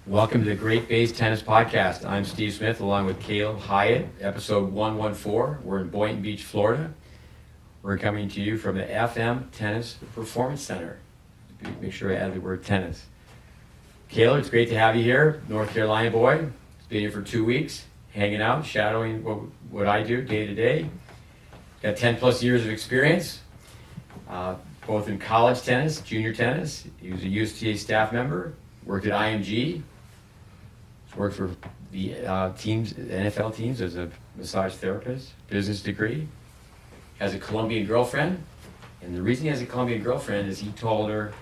Welcome to the GreatBase Tennis Podcast. I'm Steve Smith along with Caleb Hyatt, episode 114. We're in Boynton Beach, Florida. We're coming to you from the FM Tennis Performance Center. Make sure I add the word tennis. Caleb, it's great to have you here, North Carolina boy. Been here for 2 weeks, hanging out, shadowing what I do day to day. Got 10 plus years of experience, both in college tennis, junior tennis. He was a USTA staff member, worked at IMG, worked for the teams, NFL teams as a massage therapist, business degree, has a Colombian girlfriend. And the reason he has a Colombian girlfriend is he told her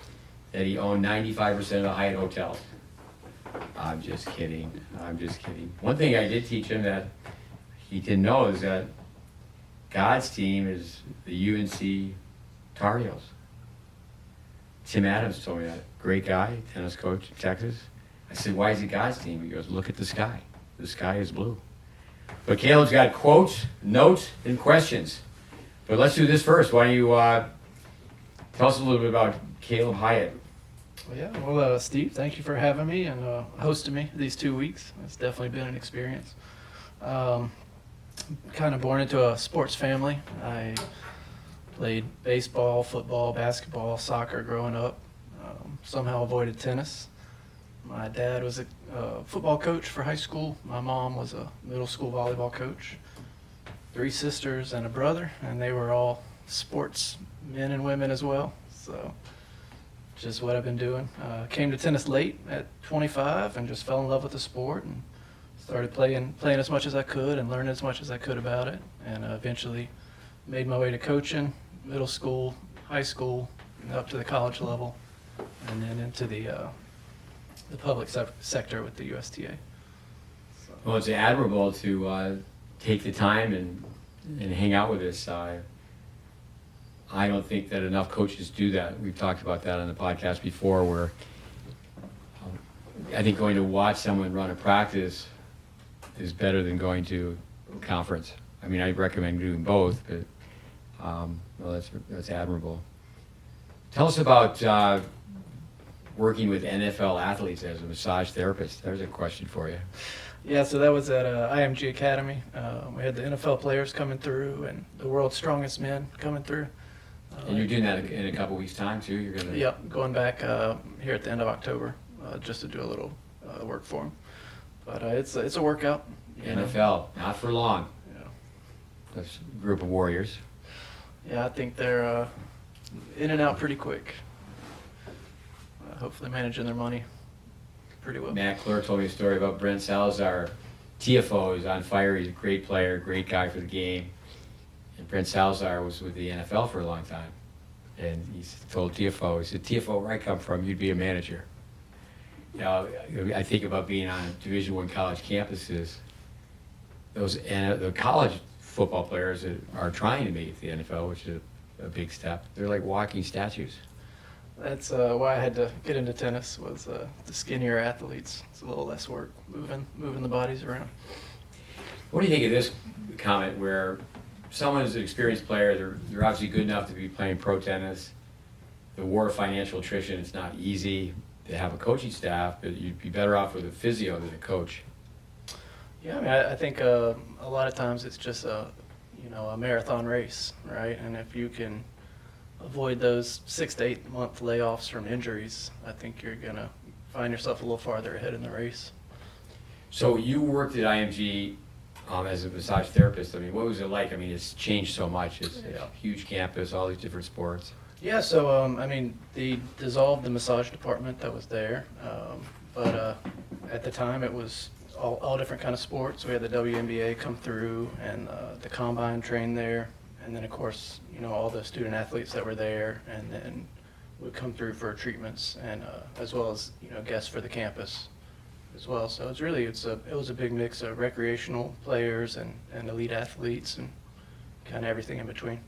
that he owned 95% of the Hyatt hotels. I'm just kidding. One thing I did teach him that he didn't know is that God's team is the UNC Tar Heels. Tim Adams told me that. Great guy, tennis coach in Texas. I said, why is it God's team? He goes, look at the sky. The sky is blue. But Caleb's got quotes, notes, and questions. But let's do this first. Why don't you tell us a little bit about Caleb Hyatt? Well, Steve, thank you for having me and hosting me these 2 weeks. It's definitely been an experience. Kind of born into a sports family. I played baseball, football, basketball, soccer growing up. Somehow avoided tennis. My dad was a football coach for high school. My mom was a middle school volleyball coach. 3 sisters and a brother, and they were all sports men and women as well. So just what I've been doing. Came to tennis late at 25 and just fell in love with the sport and started playing as much as I could and learning as much as I could about it, and eventually made my way to coaching, middle school, high school, and up to the college level, and then into the public sector with the USTA. So. Well, it's admirable to take the time and hang out with us. I don't think that enough coaches do that. We've talked about that on the podcast before, where I think going to watch someone run a practice is better than going to a conference. I mean, I recommend doing both, but well, that's admirable. Tell us about working with NFL athletes as a massage therapist. There's a question for you. Yeah, so that was at IMG Academy. We had the NFL players coming through and the world's strongest men coming through. And you're doing that in a couple weeks' time too. You're gonna. Yep, going back here at the end of October, just to do a little work for them. But it's a workout. NFL, not for long. Yeah. That's a group of warriors. Yeah, I think they're in and out pretty quick. Hopefully managing their money pretty well. Matt Clure told me a story about Brent Salazar. TFO is on fire. He's a great player, great guy for the game. And Brent Salazar was with the NFL for a long time. And he told TFO, he said, TFO, where I come from, you'd be a manager. You know, I think about being on Division I college campuses. The college football players that are trying to make it to the NFL, which is a big step. They're like walking statues. That's why I had to get into tennis, was the skinnier athletes. It's a little less work, moving the bodies around. What do you think of this comment where someone is an experienced player, they're obviously good enough to be playing pro tennis. The war of financial attrition, it's not easy to have a coaching staff, but you'd be better off with a physio than a coach. Yeah, I mean, I think a lot of times it's just a marathon race, right? And if you can avoid those 6 to 8 month layoffs from injuries, I think you're gonna find yourself a little farther ahead in the race. So you worked at IMG as a massage therapist. I mean, what was it like? I mean, it's changed so much. It's a huge campus, all these different sports. Yeah, so I mean, they dissolved the massage department that was there, but at the time it was all different kind of sports. We had the WNBA come through and the combine trained there, and then of course all the student athletes that were there, and then would come through for treatments, and as well as guests for the campus as well. So it was a big mix of recreational players and elite athletes and kind of everything in between.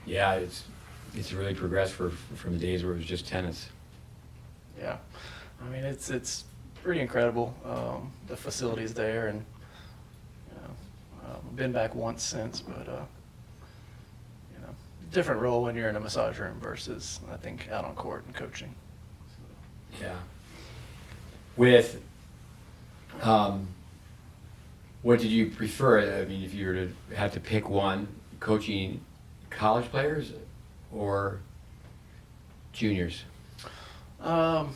Yeah, it's really progressed from the days where it was just tennis. Yeah, I mean it's pretty incredible, the facilities there, and been back once since, but different role when you're in a massage room versus I think out on court and coaching. Yeah. With what did you prefer? I mean, if you were to have to pick one, coaching college players or juniors? I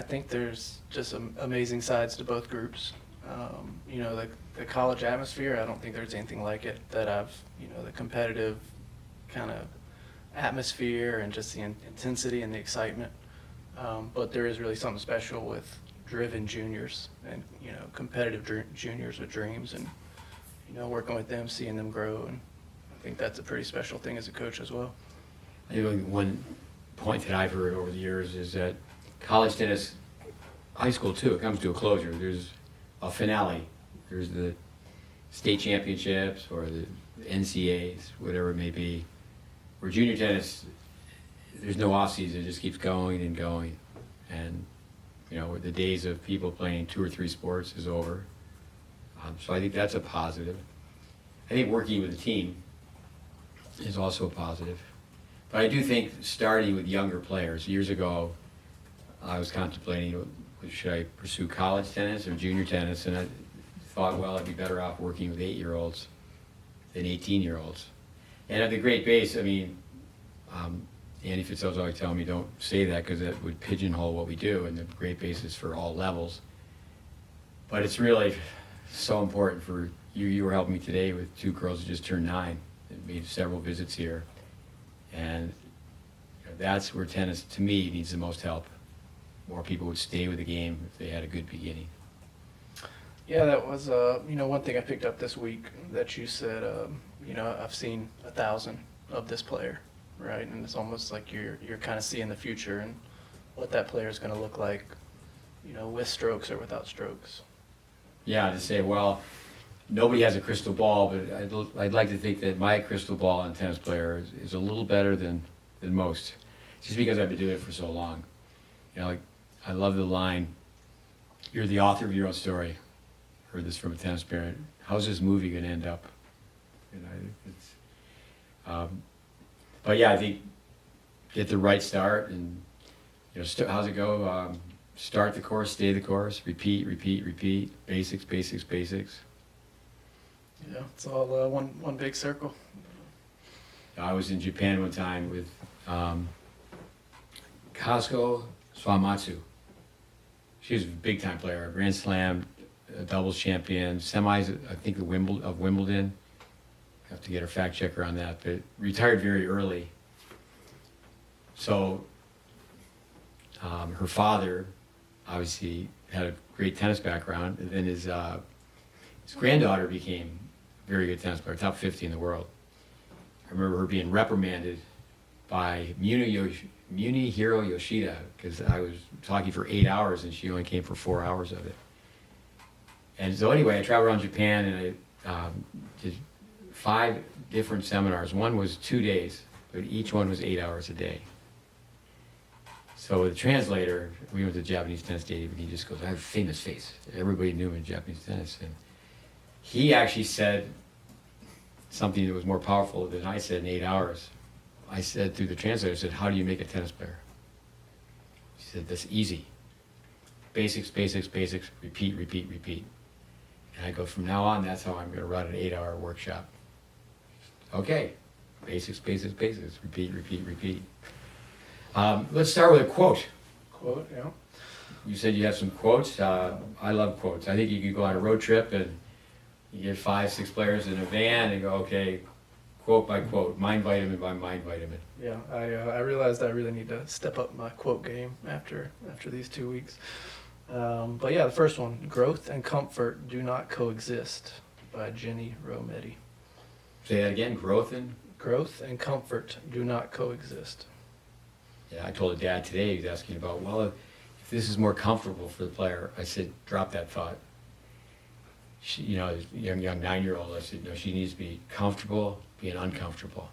think there's just amazing sides to both groups. The college atmosphere, I don't think there's anything like it the competitive kind of atmosphere and just the intensity and the excitement. But there is really something special with driven juniors and, competitive juniors with dreams and, working with them, seeing them grow. And I think that's a pretty special thing as a coach as well. I think one point that I've heard over the years is that college tennis, high school too, it comes to a closure. There's a finale. There's the state championships or the NCAAs, whatever it may be. Where junior tennis, there's no off season. It just keeps going and going. And, the days of people playing 2 or 3 sports is over. So I think that's a positive. I think working with a team is also a positive. But I do think starting with younger players. Years ago, I was contemplating, should I pursue college tennis or junior tennis? And I thought, well, I'd be better off working with 8-year-olds than 18-year-olds. And at the GreatBase, Andy Fitzgerald's always telling me don't say that because that would pigeonhole what we do, and the GreatBase is for all levels. But it's really so important for you. You were helping me today with 2 girls who just turned 9 and made several visits here. And that's where tennis, to me, needs the most help. More people would stay with the game if they had a good beginning. Yeah, that was one thing I picked up this week that you said. I've seen 1,000 of this player, right? And it's almost like you're kind of seeing the future and what that player is going to look like, with strokes or without strokes. Yeah, to say, well, nobody has a crystal ball, but I'd like to think that my crystal ball on a tennis player is a little better than most, just because I've been doing it for so long. I love the line, "You're the author of your own story." Heard this from a tennis parent. How's this movie going to end up? But yeah, I think get the right start and how's it go? Start the course, stay the course, repeat, repeat, repeat. Basics, basics, basics. Yeah, it's all one big circle. I was in Japan one time with Kazuko Swamatsu. She was a big time player, Grand Slam, a doubles champion, semis, I think, of Wimbledon. Have to get her fact checker on that, but retired very early. So her father obviously had a great tennis background, and then his granddaughter became a very good tennis player, top 50 in the world. I remember her being reprimanded by Munehiro Yoshida because I was talking for 8 hours and she only came for 4 hours of it. And so anyway, I traveled around Japan and I did 5 different seminars. One was 2 days, but each one was 8 hours a day. So the translator, we went to Japanese tennis stadium and he just goes, "I have a famous face." Everybody knew him in Japanese tennis. And he actually said something that was more powerful than I said in 8 hours. I said through the translator, I said, "How do you make a tennis player?" He said, "That's easy. Basics, basics, basics, repeat, repeat, repeat." And I go, from now on, that's how I'm going to run an 8-hour workshop. Okay, basics, basics, basics, repeat, repeat, repeat. Let's start with a quote. Quote, yeah. You said you have some quotes. I love quotes. I think you could go on a road trip and you get 5, 6 players in a van and go, okay, quote by quote, mind vitamin by mind vitamin. Yeah, I realized I really need to step up my quote game after these 2 weeks. But yeah, the first one, "Growth and comfort do not coexist," by Jenny Rometty. Say that again, growth and comfort do not coexist. Yeah, I told a dad today, he was asking about, well, if this is more comfortable for the player, I said, drop that thought. She, young 9-year-old, I said, no, she needs to be comfortable being uncomfortable.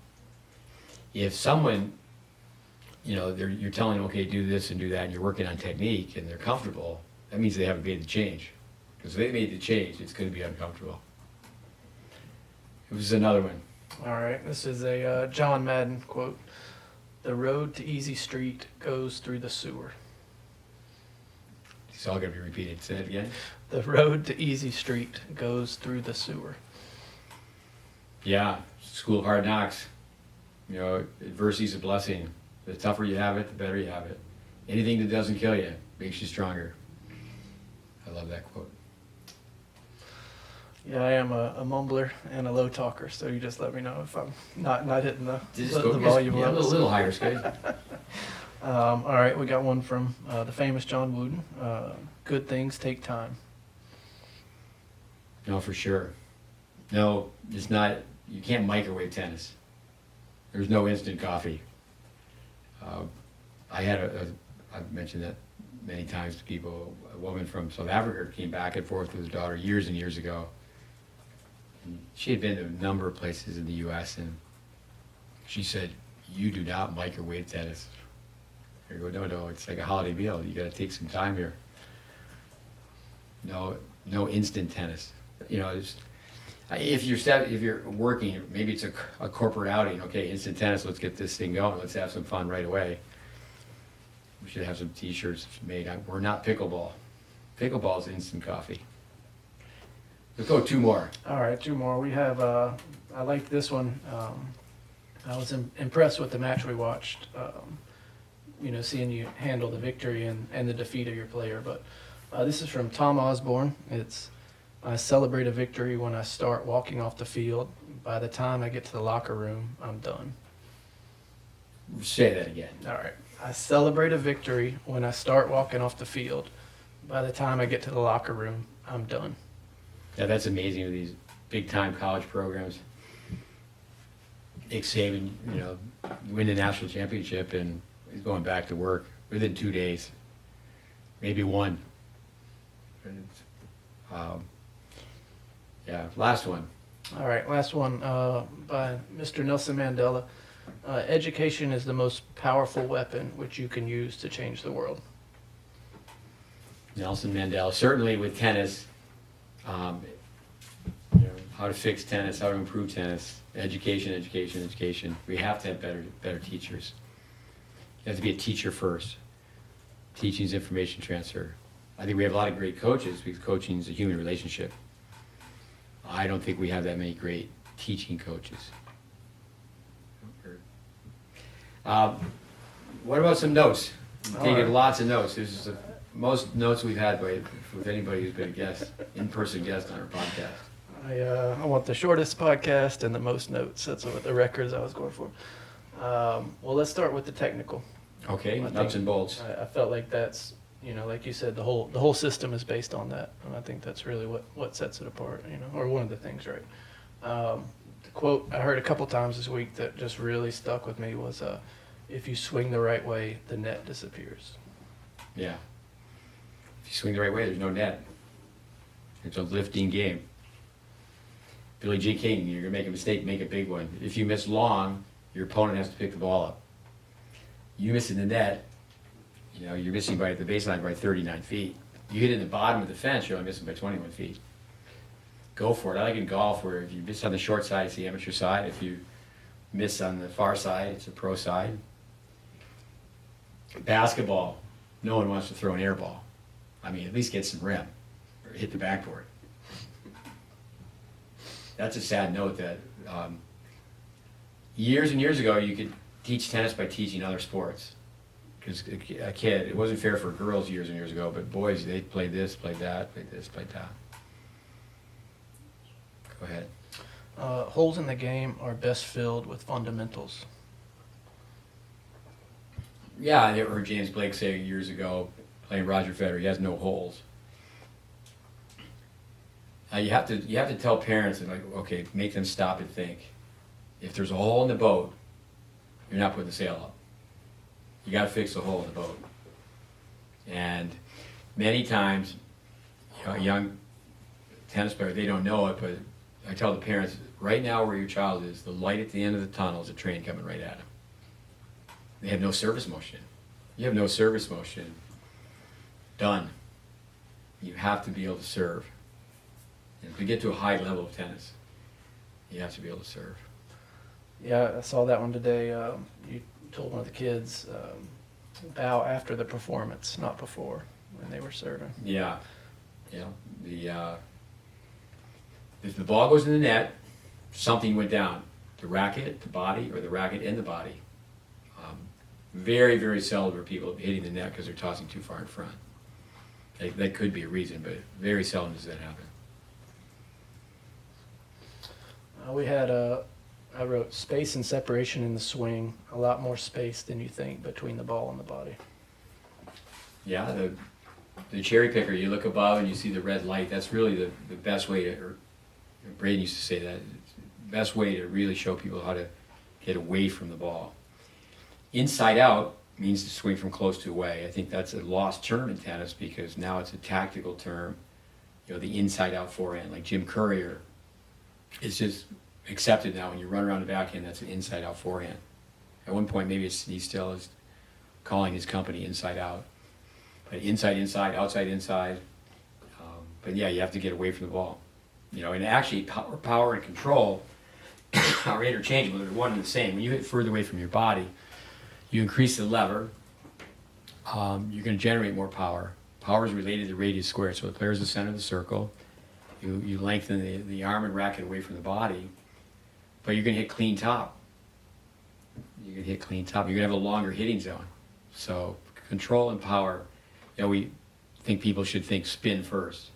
If someone, you're telling them, okay, do this and do that, and you're working on technique, and they're comfortable, that means they haven't made the change. Because if they made the change, it's going to be uncomfortable. It was another one. All right, this is a John Madden quote. "The road to Easy Street goes through the sewer." It's all going to be repeated. Say it again. The road to Easy Street goes through the sewer. Yeah, school of hard knocks. You know, adversity is a blessing. The tougher you have it, the better you have it. Anything that doesn't kill you makes you stronger. I love that quote. Yeah, I am a mumbler and a low talker, so you just let me know if I'm not hitting the volume yeah, levels. a little higher, Scotty. All right, we got one from the famous John Wooden. Good things take time. No, for sure. No, it's not. You can't microwave tennis. There's no instant coffee. I've mentioned that many times to people. A woman from South Africa came back and forth with her daughter years and years ago. And she had been to a number of places in the U.S. and she said, "You do not microwave tennis." I go, no, it's like a holiday meal. You got to take some time here. No instant tennis. You know, if you're working, maybe it's a corporate outing. Okay, instant tennis. Let's get this thing going. Let's have some fun right away. We should have some T-shirts made. We're not pickleball. Pickleball is instant coffee. Let's go two more. All right, two more. We have, I like this one. I was impressed with the match we watched. Seeing you handle the victory and the defeat of your player. But this is from Tom Osborne. It's, I celebrate a victory when I start walking off the field. By the time I get to the locker room, I'm done. Say that again. All right. I celebrate a victory when I start walking off the field. By the time I get to the locker room, I'm done. Yeah, that's amazing with these big-time college programs. Nick Saban, win the national championship, and he's going back to work within 2 days, maybe one. Last one. All right, last one by Mr. Nelson Mandela. Education is the most powerful weapon which you can use to change the world. Nelson Mandela, certainly with tennis, how to fix tennis, how to improve tennis, education. We have to have better teachers. You have to be a teacher first. Teaching is information transfer. I think we have a lot of great coaches because coaching is a human relationship. I don't think we have that many great teaching coaches. What about some notes? I'm taking lots of notes. This is the most notes we've had with anybody who's been a guest, in-person guest on our podcast. I want the shortest podcast and the most notes. That's what the records I was going for. Well, let's start with the technical. Okay, nuts and bolts. I felt like that's, like you said, the whole system is based on that, and I think that's really what sets it apart, or one of the things, right? The quote I heard a couple times this week that just really stuck with me was, "If you swing the right way, the net disappears." Yeah. If you swing the right way, there's no net. It's a lifting game. Billie Jean King, you're going to make a mistake, make a big one. If you miss long, your opponent has to pick the ball up. You miss in the net, you're missing by the baseline by 39 feet. You hit in the bottom of the fence, you're only missing by 21 feet. Go for it. I like in golf where if you miss on the short side, it's the amateur side. If you miss on the far side, it's the pro side. Basketball, no one wants to throw an air ball. At least get some rim or hit the backboard. That's a sad note that years and years ago you could teach tennis by teaching other sports. Because a kid, it wasn't fair for girls years and years ago, but boys, they played this, played that, played this, played that. Go ahead. Holes in the game are best filled with fundamentals. Yeah, I heard James Blake say years ago, playing Roger Federer, he has no holes. You have to tell parents, okay, make them stop and think. If there's a hole in the boat, you're not putting the sail up. You got to fix the hole in the boat. And many times, a young tennis player, they don't know it, but I tell the parents, right now where your child is, the light at the end of the tunnel is a train coming right at them. They have no service motion. You have no service motion. Done. You have to be able to serve. And to get to a high level of tennis, you have to be able to serve. Yeah, I saw that one today. You told one of the kids, bow after the performance, not before. when they were serving. Yeah. You know, if the ball goes in the net, something went down. The racket, the body, or the racket and the body. Very, very seldom are people hitting the net because they're tossing too far in front. That could be a reason, but very seldom does that happen. I wrote space and separation in the swing, a lot more space than you think between the ball and the body. Yeah, the cherry picker, you look above and you see the red light, that's really the best way to, or Braden used to say that, the best way to really show people how to get away from the ball. Inside out means to swing from close to away. I think that's a lost term in tennis because now it's a tactical term, the inside out forehand, like Jim Courier. It's just accepted now when you run around the backhand, that's an inside out forehand. At one point, maybe he still is calling his company Inside Out. But inside, outside, inside. But yeah, you have to get away from the ball. And actually power and control are interchangeable. They're one and the same. When you hit further away from your body, you increase the lever, you're going to generate more power. Power is related to radius squared. So the player is the center of the circle. You lengthen the arm and racket away from the body, but you're going to hit clean top. You're going to hit clean top. You're going to have a longer hitting zone. So control and power, we think people should think spin first.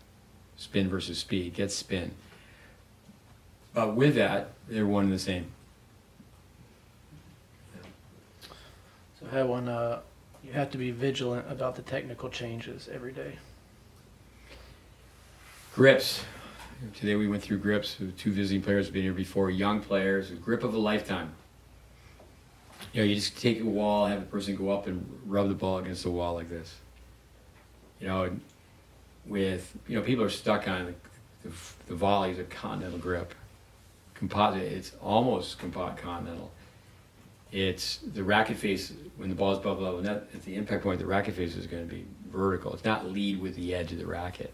Spin versus speed. Get spin. But with that, they're one and the same. So I had one, you have to be vigilant about the technical changes every day. Grips. Today we went through grips. Two visiting players have been here before. Young players, a grip of a lifetime. You just take a wall, have the person go up and rub the ball against the wall like this. People are stuck on the volleys of continental grip. Composite, it's almost continental. It's the racket face, when the ball is above level net, at the impact point, the racket face is going to be vertical. It's not lead with the edge of the racket,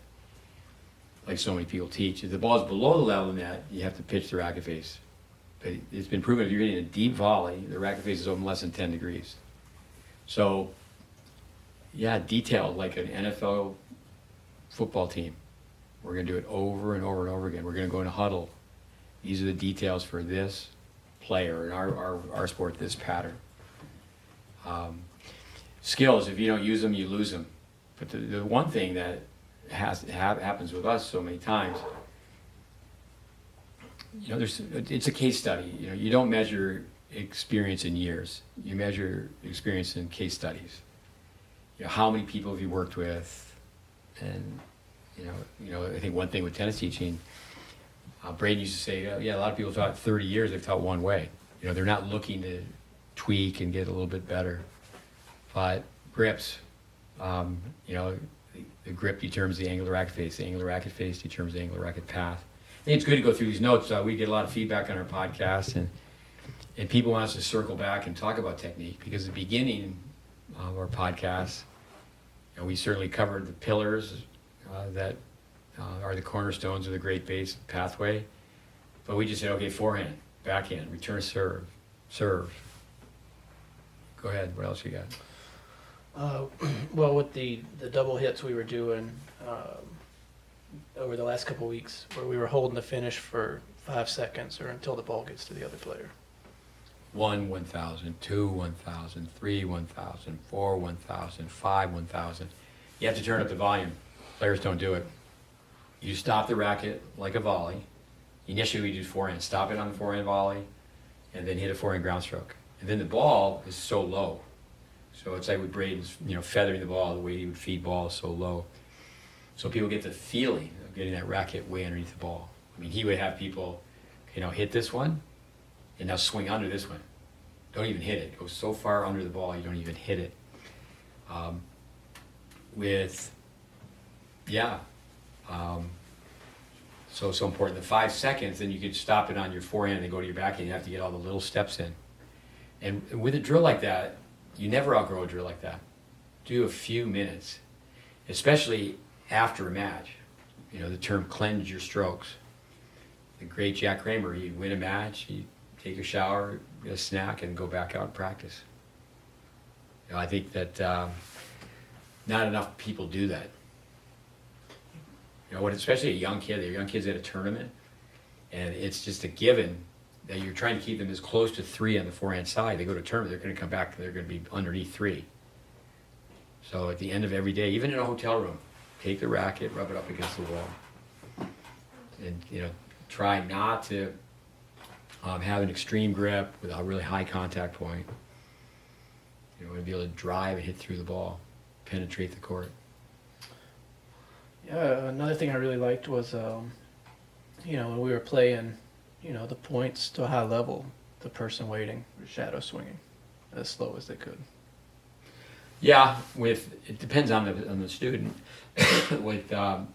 like so many people teach. If the ball is below the level net, you have to pitch the racket face. But it's been proven if you're getting a deep volley, the racket face is open less than 10 degrees. So, yeah, detailed like an NFL football team. We're going to do it over and over and over again. We're going to go in a huddle. These are the details for this player in our sport, this pattern. Skills, if you don't use them, you lose them. But the one thing that happens with us so many times, it's a case study. You don't measure experience in years. You measure experience in case studies. How many people have you worked with? And I think one thing with tennis teaching, Braden used to say, a lot of people taught 30 years, they've taught one way. They're not looking to tweak and get a little bit better. But grips, the grip determines the angle of the racket face. The angle of the racket face determines the angle of the racket path. I think it's good to go through these notes. We get a lot of feedback on our podcast, and people want us to circle back and talk about technique, because at the beginning of our podcast, we certainly covered the pillars that are the cornerstones of the GreatBase pathway. But we just said, okay, forehand, backhand, return serve. Go ahead, what else you got? Well, with the double hits we were doing over the last couple of weeks, where we were holding the finish for 5 seconds or until the ball gets to the other player. 1, 1,000, 2, 1,000, 3, 1,000, 4, 1,000, 5, 1,000. You have to turn up the volume. Players don't do it. You stop the racket like a volley. Initially we do forehand. Stop it on the forehand volley, and then hit a forehand ground stroke. And then the ball is so low. So it's like with Braden's, feathering the ball, the way he would feed balls so low. So people get the feeling of getting that racket way underneath the ball. I mean, he would have people, hit this one, and now swing under this one. Don't even hit it. Go so far under the ball, you don't even hit it. So important. The 5 seconds, then you could stop it on your forehand and go to your backhand. You have to get all the little steps in. And with a drill like that, you never outgrow a drill like that. Do a few minutes, especially after a match. The term cleanse your strokes. The great Jack Kramer, he'd win a match, he'd take a shower, get a snack, and go back out and practice. I think that not enough people do that. You know, especially a young kid. Young kids at a tournament, and it's just a given that you're trying to keep them as close to 3 on the forehand side. They go to a tournament, they're going to come back, they're going to be underneath 3. So at the end of every day, even in a hotel room, take the racket, rub it up against the wall, and try not to have an extreme grip with a really high contact point. And be able to drive and hit through the ball, penetrate the court. Yeah, another thing I really liked was, when we were playing, the points to a high level, the person waiting, shadow swinging as slow as they could. Yeah, it depends on the student. So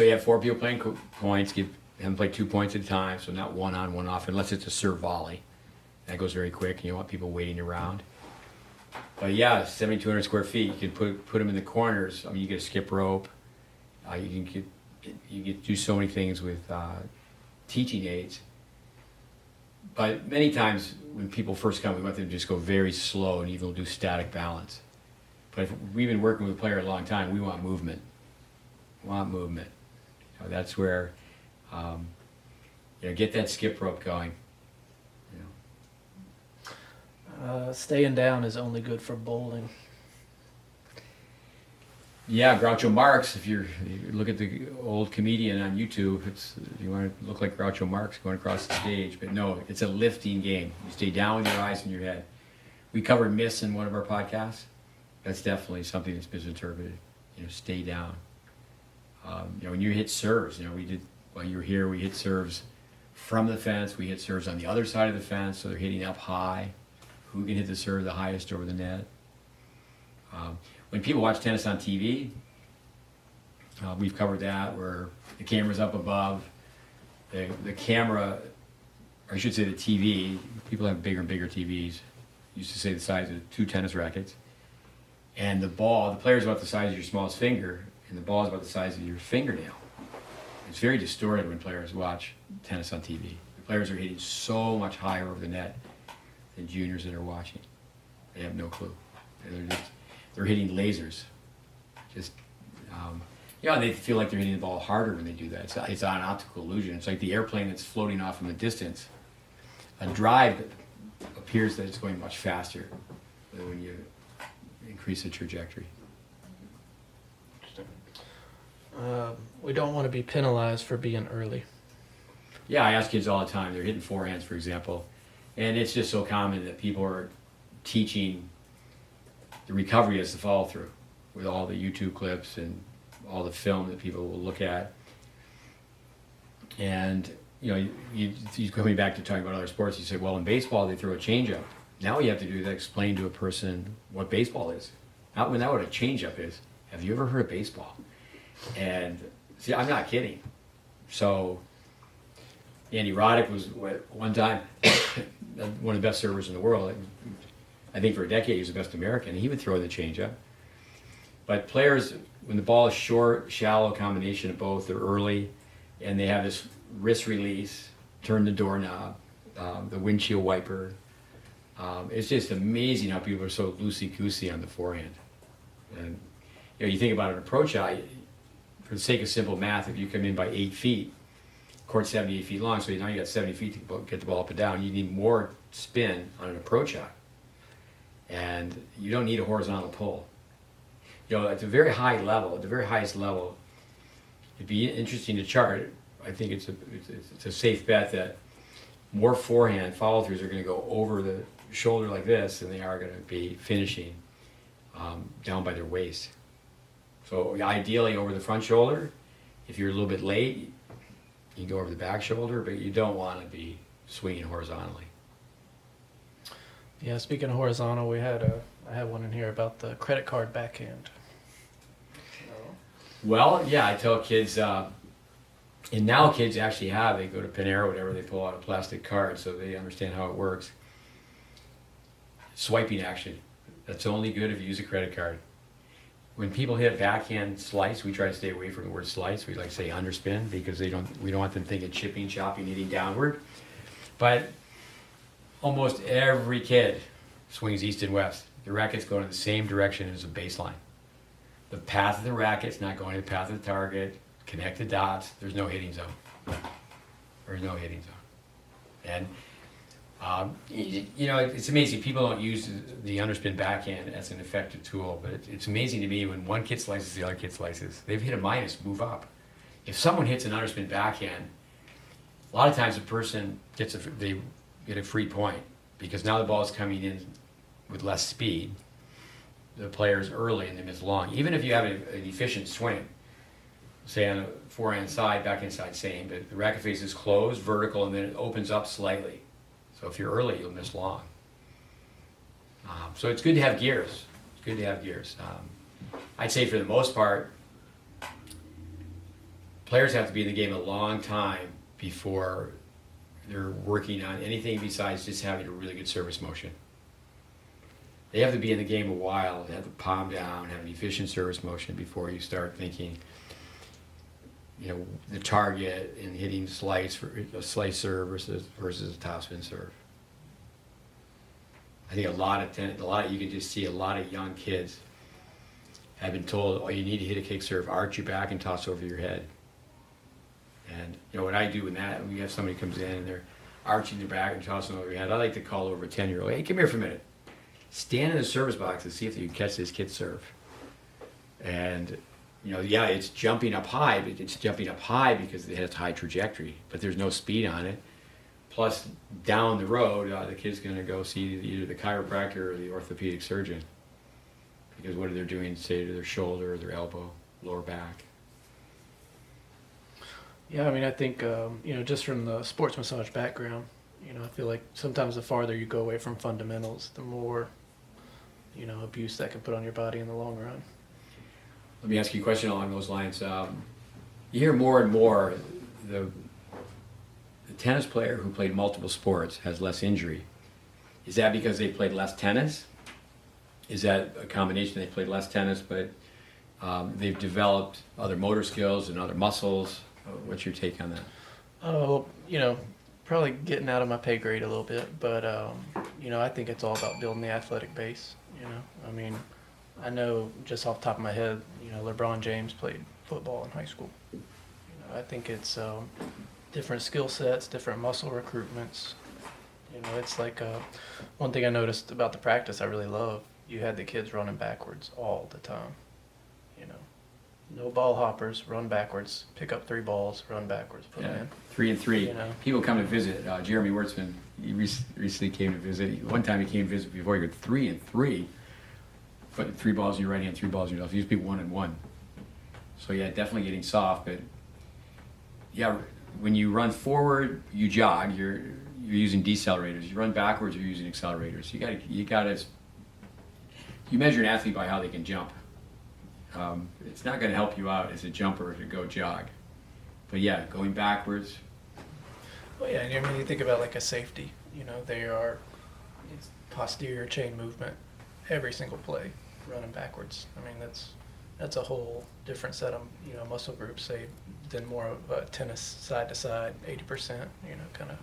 you have 4 people playing points. Have them play 2 points at a time, so not one on, one off, unless it's a serve volley. That goes very quick, and you want people waiting around. But yeah, 7,200 square feet. You can put them in the corners. I mean, you get a skip rope. You can do so many things with teaching aids. But many times when people first come, we want them to just go very slow and even do static balance. But if we've been working with a player a long time, we want movement. That's where get that skip rope going. Staying down is only good for bowling. Yeah, Groucho Marx. If you look at the old comedian on YouTube, you want to look like Groucho Marx going across the stage. But no, it's a lifting game. You stay down with your eyes and your head. We covered miss in one of our podcasts. That's definitely something that's misinterpreted. Stay down. When you hit serves, we did while you were here. We hit serves from the fence. We hit serves on the other side of the fence, so they're hitting up high. Who can hit the serve the highest over the net? When people watch tennis on TV, we've covered that, where the camera's up above. The camera, or I should say the TV, people have bigger and bigger TVs. Used to say the size of 2 tennis rackets. And the player's about the size of your smallest finger, and the ball is about the size of your fingernail. It's very distorted when players watch tennis on TV. The players are hitting so much higher over the net than juniors that are watching. They have no clue. They're hitting lasers. They feel like they're hitting the ball harder when they do that. It's an optical illusion. It's like the airplane that's floating off in the distance. A drive appears that it's going much faster when you increase the trajectory. We don't want to be penalized for being early. Yeah, I ask kids all the time. They're hitting forehands, for example. And it's just so common that people are teaching the recovery as the follow through with all the YouTube clips and all the film that people will look at. And you coming back to talking about other sports, you say, well, in baseball they throw a changeup. Now what you have to do is explain to a person what baseball is. Not what a changeup is. Have you ever heard of baseball? And see, I'm not kidding. So Andy Roddick was one time one of the best servers in the world. I think for a decade he was the best American. He would throw the changeup. But players, when the ball is short, shallow, combination of both, they're early, and they have this wrist release, turn the doorknob, the windshield wiper. It's just amazing how people are so loosey-goosey on the forehand. And you think about an approach shot, for the sake of simple math, if you come in by 8 feet, court's 78 feet long, so now you got 70 feet to get the ball up and down. You need more spin on an approach shot. And you don't need a horizontal pull. At the very high level, at the very highest level, it'd be interesting to chart. I think it's a safe bet that more forehand follow-throughs are going to go over the shoulder like this than they are going to be finishing down by their waist. So ideally over the front shoulder. If you're a little bit late, you can go over the back shoulder, but you don't want to be swinging horizontally. Yeah, speaking of horizontal, I had one in here about the credit card backhand. Well, yeah, I tell kids, and now kids actually they go to Panera or whatever, they pull out a plastic card so they understand how it works. Swiping action, that's only good if you use a credit card. When people hit backhand slice, we try to stay away from the word slice. We like to say underspin because we don't want them thinking chipping, chopping, hitting downward. But almost every kid swings east and west. the racket's going in the same direction as the baseline. The path of the racket's not going to the path of the target. Connect the dots. There's no hitting zone. There's no hitting zone. And it's amazing. People don't use the underspin backhand as an effective tool, but it's amazing to me when one kid slices, the other kid slices. They've hit a minus, move up. If someone hits an underspin backhand, a lot of times the person they get a free point because now the ball is coming in with less speed. The player's early and they miss long. Even if you have an efficient swing, say on a forehand side, backhand side, same, but the racket face is closed, vertical, and then it opens up slightly. So if you're early, you'll miss long. So it's good to have gears. It's good to have gears. I'd say for the most part, players have to be in the game a long time before they're working on anything besides just having a really good service motion. They have to be in the game a while, they have the palm down, have an efficient service motion before you start thinking, the target and hitting slice for a slice serve versus a topspin serve. I think you can just see a lot of young kids have been told, you need to hit a kick serve, arch your back and toss over your head. And what I do in that, when you have somebody comes in and they're arching their back and tossing over your head, I like to call over a 10-year-old, hey, come here for a minute. Stand in the service box and see if you can catch this kid serve. And, it's jumping up high, but it's jumping up high because it has high trajectory, but there's no speed on it. Plus, down the road, the kid's going to go see either the chiropractor or the orthopedic surgeon. Because what are they doing, say, to their shoulder or their elbow, lower back? Yeah, I think, just from the sports massage background, I feel like sometimes the farther you go away from fundamentals, the more, abuse that can put on your body in the long run. Let me ask you a question along those lines. You hear more and more the tennis player who played multiple sports has less injury. Is that because they played less tennis? Is that a combination? They played less tennis, but they've developed other motor skills and other muscles? What's your take on that? Oh, probably getting out of my pay grade a little bit, but I think it's all about building the athletic base. I know just off the top of my head, LeBron James played football in high school. I think it's different skill sets, different muscle recruitments. It's like one thing I noticed about the practice I really love. You had the kids running backwards all the time. No ball hoppers, run backwards, pick up 3 balls, run backwards, put them in. 3 and 3. People come to visit. Jeremy Wertzman, he recently came to visit. One time he came to visit before, he went 3 and 3. Put 3 balls in your right hand, 3 balls in your left. He used to be 1 and 1. So definitely getting soft. But when you run forward, you jog. You're using decelerators. You run backwards, you're using accelerators. You measure an athlete by how they can jump. It's not going to help you out as a jumper to go jog. But going backwards. Well, you think about like a safety. It's posterior chain movement every single play, running backwards. That's a whole different set of muscle groups, say, than more of a tennis side to side, 80%. Kind of.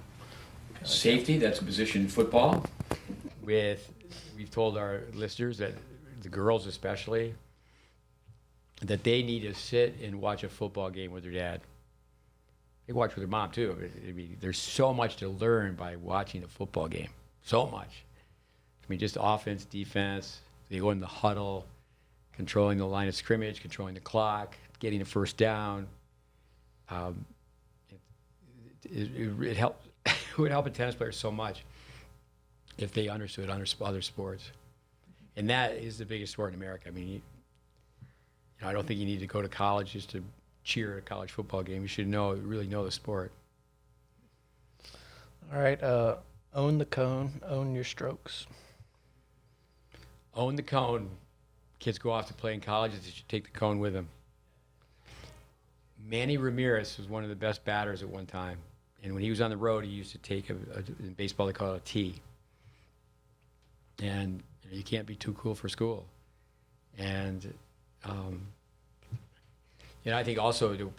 Safety. That's a position in football. We've told our listeners that the girls especially, that they need to sit and watch a football game with their dad. They watch with their mom too. There's so much to learn by watching a football game. So much. Just offense, defense. They go in the huddle, controlling the line of scrimmage, controlling the clock, getting a first down. It helps. It would help a tennis player so much if they understood other sports. And that is the biggest sport in America. I don't think you need to go to college just to cheer at a college football game. You should really know the sport. All right. Own the cone. Own your strokes. Own the cone. Kids go off to play in college, they should take the cone with them. Manny Ramirez was one of the best batters at one time. And when he was on the road, he used to take in baseball, they call it a tee. And you can't be too cool for school. And I think also to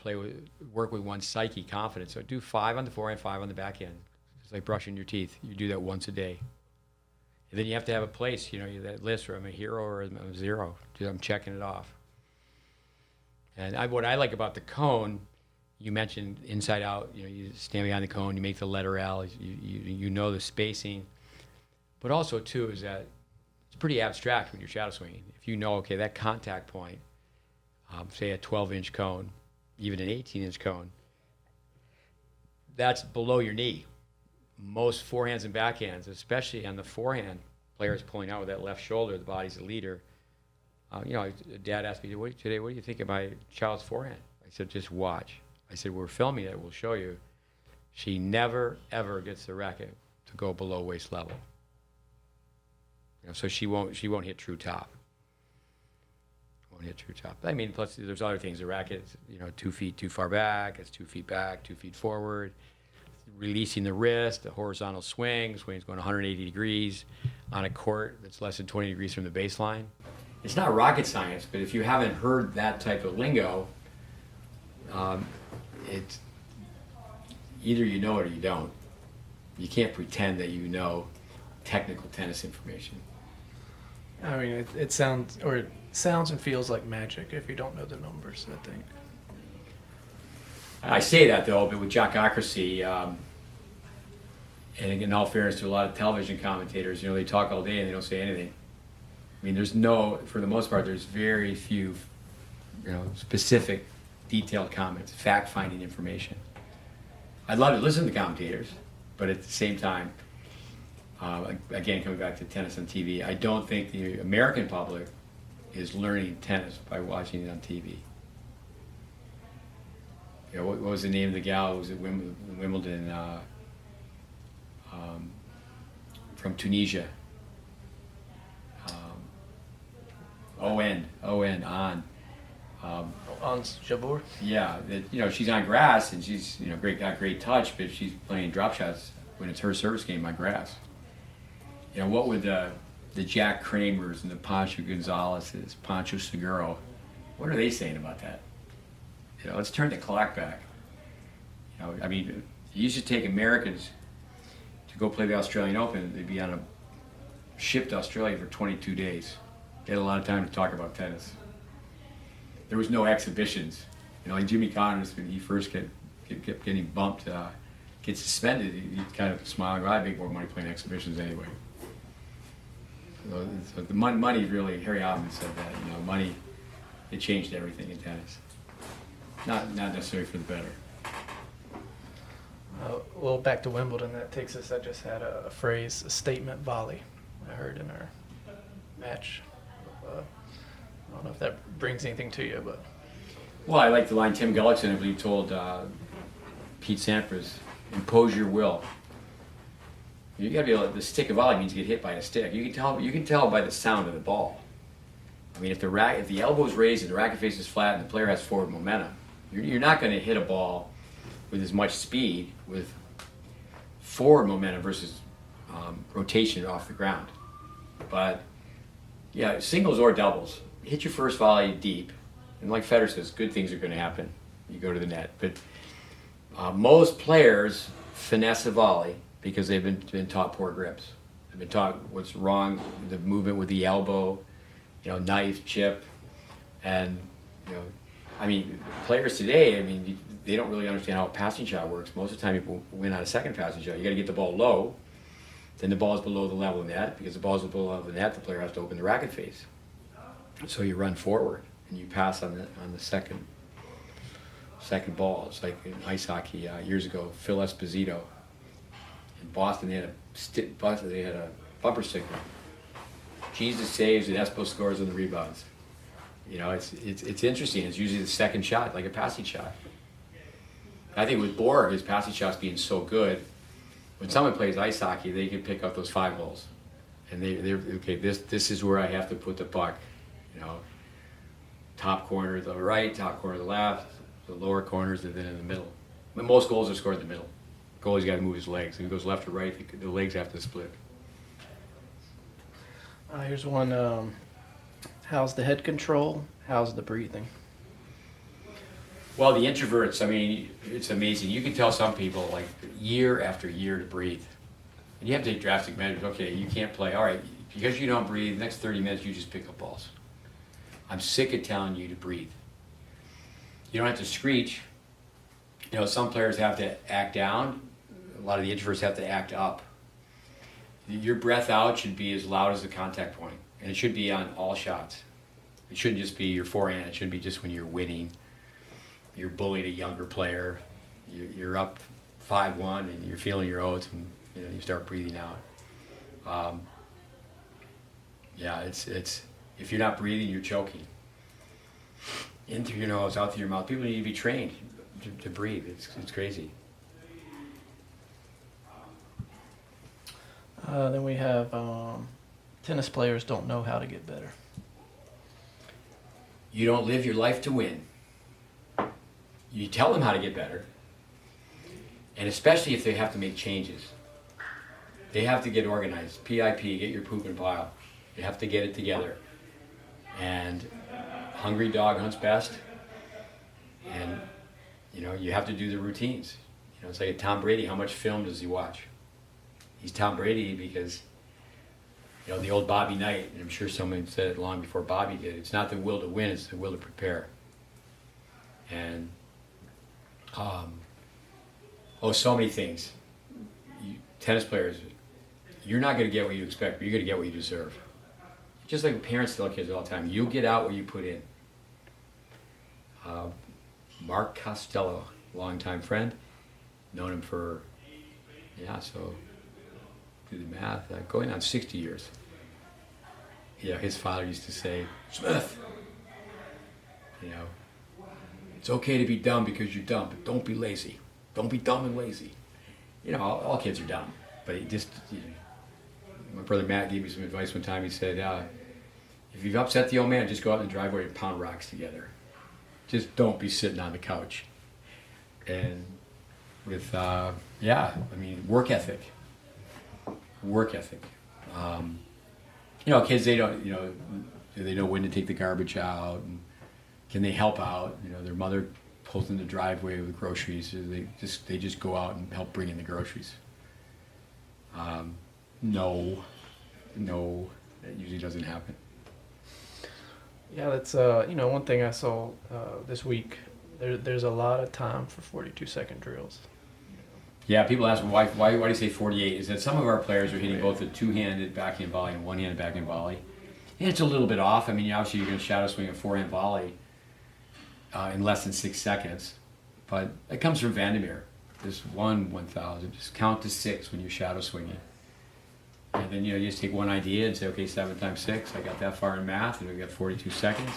work with one's psyche, confidence. So do 5 on the forehand, 5 on the backhand. It's like brushing your teeth. You do that once a day. And then you have to have a place, that list where I'm a hero or I'm a zero. I'm checking it off. And what I like about the cone, you mentioned inside out, you stand behind the cone, you make the letter L, you know the spacing. But also, too, is that it's pretty abstract when you're shadow swinging. If you know, okay, that contact point, say a 12-inch cone, even an 18-inch cone, that's below your knee. Most forehands and backhands, especially on the forehand, players pulling out with that left shoulder, the body's the leader. Dad asked me today, what do you think of my child's forehand? I said, just watch. I said, we're filming it, we'll show you. She never, ever gets the racket to go below waist level. So she won't hit true top. Won't hit true top. I mean, plus there's other things. The racket, 2 feet too far back, it's 2 feet back, 2 feet forward. Releasing the wrist, the horizontal swing's going 180 degrees on a court that's less than 20 degrees from the baseline. It's not rocket science, but if you haven't heard that type of lingo, it's either you know it or you don't. You can't pretend that you know technical tennis information. I mean, it sounds and feels like magic if you don't know the numbers, I think. I say that though, but with jockocracy, and in all fairness to a lot of television commentators, they talk all day and they don't say anything. I mean, for the most part, there's very few, specific, detailed comments, fact-finding information. I'd love to listen to commentators, but at the same time, again, coming back to tennis on TV, I don't think the American public is learning tennis by watching it on TV. What was the name of the gal who was at Wimbledon from Tunisia? On. On Jabeur? Yeah, she's on grass and she's got great touch, but she's playing drop shots when it's her service game on grass. What would the Jack Kramers and the Pancho Gonzalez's, Pancho Seguro, what are they saying about that? Let's turn the clock back. I mean, you used to take Americans to go play the Australian Open. They'd be on a ship to Australia for 22 days. They had a lot of time to talk about tennis. There was no exhibitions. Like Jimmy Connors, when he first kept getting bumped, get suspended, he'd kind of smile and go, I make more money playing exhibitions anyway. So the money really, Harry Hoffman said that, money, it changed everything in tennis. Not necessarily for the better. Well, back to Wimbledon, that takes us, I just had a phrase, a statement volley, I heard in our match. I don't know if that brings anything to you, but... Well, I like the line Tim Gullickson, I believe, told Pete Sampras, impose your will. You got to be able. The stick of volley means you get hit by a stick. You can tell by the sound of the ball. I mean, if the elbow is raised and the racket face is flat and the player has forward momentum, you're not going to hit a ball with as much speed with forward momentum versus rotation off the ground. But yeah, singles or doubles, hit your first volley deep, and like Federer says, good things are going to happen. You go to the net, but most players finesse a volley because they've been taught poor grips. They've been taught what's wrong, the movement with the elbow, knife, chip, and I mean, players today, they don't really understand how a passing shot works. Most of the time, people win on a second passing shot. You got to get the ball low, then the ball's below the level of the net. Because the ball's below the net, the player has to open the racket face. So you run forward and you pass on the second ball. It's like in ice hockey years ago. Phil Esposito in Boston, they had a bumper sticker. Jesus saves and Espo scores on the rebounds. It's interesting. It's usually the second shot, like a passing shot. I think with Borg, his passing shots being so good, when someone plays ice hockey, they can pick up those 5 holes, and they're okay. This is where I have to put the puck. Top corner to the right, top corner to the left, the lower corners, and then in the middle. But most goals are scored in the middle. Goalie's got to move his legs. If he goes left or right, the legs have to split. Here's one. How's the head control? How's the breathing? Well, the introverts, it's amazing. You can tell some people, like, year after year to breathe. And you have to take drastic measures. Okay, you can't play. All right, because you don't breathe, the next 30 minutes you just pick up balls. I'm sick of telling you to breathe. You don't have to screech. You know, some players have to act down. A lot of the introverts have to act up. Your breath out should be as loud as the contact point, and it should be on all shots. It shouldn't just be your forehand. It shouldn't be just when you're winning. You're bullying a younger player. You're up 5-1 and you're feeling your oats, and you know you start breathing out. Yeah, it's if you're not breathing, you're choking. In through your nose, out through your mouth. People need to be trained to breathe. It's crazy. Then we have tennis players don't know how to get better. You don't live your life to win. You tell them how to get better. And especially if they have to make changes. They have to get organized. PIP, get your poop in a pile. You have to get it together. And hungry dog hunts best. And, you know, you have to do the routines. You know, it's like a Tom Brady. How much film does he watch? He's Tom Brady because, you know, the old Bobby Knight, and I'm sure someone said it long before Bobby did, it's not the will to win, it's the will to prepare. And, so many things. Tennis players, you're not going to get what you expect, but you're going to get what you deserve. Just like parents tell kids all the time, you get out what you put in. Mark Costello, longtime friend, known him for, do the math, going on 60 years. Yeah, his father used to say, Smith, you know, it's okay to be dumb because you're dumb, but don't be lazy. Don't be dumb and lazy. You know, all kids are dumb, but my brother Matt gave me some advice one time. He said, if you've upset the old man, just go out in the driveway and pound rocks together. Just don't be sitting on the couch. And with, work ethic. Work ethic. Kids, they don't, do they know when to take the garbage out? And can they help out? You know, their mother pulls in the driveway with groceries. So they just go out and help bring in the groceries. No, that usually doesn't happen. Yeah, that's one thing I saw this week. There's a lot of time for 42-second drills. Yeah, people ask me, why do you say 48? Is that some of our players are hitting both a two-handed backhand volley and one-handed backhand volley. And it's a little bit off. I mean, obviously you're going to shadow swing a forehand volley in less than 6 seconds. But it comes from Vandermeer. Just 1,000. Just count to 6 when you're shadow swinging. And then, you just take one idea and say, okay, 7 times 6. I got that far in math, and we got 42 seconds.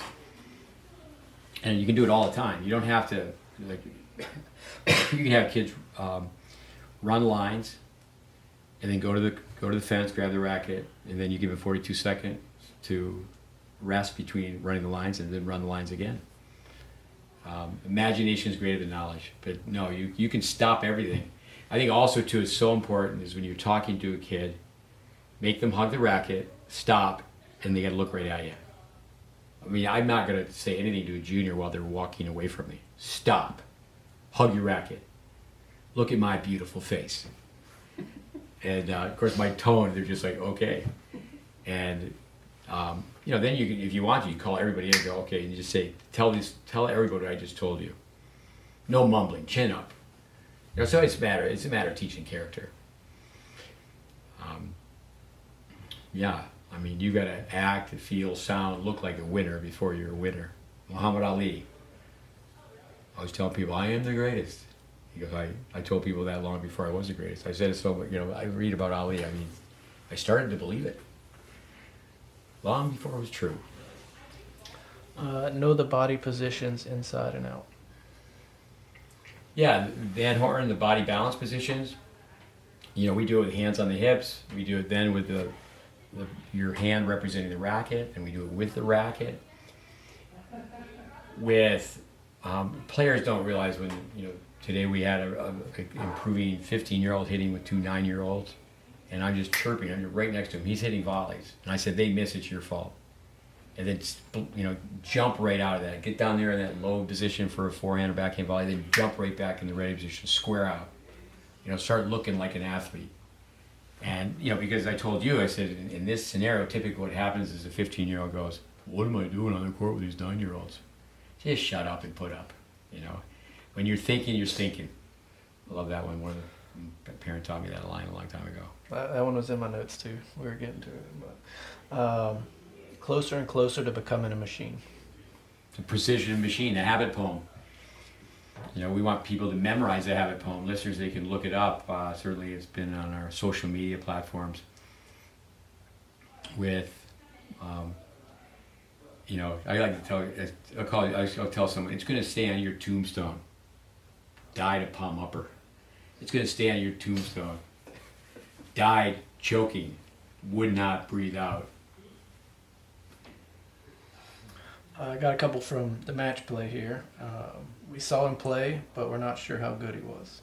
And you can do it all the time. You don't have to, you can have kids run lines, and then go to the fence, grab the racket, and then you give them 42 seconds to rest between running the lines, and then run the lines again. Imagination is greater than knowledge, but no, you can stop everything. I think also too, it's so important is when you're talking to a kid, make them hug the racket, stop, and they got to look right at you. I mean, I'm not going to say anything to a junior while they're walking away from me. Stop, hug your racket. Look at my beautiful face. And of course my tone, they're just like, okay. And then you can, if you want to, you call everybody in and go, okay, and you just say, tell everybody what I just told you. No mumbling, chin up. So it's a matter of teaching character. I mean, you got to act, feel, sound, look like a winner before you're a winner. Muhammad Ali. I was telling people, I am the greatest. He goes, I told people that long before I was the greatest. I said it so, I read about Ali. I mean, I started to believe it long before it was true. Know the body positions inside and out. Yeah, Van Horn, the body balance positions. We do it with hands on the hips. We do it then with your hand representing the racket, and we do it with the racket. With players don't realize when today we had a improving 15-year-old hitting with 2 9-year-olds, and I'm just chirping. I'm right next to him. He's hitting volleys, and I said, "They miss. It's your fault." And then jump right out of that. Get down there in that low position for a forehand or backhand volley. Then jump right back in the ready position. Square out. Start looking like an athlete. And, because I told you, I said, in this scenario, typically what happens is a 15-year-old goes, what am I doing on the court with these 9-year-olds? Just shut up and put up, When you're thinking, you're stinking. I love that one. One of the parent taught me that line a long time ago. That one was in my notes too. We were getting to it. But, closer and closer to becoming a machine. The precision machine, the habit poem. We want people to memorize the habit poem. Listeners, they can look it up. Certainly it's been on our social media platforms with, I like to I'll tell someone, it's going to stay on your tombstone. Died a palm upper. It's going to stay on your tombstone. Died choking. Would not breathe out. I got a couple from the match play here. We saw him play, but we're not sure how good he was.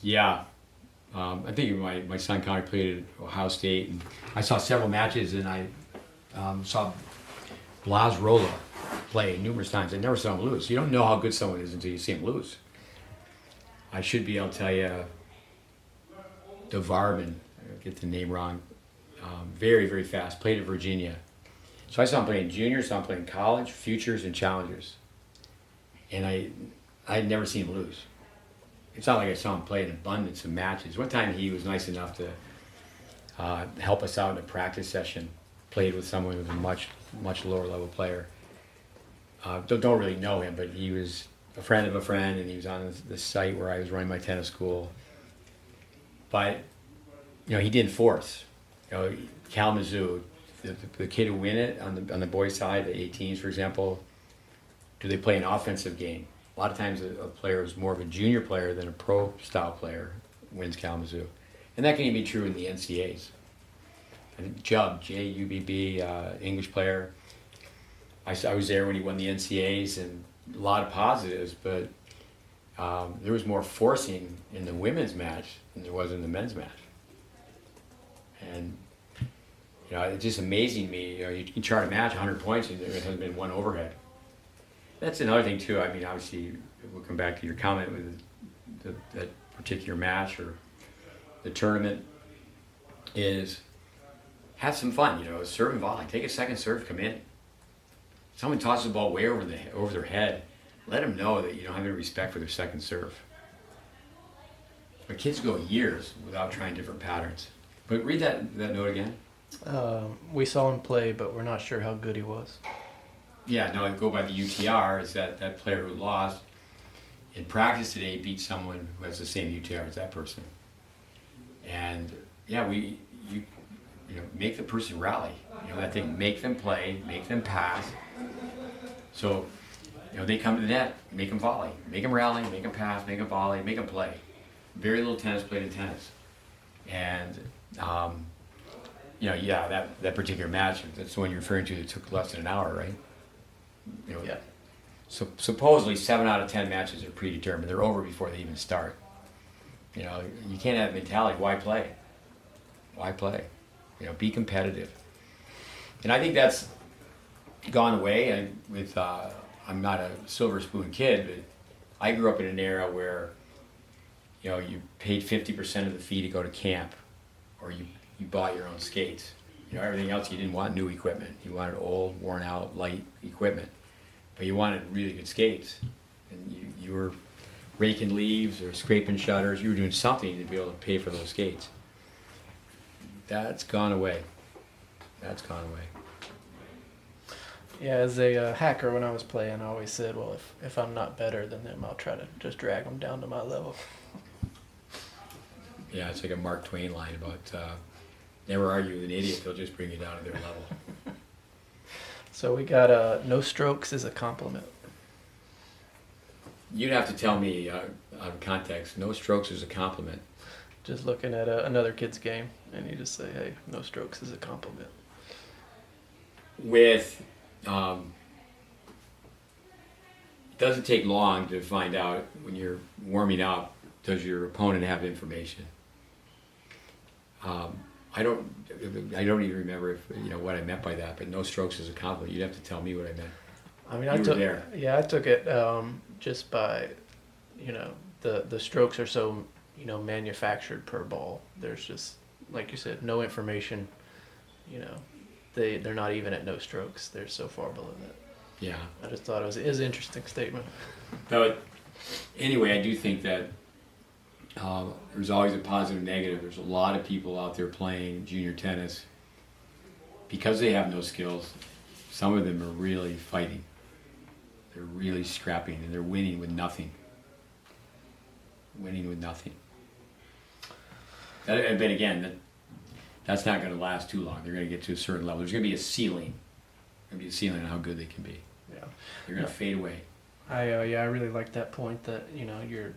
Yeah. I think my son Connor played at Ohio State, and I saw several matches, and I saw Blas Rolla play numerous times. I never saw him lose. You don't know how good someone is until you see him lose. I should be able to tell you, DeVarman, I get the name wrong, very, very fast, played at Virginia. So I saw him playing juniors, saw him playing college, futures, and challengers. And I had never seen him lose. It's not like I saw him play an abundance of matches. One time he was nice enough to help us out in a practice session, played with someone who was a much, much lower level player. Don't really know him, but he was a friend of a friend, and he was on the site where I was running my tennis school. But, he didn't force. Kalamazoo, the kid who win it on the boys' side, the 18s, for example, do they play an offensive game? A lot of times a player is more of a junior player than a pro-style player wins Kalamazoo. And that can even be true in the NCAAs. And Jubb, J-U-B-B, English player, I was there when he won the NCAAs, and a lot of positives, but there was more forcing in the women's match than there was in the men's match. And it's just amazing to me. You can chart a match 100 points and there hasn't been one overhead. That's another thing too. I mean, obviously, we'll come back to your comment with that particular match or the tournament. Is have some fun. Serve and volley. Take a second serve, come in. Someone tosses the ball way over their head. Let them know that you don't have any respect for their second serve. But kids go years without trying different patterns. But read that note again. We saw him play, but we're not sure how good he was. Yeah, no, I go by the UTR. Is that player who lost in practice today beat someone who has the same UTR as that person. And yeah, you make the person rally. That thing, make them play, make them pass. So, they come to the net, make them volley, make them rally, make them pass, make them volley, make them play. Very little tennis played in tennis. And, that particular match, that's the one you're referring to that took less than an hour, right? Yeah. So supposedly 7 out of 10 matches are predetermined. They're over before they even start. You can't have mentality. Why play? Why play? Be competitive. And I think that's gone away. I'm not a silver spoon kid, but I grew up in an era where, you paid 50% of the fee to go to camp, or you bought your own skates. Everything else, you didn't want new equipment. You wanted old, worn out, light equipment. But you wanted really good skates. And you were raking leaves or scraping shutters. You were doing something to be able to pay for those skates. That's gone away. That's gone away. Yeah, as a hacker, when I was playing, I always said, well, if I'm not better than them, I'll try to just drag them down to my level. Yeah, it's like a Mark Twain line about never argue with an idiot, they'll just bring you down to their level. So we got no strokes is a compliment. You'd have to tell me, out of context, no strokes is a compliment. Just looking at another kid's game, and you just say, hey, no strokes is a compliment. With, it doesn't take long to find out when you're warming up, does your opponent have information? I don't even remember what I meant by that, but no strokes is a compliment. You'd have to tell me what I meant. I mean, I took it just by, the strokes are so manufactured per ball. There's just, like you said, no information. They're not even at no strokes. They're so far below that. Yeah. I just thought it was an interesting statement. But anyway, I do think that there's always a positive and negative. There's a lot of people out there playing junior tennis because they have no skills. Some of them are really fighting. They're really scrapping, and they're winning with nothing. Winning with nothing. But again, that's not going to last too long. They're going to get to a certain level. There's going to be a ceiling. There's going to be a ceiling on how good they can be. Yeah. They're going to fade away. I really like that point that you're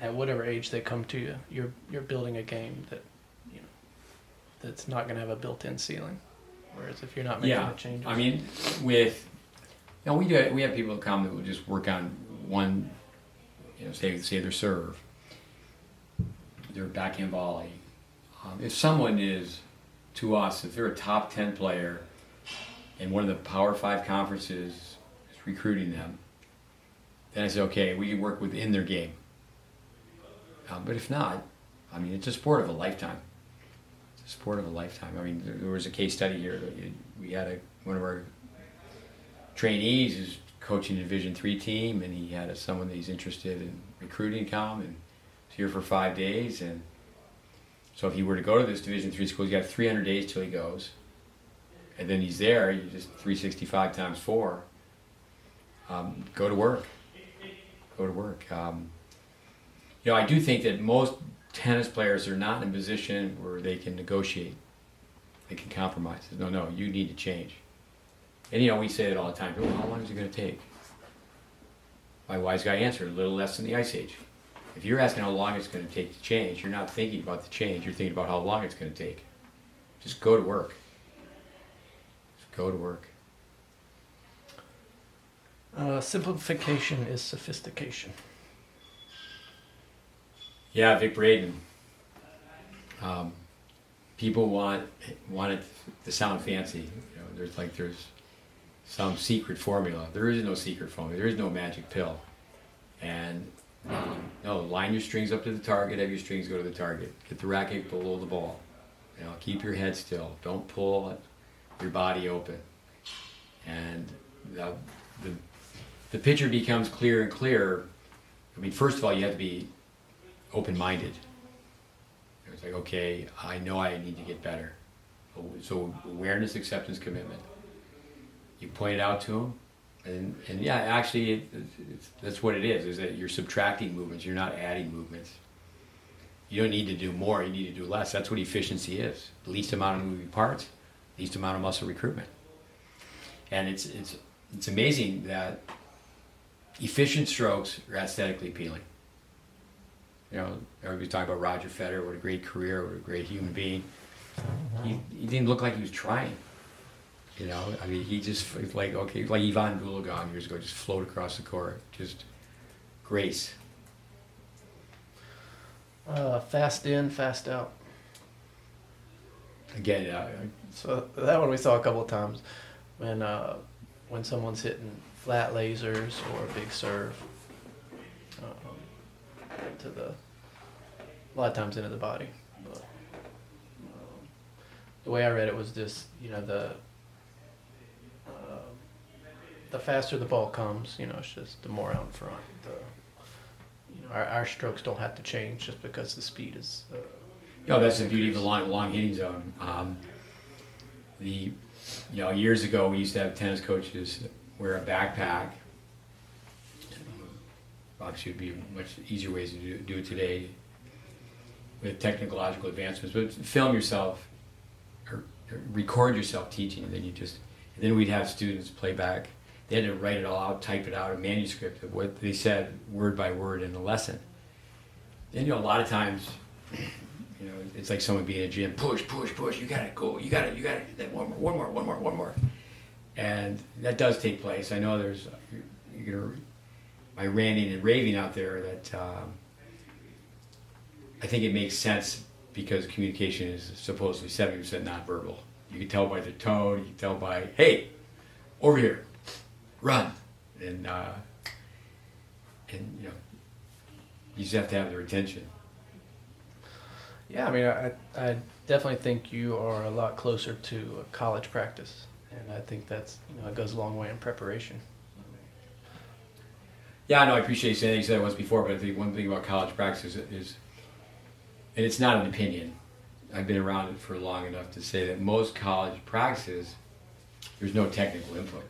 at whatever age they come to you, you're building a game that that's not going to have a built-in ceiling. Whereas if you're not making the changes, I mean, we have people that come that will just work on one, say their serve, their backhand volley. If someone is, to us, if they're a top 10 player, and one of the Power 5 conferences is recruiting them, then I say, okay, we can work within their game. But if not, I mean, it's a sport of a lifetime. It's a sport of a lifetime. I mean, there was a case study here. We had one of our trainees is coaching a Division III team, and he had someone that he's interested in recruiting come, and he's here for 5 days. And so if he were to go to this Division III school, he's got 300 days till he goes. And then he's there, you just 365 times 4. Go to work. Go to work. I do think that most tennis players are not in a position where they can negotiate. They can compromise. No, you need to change. And we say it all the time. Oh, how long is it going to take? My wise guy answered, a little less than the Ice Age. If you're asking how long it's going to take to change, you're not thinking about the change. You're thinking about how long it's going to take. Just go to work. Just go to work. Simplification is sophistication. Yeah, Vic Braden. People want it to sound fancy. There's some secret formula. There is no secret formula. There is no magic pill. And no, line your strings up to the target. Have your strings go to the target. Get the racket below the ball. Keep your head still. Don't pull your body open. And the picture becomes clearer and clearer. I mean, first of all, you have to be open-minded. It's like, okay, I know I need to get better. So awareness, acceptance, commitment. You point it out to them, and yeah, actually, that's what it is that you're subtracting movements, you're not adding movements. You don't need to do more, you need to do less. That's what efficiency is. The least amount of moving parts, least amount of muscle recruitment. And it's amazing that efficient strokes are aesthetically appealing. Everybody's talking about Roger Federer, what a great career, what a great human being. He didn't look like he was trying. I mean, he just, like Ivan Bulagan years ago, just float across the court, just grace. Fast in, fast out. Again, so that one we saw a couple of times when someone's hitting flat lasers or a big serve a lot of times into the body. But, the way I read it was just the faster the ball comes, it's just the more out in front. Our strokes don't have to change just because the speed is. That's the beauty of the long hitting zone. Years ago we used to have tennis coaches wear a backpack. Obviously, it would be much easier ways to do it today with technological advancements. But film yourself, or record yourself teaching, and then we'd have students play back. They had to write it all out, type it out, a manuscript of what they said word by word in the lesson. And a lot of times, it's like someone being in a gym, push, you gotta go, you gotta, then one more. And that does take place. I know there's, my ranting and raving out there that I think it makes sense because communication is supposedly 70% nonverbal. You can tell by the tone, you can tell by, hey, over here, run. And you just have to have their attention. Yeah, I mean, I definitely think you are a lot closer to a college practice, and I think that's, it goes a long way in preparation. Yeah, I know. I appreciate you saying that. You said it once before, but I think one thing about college practice is, and it's not an opinion. I've been around it for long enough to say that most college practices, there's no technical input.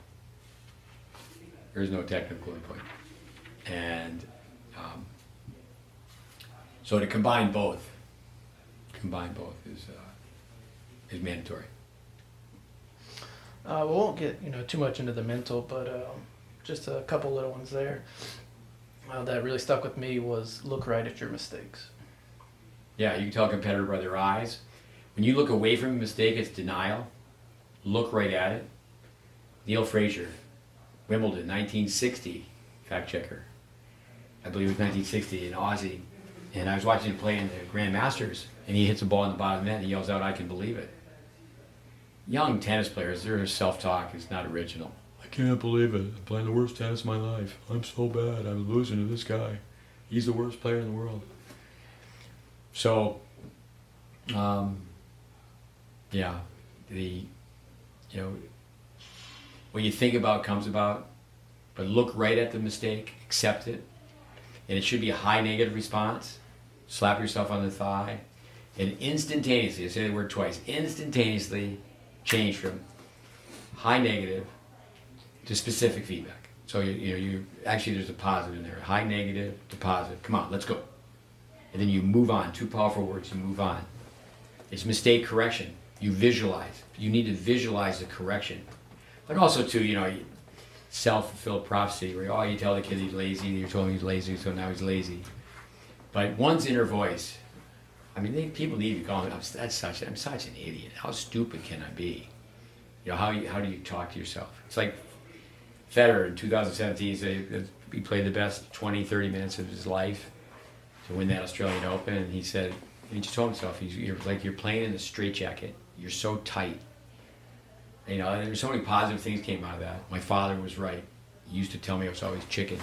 There's no technical input, and so to combine both is mandatory. We won't get too much into the mental, but just a couple little ones there. That really stuck with me was look right at your mistakes. Yeah, you can tell a competitor by their eyes. When you look away from a mistake, it's denial. Look right at it. Neil Frazier, Wimbledon, 1960, fact checker. I believe it was 1960, an Aussie. And I was watching him play in the Grand Masters, and he hits a ball in the bottom of the net, and he yells out, "I can believe it." Young tennis players, their self-talk is not original. I can't believe it. I'm playing the worst tennis of my life. I'm so bad. I'm losing to this guy. He's the worst player in the world. So, yeah, what you think about comes about, but look right at the mistake, accept it, and it should be a high negative response. Slap yourself on the thigh, and instantaneously, I say the word twice, instantaneously change from high negative to specific feedback. So you actually, there's a positive in there, high negative to positive. Come on, let's go. And then you move on. Two powerful words, you move on. It's mistake correction. You visualize. You need to visualize the correction. But also too, self-fulfilled prophecy, where you tell the kid he's lazy, you told him he's lazy, so now he's lazy. But one's inner voice, people need to call him, I'm such an idiot. How stupid can I be? How do you talk to yourself? It's like Federer in 2017 said he played the best 20, 30 minutes of his life to win that Australian Open, and he said, he just told himself, you're playing in a straitjacket. You're so tight. And there's so many positive things came out of that. My father was right. He used to tell me I was always chicken.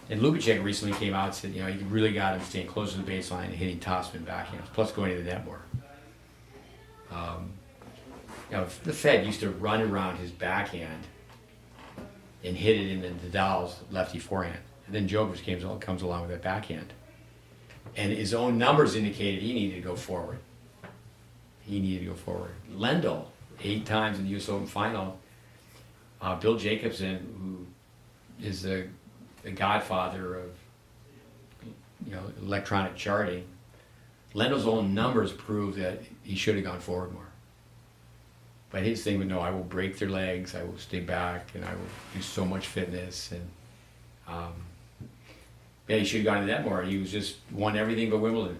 And Lubitschek recently came out and said, you really got him staying close to the baseline and hitting topspin backhands, plus going to the net more. The Fed used to run around his backhand and hit it into Nadal's lefty forehand. And then Djokovic comes along with that backhand. And his own numbers indicated he needed to go forward. Lendl, 8 times in the US Open final. Bill Jacobson, who is the godfather of electronic charting. Lendl's own numbers prove that he should have gone forward more. But his thing was, no, I will break their legs, I will stay back, and I will do so much fitness. And he should have gone to that more. He was just won everything but Wimbledon.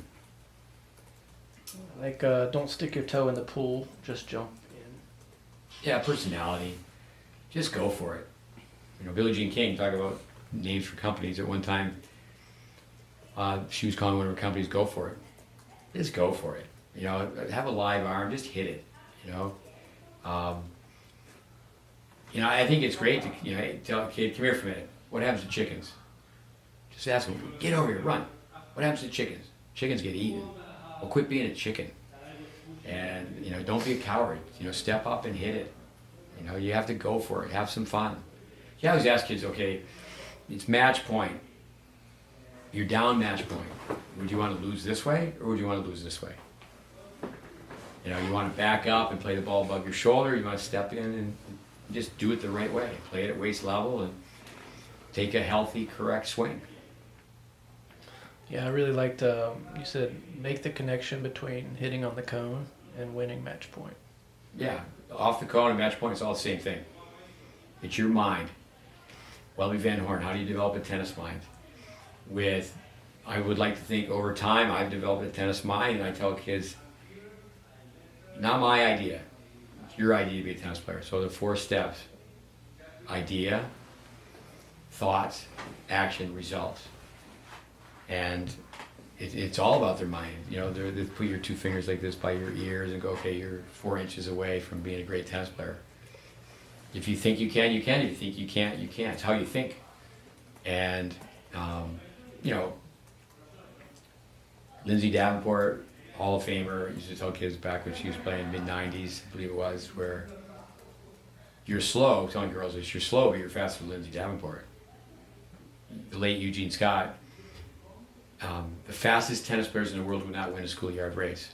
Like, don't stick your toe in the pool, just jump in. Yeah, personality. Just go for it. Billie Jean King, talk about names for companies. At one time, she was calling one of her companies, Go For It. Just go for it. Have a live arm, just hit it. I think it's great to tell a kid, come here for a minute. What happens to chickens? Just ask them, get over here, run. What happens to chickens? Chickens get eaten. Well, quit being a chicken. And, don't be a coward. Step up and hit it. You have to go for it. Have some fun. You always ask kids, okay, it's match point. You're down match point. Would you want to lose this way or would you want to lose this way? You want to back up and play the ball above your shoulder. You want to step in and just do it the right way. Play it at waist level and take a healthy, correct swing. Yeah, I really liked, you said, make the connection between hitting on the cone and winning match point. Yeah, off the cone and match point, it's all the same thing. It's your mind. Welby Van Horn, how do you develop a tennis mind? I would like to think over time I've developed a tennis mind, and I tell kids, not my idea. It's your idea to be a tennis player. So the 4 steps: idea, thoughts, action, results. And it's all about their mind. They put your 2 fingers like this by your ears and go, okay, you're 4 inches away from being a great tennis player. If you think you can, you can. If you think you can't, you can't. It's how you think. And, Lindsay Davenport Hall of Famer. Used to tell kids back when she was playing mid-90s, I believe it was, where you're slow, telling girls this, you're slow, but you're faster than Lindsay Davenport. The late Eugene Scott, the fastest tennis players in the world would not win a schoolyard race.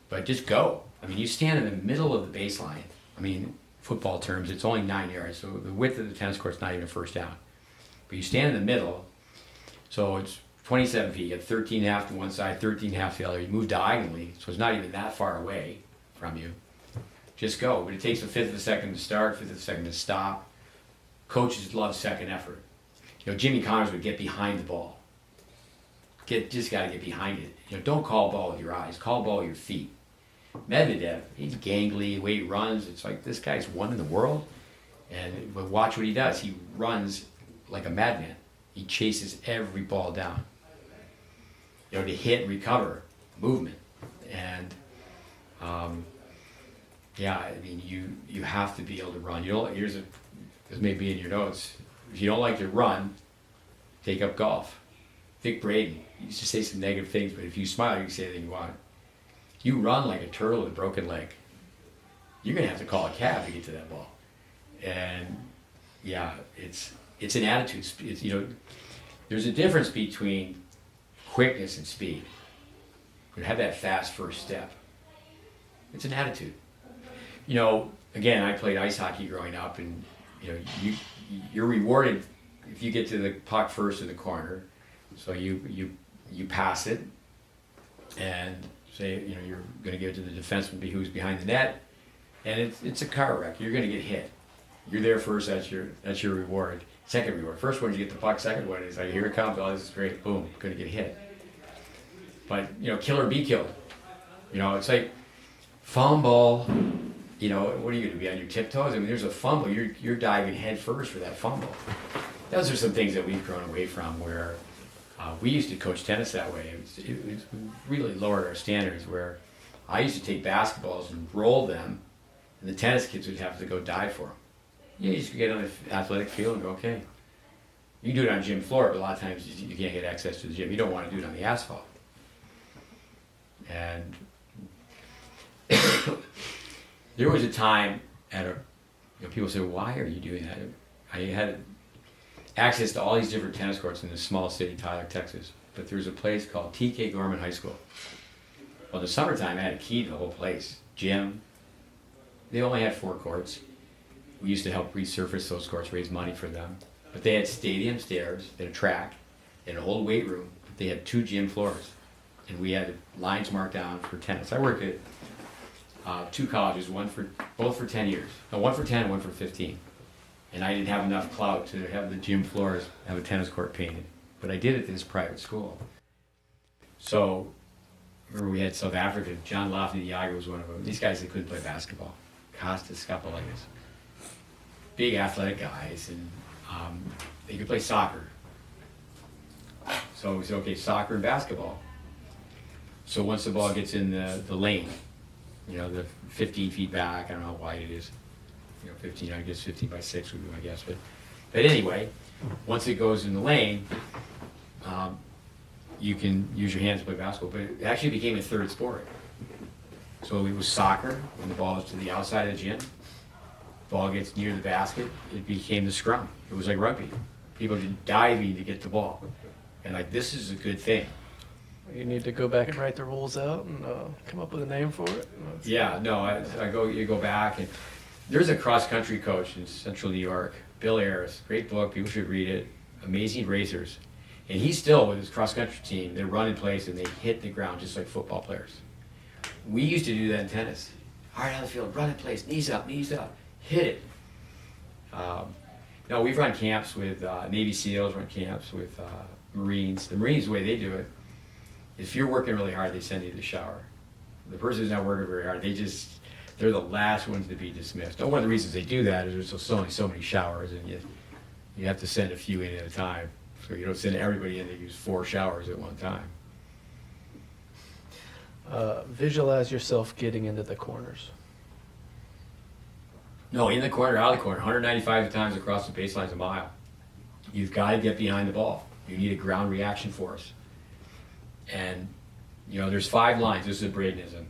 But just go. I mean, you stand in the middle of the baseline. I mean, football terms, it's only 9 yards, so the width of the tennis court's not even a first down. But you stand in the middle, so it's 27 feet. You get 13 and a half to one side, 13 and a half to the other. You move diagonally, so it's not even that far away from you. Just go. But it takes a fifth of a second to start, fifth of a second to stop. Coaches love second effort. You know, Jimmy Connors would get behind the ball. Just got to get behind it. You know, don't call ball with your eyes. Call ball with your feet. Medvedev, he's gangly, the way he runs, it's like this guy's one in the world. But watch what he does. He runs like a madman. He chases every ball down. You know, to hit and recover, movement. And yeah, I mean, you have to be able to run. This may be in your notes. If you don't like to run, take up golf. Vic Braden used to say some negative things, but if you smile, you can say anything you want. You run like a turtle with a broken leg. You're gonna have to call a cab to get to that ball. And yeah, it's an attitude. It's, you know, there's a difference between quickness and speed. You have that fast first step. It's an attitude. You know, again, I played ice hockey growing up, and you know, you're rewarded if you get to the puck first in the corner. So you pass it, and say, you know, you're going to give it to the defenseman who's behind the net, and it's a car wreck. You're going to get hit. You're there first. That's your reward. Second reward. First one, you get the puck. Second one is like, here it comes. Oh, this is great. Boom. Going to get hit. But you know, kill or be killed. You know, it's like fumble. You know, what are you going to be on your tiptoes? I mean, there's a fumble. You're diving head first for that fumble. Those are some things that we've grown away from where. We used to coach tennis that way. It really lowered our standards where I used to take basketballs and roll them, and the tennis kids would have to go dive for them. You just get on the athletic field and go, okay. You can do it on gym floor, but a lot of times you can't get access to the gym. You don't want to do it on the asphalt. And there was a time people say, why are you doing that? I had access to all these different tennis courts in this small city, Tyler, Texas. But there's a place called T.K. Gorman High School. Well, in the summertime, I had a key to the whole place. Gym. They only had 4 courts. We used to help resurface those courts, raise money for them. But they had stadium stairs, they had a track, they had an old weight room. They had 2 gym floors. And we had lines marked down for tennis. I worked at 2 colleges, both for 10 years. No, one for 10 and one for 15. And I didn't have enough clout to have the gym floors have a tennis court painted. But I did it at this private school. So, remember we had South Africa, John Lafayette was one of them. These guys, they couldn't play basketball. Costas Skapalakis. Big athletic guys, and they could play soccer. So we said, okay, soccer and basketball. So once the ball gets in the lane, you know, the 15 feet back, I don't know how wide it is. You know, 15, I guess 15 by 6 would be my guess. But anyway, once it goes in the lane, you can use your hands to play basketball. But it actually became a third sport. So it was soccer, when the ball was to the outside of the gym. Ball gets near the basket, it became the scrum. It was like rugby. People did diving to get the ball. And like, this is a good thing. You need to go back and write the rules out and come up with a name for it. Yeah, no, you go back, and there's a cross-country coach in Central New York, Bill Ayers, great book, people should read it, Amazing Racers. And he's still, with his cross-country team, they run in place and they hit the ground just like football players. We used to do that in tennis. Hard on the field, run in place, knees up, hit it. No, we've run camps with Navy SEALs, run camps with Marines. The Marines, the way they do it, if you're working really hard, they send you to the shower. The person who's not working very hard, they're the last ones to be dismissed. And one of the reasons they do that is there's only so many showers, and you have to send a few in at a time. So you don't send everybody in, they use 4 showers at one time. Visualize yourself getting into the corners. No, in the corner, out of the corner, 195 times across the baseline is a mile. You've got to get behind the ball. You need a ground reaction force. And there's 5 lines. This is a Bradenism.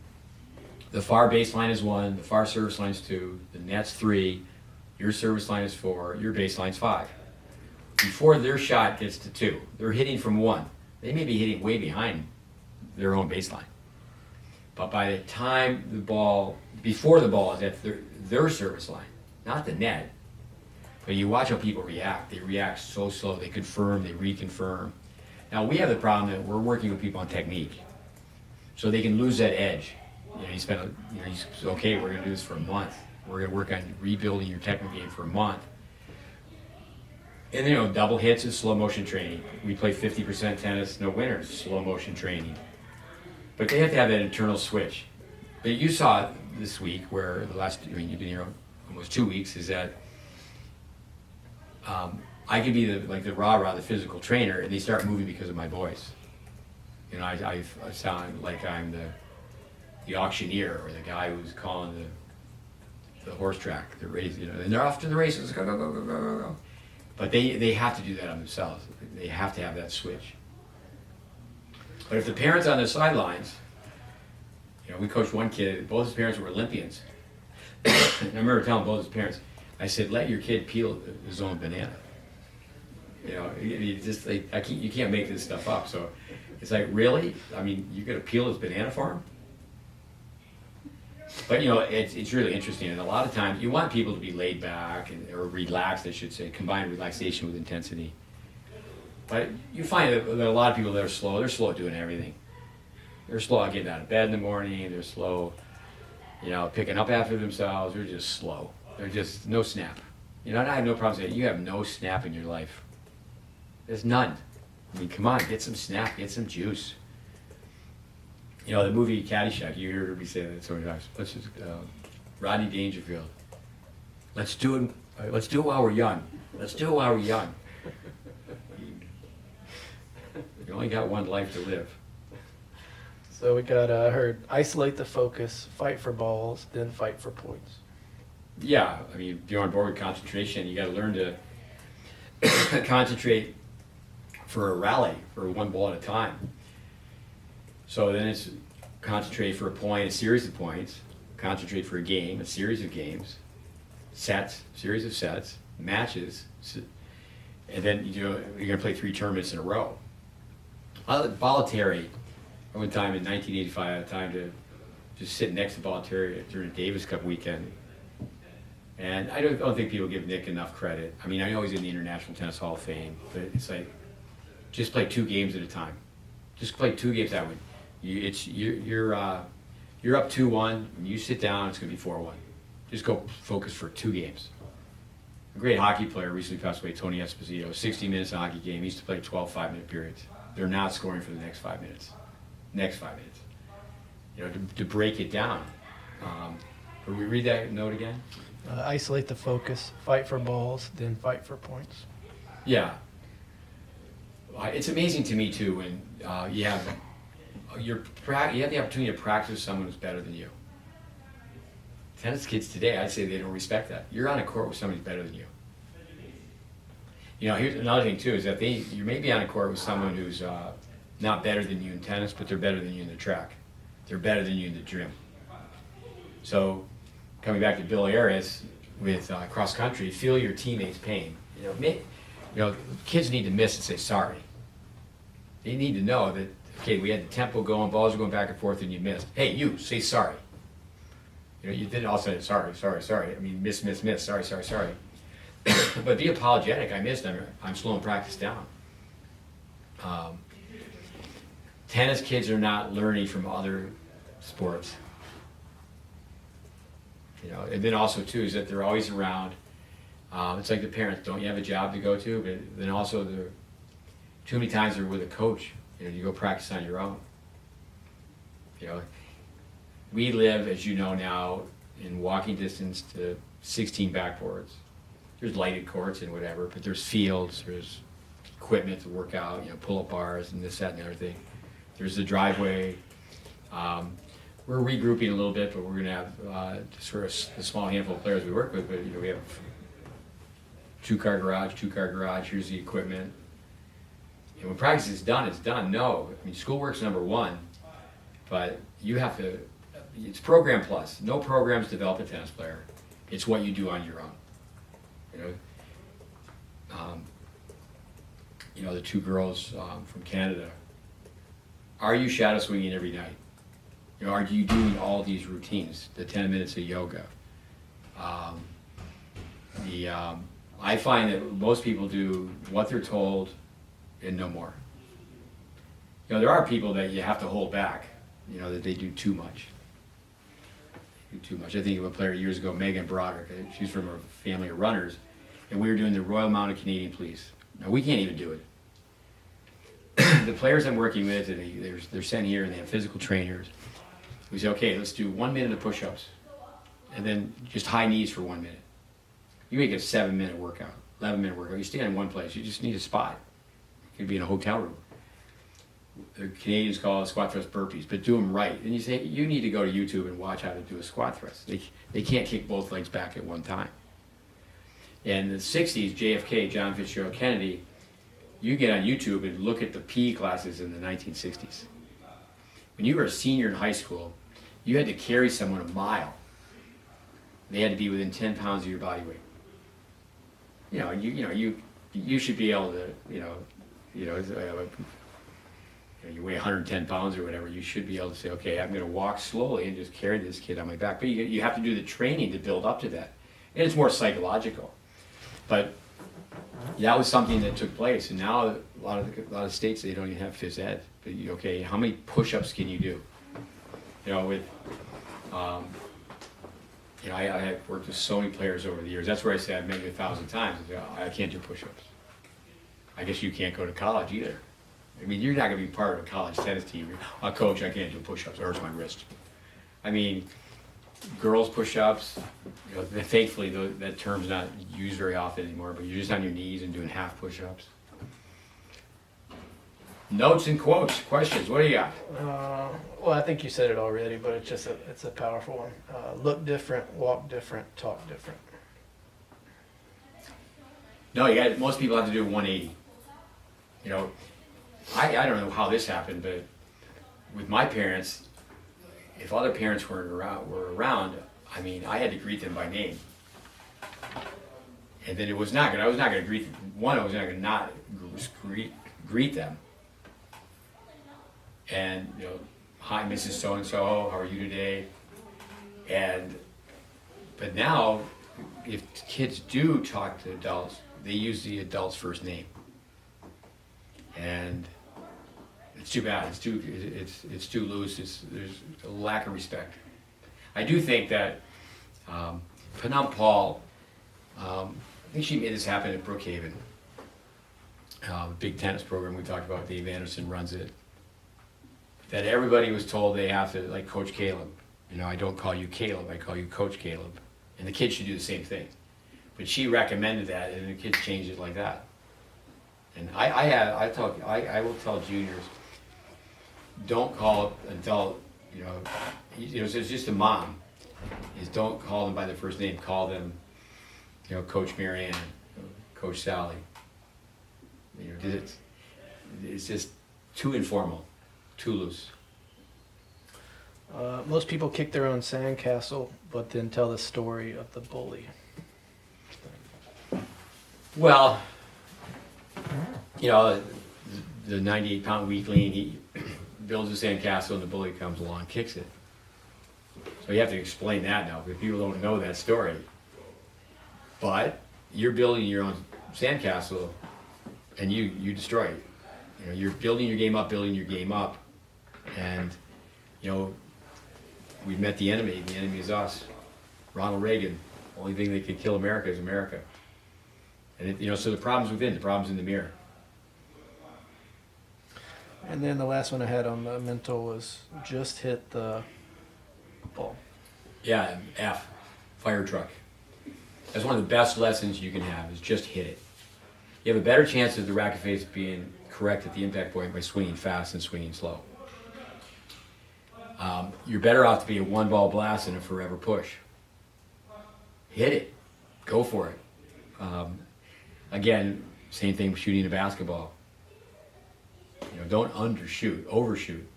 The far baseline is 1, the far service line is 2, the net's 3, your service line is 4, your baseline's 5. Before their shot gets to 2, they're hitting from 1. They may be hitting way behind their own baseline. But by the time before the ball is at their service line, not the net, but you watch how people react. They react so slow. They confirm, they reconfirm. Now we have the problem that we're working with people on technique. So they can lose that edge. Okay, we're gonna do this for a month. We're gonna work on rebuilding your technical game for a month. And double hits is slow motion training. We play 50% tennis, no winners, slow motion training. But they have to have that internal switch. But you saw this week where you've been here almost 2 weeks, is that I could be the rah-rah, the physical trainer, and they start moving because of my voice. I sound like I'm the auctioneer or the guy who's calling the horse track, the race, and they're off to the races, go, go, go, go, go, go. But they have to do that on themselves. They have to have that switch. But if the parents on the sidelines, we coached one kid, both his parents were Olympians. And I remember telling both his parents, I said, let your kid peel his own banana. You can't make this stuff up. So it's like, really? I mean, you're gonna peel his banana for him? But it's really interesting, and a lot of times you want people to be laid back or relaxed, I should say, combine relaxation with intensity. But you find that there are a lot of people that are slow. They're slow at doing everything. They're slow at getting out of bed in the morning. They're slow, picking up after themselves. They're just slow. They're just no snap. And I have no problem saying you have no snap in your life. There's none. I mean, come on, get some snap, get some juice. The movie Caddyshack, you hear me say that so many times. Let's just, Rodney Dangerfield. Let's do it while we're young. Let's do it while we're young. You only got one life to live. So we got, I heard, isolate the focus, fight for balls, then fight for points. Yeah, I mean, if you're on board with concentration, you got to learn to concentrate for a rally, for one ball at a time. So then it's concentrate for a point, a series of points, concentrate for a game, a series of games, sets, series of sets, matches, and then you're going to play 3 tournaments in a row. Bollettieri, one time in 1985, I had time to just sit next to Bollettieri during the Davis Cup weekend. And I don't think people give Nick enough credit. I mean, I know he's in the International Tennis Hall of Fame, but it's like, just play 2 games at a time. Just play 2 games that way. You're up 2-1, and you sit down, it's going to be 4-1. Just go focus for 2 games. A great hockey player recently passed away, Tony Esposito, 60 minutes in a hockey game. He used to play 12 5-minute periods. They're not scoring for the next 5 minutes. Next 5 minutes. To break it down. Can we read that note again? Isolate the focus, fight for balls, then fight for points. Yeah. It's amazing to me, too, when you have the opportunity to practice with someone who's better than you. Tennis kids today, I'd say they don't respect that. You're on a court with somebody who's better than you. Here's another thing too, is that you may be on a court with someone who's not better than you in tennis, but they're better than you in the track. They're better than you in the gym. So, coming back to Bill Ayres with cross country, feel your teammates' pain. Kids need to miss and say sorry. They need to know that, okay, we had the tempo going, balls are going back and forth, and you missed. Hey, you, say sorry. You didn't all say sorry. I mean, miss, sorry. But be apologetic. I missed. I'm slowing practice down. Tennis kids are not learning from other sports. And then also too is that they're always around. It's like the parents. Don't you have a job to go to? But then also too many times they're with a coach. You go practice on your own. We live, as you know now, in walking distance to 16 backboards. There's lighted courts and whatever, but there's fields, there's equipment to work out, pull-up bars and this, that, and the other thing. There's the driveway. We're regrouping a little bit, but we're going to have just for a small handful of players we work with, but we have 2-car garage, here's the equipment. And when practice is done, it's done. No, I mean, schoolwork's number one, But you have to, it's program plus. No programs develop a tennis player. It's what you do on your own. You know, the two girls from Canada, are you shadow swinging every night? Are you doing all these routines, the 10 minutes of yoga? I find that most people do what they're told and no more. There are people that you have to hold back, that they do too much. I think of a player years ago, Megan Broderick. She's from a family of runners, and we were doing the Royal Mounted Canadian Police. Now, we can't even do it. The players I'm working with, they're sent here and they have physical trainers. We say, okay, let's do 1 minute of push-ups, and then just high knees for 1 minute. You make a 7-minute workout, 11-minute workout. You stay in one place. You just need a spot. You could be in a hotel room. The Canadians call it squat thrust burpees, but do them right. And you say, you need to go to YouTube and watch how to do a squat thrust. They can't kick both legs back at one time. In the 60s, JFK, John Fitzgerald Kennedy, you get on YouTube and look at the PE classes in the 1960s. When you were a senior in high school, you had to carry someone a mile. They had to be within 10 pounds of your body weight. You should be able to, you weigh 110 pounds or whatever, you should be able to say, okay, I'm going to walk slowly and just carry this kid on my back. But you have to do the training to build up to that. And it's more psychological. But that was something that took place. And now a lot of states, they don't even have phys ed. But okay, how many push-ups can you do? I have worked with so many players over the years. That's where I say I've made it 1,000 times. I can't do push-ups. I guess you can't go to college either. I mean, you're not going to be part of a college tennis team. Coach, I can't do push-ups. It hurts my wrist. I mean, girls push-ups, thankfully that term's not used very often anymore, but you're just on your knees and doing half push-ups. Notes and quotes, questions, what do you got? Well, I think you said it already, but it's a powerful one. Look different, walk different, talk different. No, most people have to do 180. I don't know how this happened, but with my parents, if other parents were around, I mean, I had to greet them by name. And then I was not going to greet them. One, I was not going to not greet them. And, hi, Mrs. So-and-so, how are you today? But now, if kids do talk to adults, they use the adult's first name. And it's too bad. It's too loose. There's a lack of respect. I do think that Panam Paul, I think she made this happen at Brookhaven. Big tennis program we talked about. Dave Anderson runs it. That everybody was told they have to, like Coach Caleb. I don't call you Caleb. I call you Coach Caleb. And the kids should do the same thing. But she recommended that, and the kids changed it like that. And I will tell juniors, don't call an adult, it's just a mom, don't call them by their first name, call them, Coach Marianne, Coach Sally. It's just too informal, too loose. Most people kick their own sandcastle, but then tell the story of the bully. Well, the 98-pound weakling, he builds a sandcastle and the bully comes along and kicks it. So you have to explain that now, because people don't know that story. But you're building your own sandcastle and you destroy it. You're building your game up, and we've met the enemy. The enemy is us. Ronald Reagan. Only thing that could kill America is America. And so the problem's within. The problem's in the mirror. And then the last one I had on the mental was just hit the ball. Yeah, F, fire truck. That's one of the best lessons you can have, is just hit it. You have a better chance of the racket face being correct at the impact point by swinging fast than swinging slow. You're better off to be a one-ball blast than a forever push. Hit it. Go for it. Again, same thing with shooting a basketball. Don't undershoot, overshoot.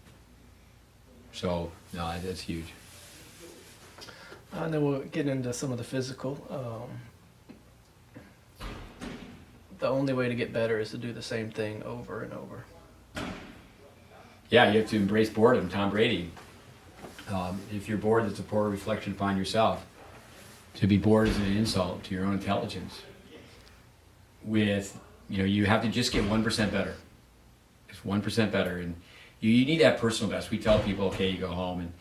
So no, that's huge. And then we'll get into some of the physical. The only way to get better is to do the same thing over and over. Yeah, you have to embrace boredom. Tom Brady. If you're bored, that's a poor reflection upon yourself. To be bored is an insult to your own intelligence. You have to just get 1% better. Just 1% better, and you need that personal best. We tell people, okay, you go home, and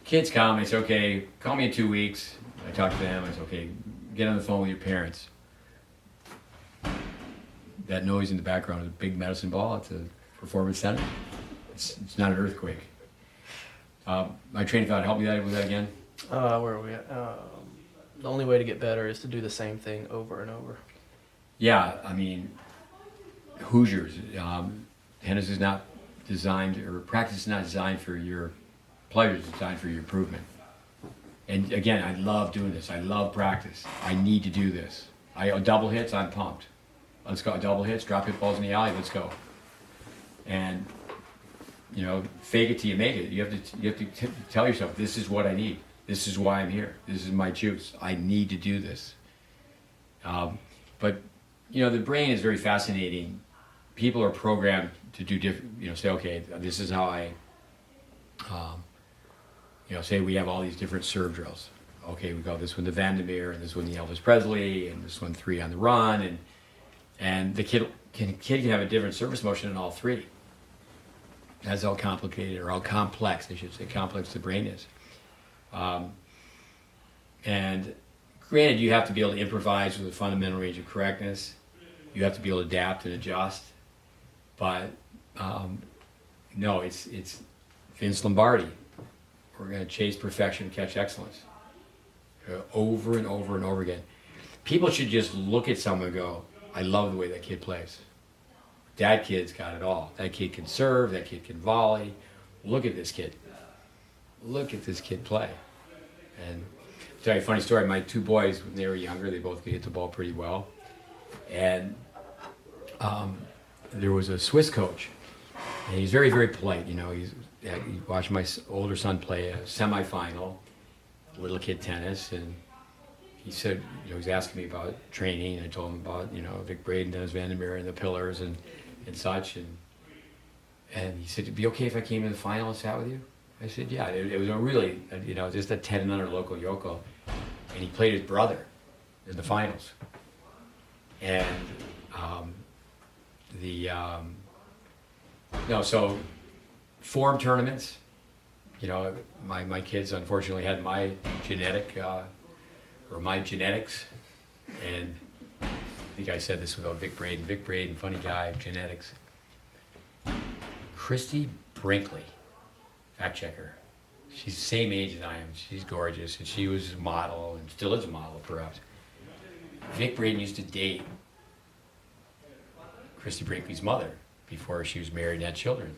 kids come. They say, okay, call me in 2 weeks. I talk to them. I say, okay, get on the phone with your parents. That noise in the background is a big medicine ball. It's a performance center. It's not an earthquake. My train of thought, help me with that again. Where are we at? The only way to get better is to do the same thing over and over. Yeah, I mean, Hoosiers. Tennis is not designed, or practice is not designed for your pleasure. It's designed for your improvement. And again, I love doing this. I love practice. I need to do this. Double hits, I'm pumped. Let's go. Double hits, drop hit balls in the alley. Let's go. And fake it till you make it. You have to tell yourself, this is what I need. This is why I'm here. This is my juice. I need to do this. But the brain is very fascinating. People are programmed to do different. Say, okay, this is how I. Say we have all these different serve drills. Okay, we go this one the Vandermeer, and this one the Elvis Presley, and this one 3 on the run, and the kid can have a different surface motion in all 3. That's how complicated, or how complex, I should say, complex the brain is. And granted, you have to be able to improvise with a fundamental range of correctness. You have to be able to adapt and adjust. But no, it's Vince Lombardi. We're going to chase perfection, catch excellence. Over and over and over again. People should just look at someone and go, I love the way that kid plays. That kid's got it all. That kid can serve, that kid can volley. Look at this kid. Look at this kid play. And I'll tell you a funny story. My 2 boys, when they were younger, they both could hit the ball pretty well. And there was a Swiss coach. And he's very, very polite. He watched my older son play a semifinal, little kid tennis, and he said, he was asking me about training, and I told him about, Vic Braden, Dennis Vandermeer, and the pillars and such, and he said, it'd be okay if I came in the final and sat with you? I said, yeah. It was a really, just a 10 and under local yokel, and he played his brother in the finals. And so form tournaments, my kids unfortunately had my genetics, and I think I said this about Vic Braden, funny guy, genetics. Christy Brinkley, fact checker. She's the same age as I am. She's gorgeous, and she was a model, and still is a model, perhaps. Vic Braden used to date Christy Brinkley's mother before she was married and had children.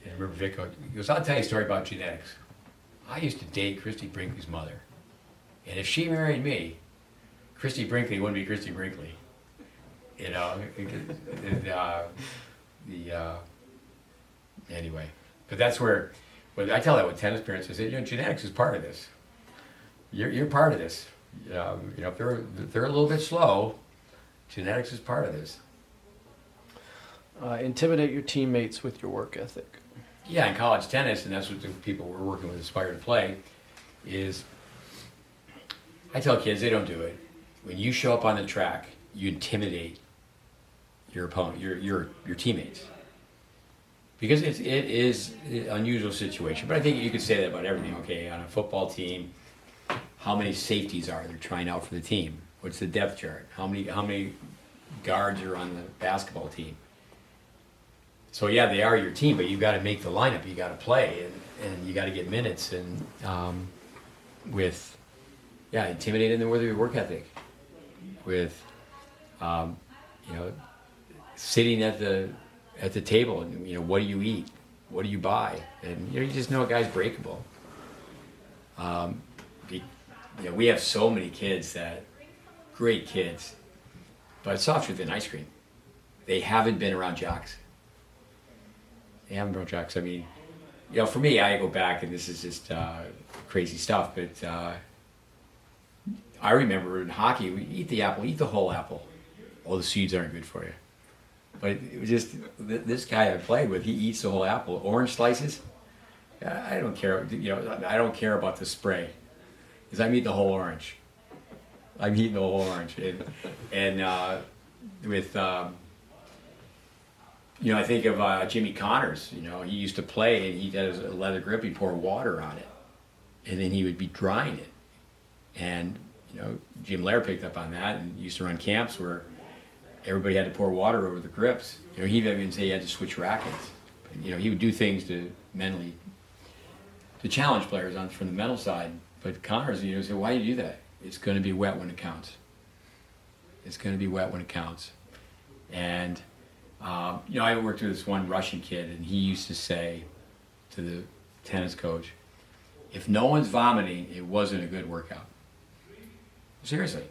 And I remember Vic goes, I'll tell you a story about genetics. I used to date Christy Brinkley's mother. And if she married me, Christy Brinkley wouldn't be Christy Brinkley. Anyway. But that's where I tell that with tennis parents. I say, genetics is part of this. You're part of this. If they're a little bit slow, genetics is part of this. Intimidate your teammates with your work ethic. Yeah, in college tennis, and that's what the people we're working with aspire to play, is I tell kids, they don't do it. When you show up on the track, you intimidate your opponent, your teammates. Because it is an unusual situation. But I think you could say that about everything, okay? On a football team, how many safeties are there trying out for the team? What's the depth chart? How many guards are on the basketball team? So yeah, they are your team, but you got to make the lineup. You got to play, and you got to get minutes, and intimidating them with your work ethic, with sitting at the table, and what do you eat, what do you buy, and you just know a guy's breakable. We have so many kids great kids, but it's softer than ice cream. They haven't been around jocks. I mean, for me, I go back, and this is just crazy stuff, but I remember in hockey, we eat the apple, eat the whole apple. All the seeds aren't good for you. But it was just, this guy I played with, he eats the whole apple. Orange slices, I don't care, I don't care about the spray, because I'm eating the whole orange. I'm eating the whole orange. And with, I think of Jimmy Connors, he used to play, and he had a leather grip, he'd pour water on it, and then he would be drying it. And, Jim Lair picked up on that and used to run camps where everybody had to pour water over the grips. He'd even say he had to switch rackets. But, he would do things to challenge players from the mental side. But Connors, said, why do you do that? It's going to be wet when it counts. It's going to be wet when it counts. And, I worked with this one Russian kid, and he used to say to the tennis coach, if no one's vomiting, it wasn't a good workout. Seriously.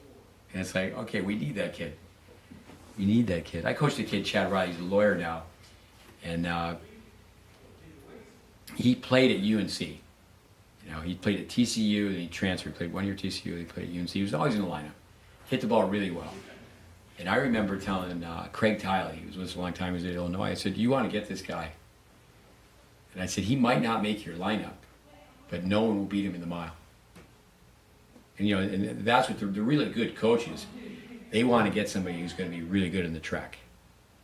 And it's like, okay, we need that kid. We need that kid. I coached a kid, Chad Riley, he's a lawyer now, and he played at UNC. He played at TCU, and he transferred, played 1 year at TCU, and he played at UNC. He was always in the lineup. Hit the ball really well. And I remember telling Craig Tiley, he was with us a long time, he was at Illinois, I said, do you want to get this guy? And I said, he might not make your lineup, but no one will beat him in the mile. And and that's what the really good coaches, they want to get somebody who's going to be really good in the track.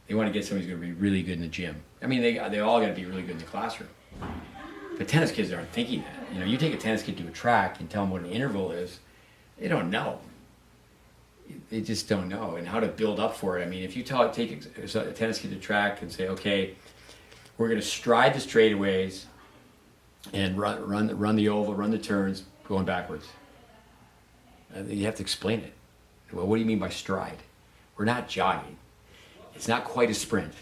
They want to get somebody who's going to be really good in the gym. I mean, they all got to be really good in the classroom. But tennis kids aren't thinking that. You take a tennis kid to a track and tell them what an interval is, they don't know. They just don't know, and how to build up for it. I mean, if you take a tennis kid to track and say, okay, we're going to stride the straightaways and run the oval, run the turns, going backwards. You have to explain it. Well, what do you mean by stride? We're not jogging. It's not quite a sprint.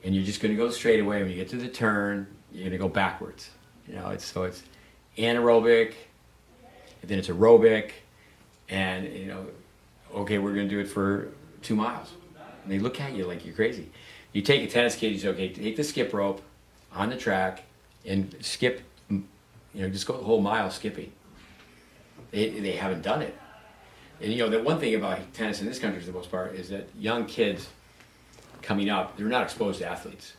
And you're just going to go straight away. When you get to the turn, you're going to go backwards. It's anaerobic, and then it's aerobic, and okay, we're going to do it for 2 miles. And they look at you like you're crazy. You take a tennis kid, you say, okay, take the skip rope on the track and skip, just go the whole mile skipping. They haven't done it. And the one thing about tennis in this country for the most part is that young kids coming up, they're not exposed to athletes.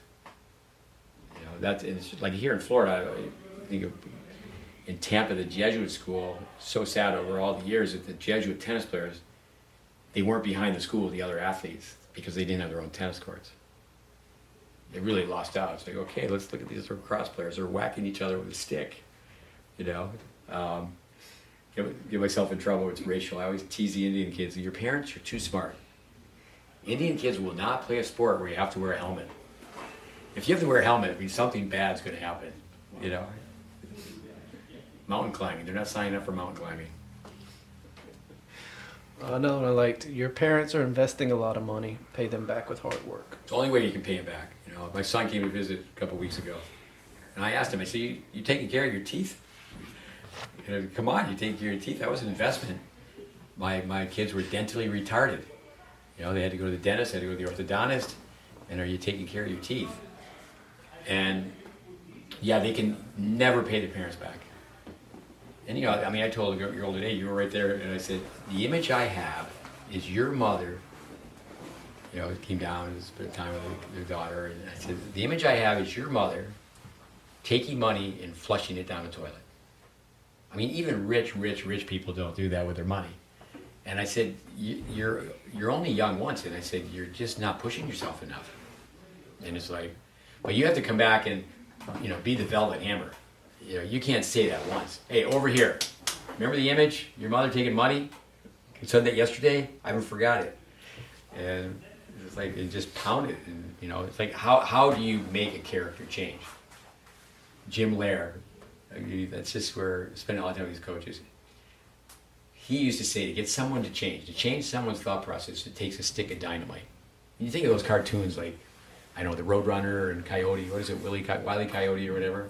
It's like here in Florida, I think in Tampa, the Jesuit school, so sad over all the years that the Jesuit tennis players, they weren't behind the school with the other athletes because they didn't have their own tennis courts. They really lost out. It's like, okay, let's look at these lacrosse players. They're whacking each other with a stick, Get myself in trouble. It's racial. I always tease the Indian kids. Your parents are too smart. Indian kids will not play a sport where you have to wear a helmet. If you have to wear a helmet, it means something bad's going to happen. Mountain climbing. They're not signing up for mountain climbing. Another one I liked. Your parents are investing a lot of money. Pay them back with hard work. It's the only way you can pay them back. My son came to visit a couple weeks ago, and I asked him. I said, "You taking care of your teeth? Come on, you taking care of your teeth? That was an investment. My kids were dentally retarded. They had to go to the dentist, they had to go to the orthodontist, and are you taking care of your teeth?" And yeah, they can never pay their parents back. And I told a girl today, you were right there, and I said, the image I have is your mother, came down and spent time with their daughter, and I said, the image I have is your mother taking money and flushing it down the toilet. I mean, even rich people don't do that with their money. And I said, you're only young once, and I said, you're just not pushing yourself enough. And it's like, but you have to come back and, be the velvet hammer. You can't say that once. Hey, over here. Remember the image? Your mother taking money? You said that yesterday? I haven't forgot it. And it's like, it just pounded. And, it's like, how do you make a character change? Jim Lair, that's just where, spending a lot of time with these coaches. He used to say to get someone to change someone's thought process, it takes a stick of dynamite. And you think of those cartoons like, the Roadrunner and Coyote, what is it, Wile E. Coyote or whatever?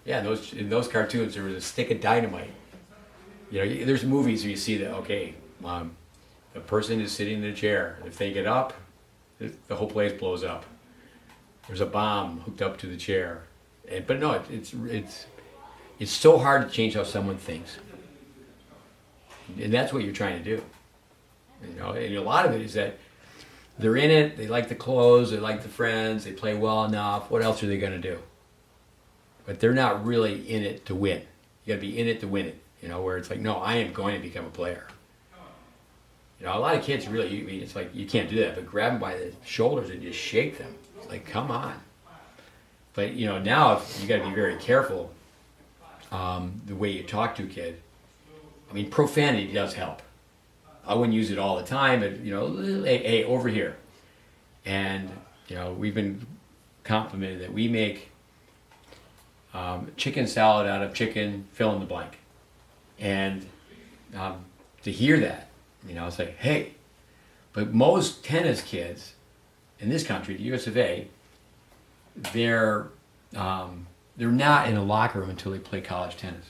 Yeah, in those cartoons, there was a stick of dynamite. There's movies where you see that, okay, the person is sitting in a chair. If they get up, the whole place blows up. There's a bomb hooked up to the chair. But no, it's so hard to change how someone thinks, and that's what you're trying to do. And a lot of it is that they're in it. They like the clothes. They like the friends. They play well enough. What else are they going to do? But they're not really in it to win. You got to be in it to win it. Where it's like, no, I am going to become a player. A lot of kids really, it's like you can't do that. But grab them by the shoulders and just shake them. It's like, come on. But now you got to be very careful the way you talk to a kid. Profanity does help. I wouldn't use it all the time, but hey, over here. And we've been complimented that we make chicken salad out of chicken fill in the blank. And to hear that, it's like, hey. But most tennis kids in this country, the US of A, they're not in a locker room until they play college tennis.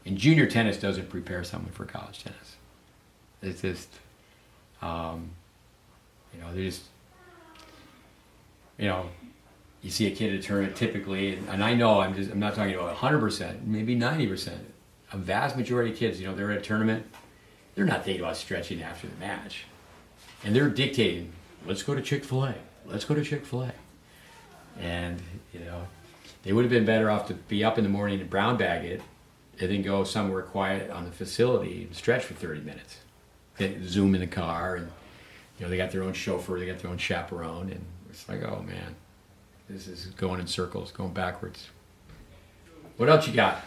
And junior tennis doesn't prepare someone for college tennis. It's just, they just, you see a kid at a tournament typically, and I know I'm not talking about 100%, maybe 90%. A vast majority of kids, they're at a tournament, they're not thinking about stretching after the match. And they're dictating, let's go to Chick-fil-A, let's go to Chick-fil-A. And, they would have been better off to be up in the morning and brown bag it, and then go somewhere quiet on the facility and stretch for 30 minutes. Then Zoom in the car, and they got their own chauffeur, they got their own chaperone, and it's like, oh man, this is going in circles, going backwards. What else you got?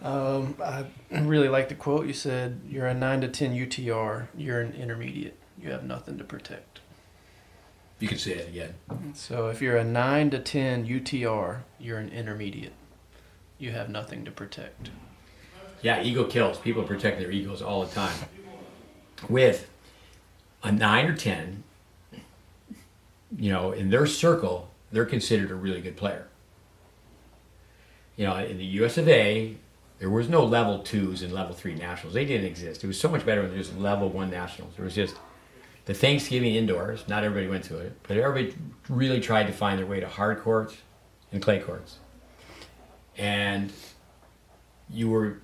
I really like the quote. You said, you're a 9 to 10 UTR, you're an intermediate. You have nothing to protect. You can say it again. So if you're a 9 to 10 UTR, you're an intermediate. You have nothing to protect. Yeah, ego kills. People protect their egos all the time. With a 9 or 10, in their circle, they're considered a really good player. In the US of A, there was no level 2s and level 3 nationals. They didn't exist. It was so much better when there was level 1 nationals. There was just the Thanksgiving indoors. Not everybody went to it, but everybody really tried to find their way to hard courts and clay courts. And you were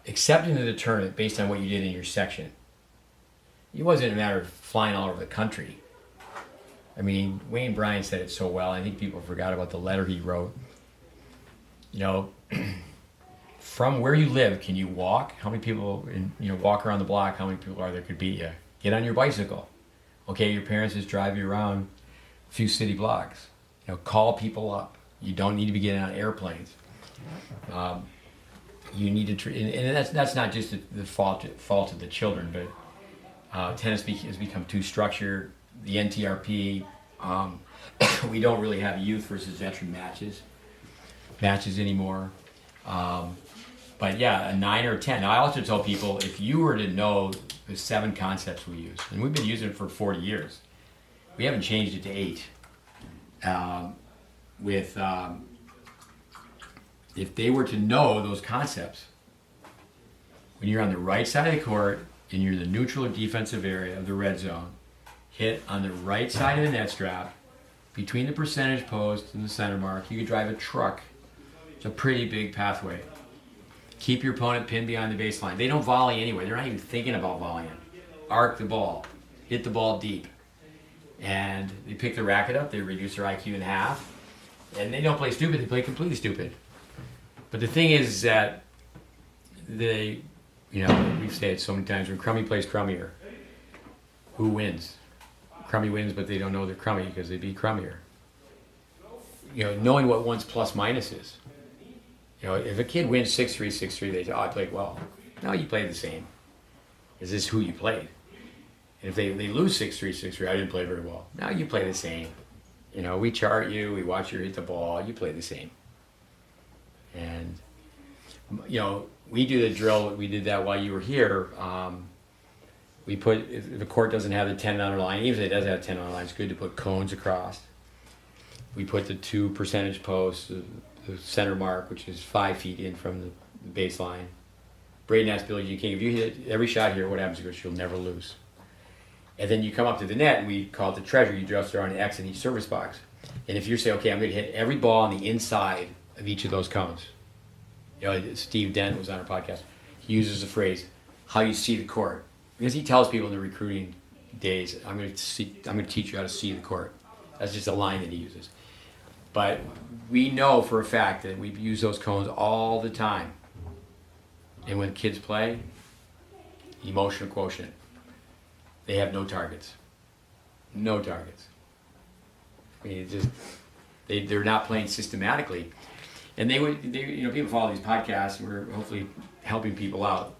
accepted into the tournament based on what you did in your section. It wasn't a matter of flying all over the country. Wayne Bryan said it so well. I think people forgot about the letter he wrote. From where you live, can you walk? How many people, walk around the block? How many people are there could beat you? Get on your bicycle. Okay, your parents just drive you around a few city blocks. Call people up. You don't need to be getting on airplanes. You need to, and that's not just the fault of the children, but tennis has become too structured. The NTRP, we don't really have youth versus veteran matches anymore. But yeah, a 9 or 10. Now I also tell people, if you were to know the 7 concepts we use, and we've been using it for 40 years, we haven't changed it to 8. If they were to know those concepts, when you're on the right side of the court and you're in the neutral or defensive area of the red zone, hit on the right side of the net strap, between the percentage post and the center mark, you could drive a truck. It's a pretty big pathway. Keep your opponent pinned behind the baseline. They don't volley anyway. They're not even thinking about volleying. Arc the ball. Hit the ball deep. And they pick the racket up. They reduce their IQ in half. And they don't play stupid. They play completely stupid. But the thing is that we've said it so many times, when crummy plays crummier, who wins? Crummy wins, but they don't know they're crummy because they beat crummier. Knowing what one's plus minus is. If a kid wins 6-3, 6-3, they say, oh, I played well. No, you played the same. Is this who you played? And if they lose 6-3, 6-3, I didn't play very well. No, you play the same. We chart you, we watch you hit the ball, you play the same. And, we do the drill, we did that while you were here. We put, if the court doesn't have the 10 underline, even if it does have 10 underline, it's good to put cones across. We put the 2 percentage posts, the center mark, which is 5 feet in from the baseline. Braden asked Billie Jean King, if you hit every shot here, what happens? He goes, you'll never lose. And then you come up to the net, and we call it the treasure. You just throw an X in each service box. And if you say, okay, I'm going to hit every ball on the inside of each of those cones. You know, Steve Dent was on our podcast. He uses the phrase, how you see the court. Because he tells people in the recruiting days, I'm going to teach you how to see the court. That's just a line that he uses. But we know for a fact that we've used those cones all the time. And when kids play, emotional quotient, they have no targets. No targets. I mean, they're not playing systematically. And people follow these podcasts, and we're hopefully helping people out.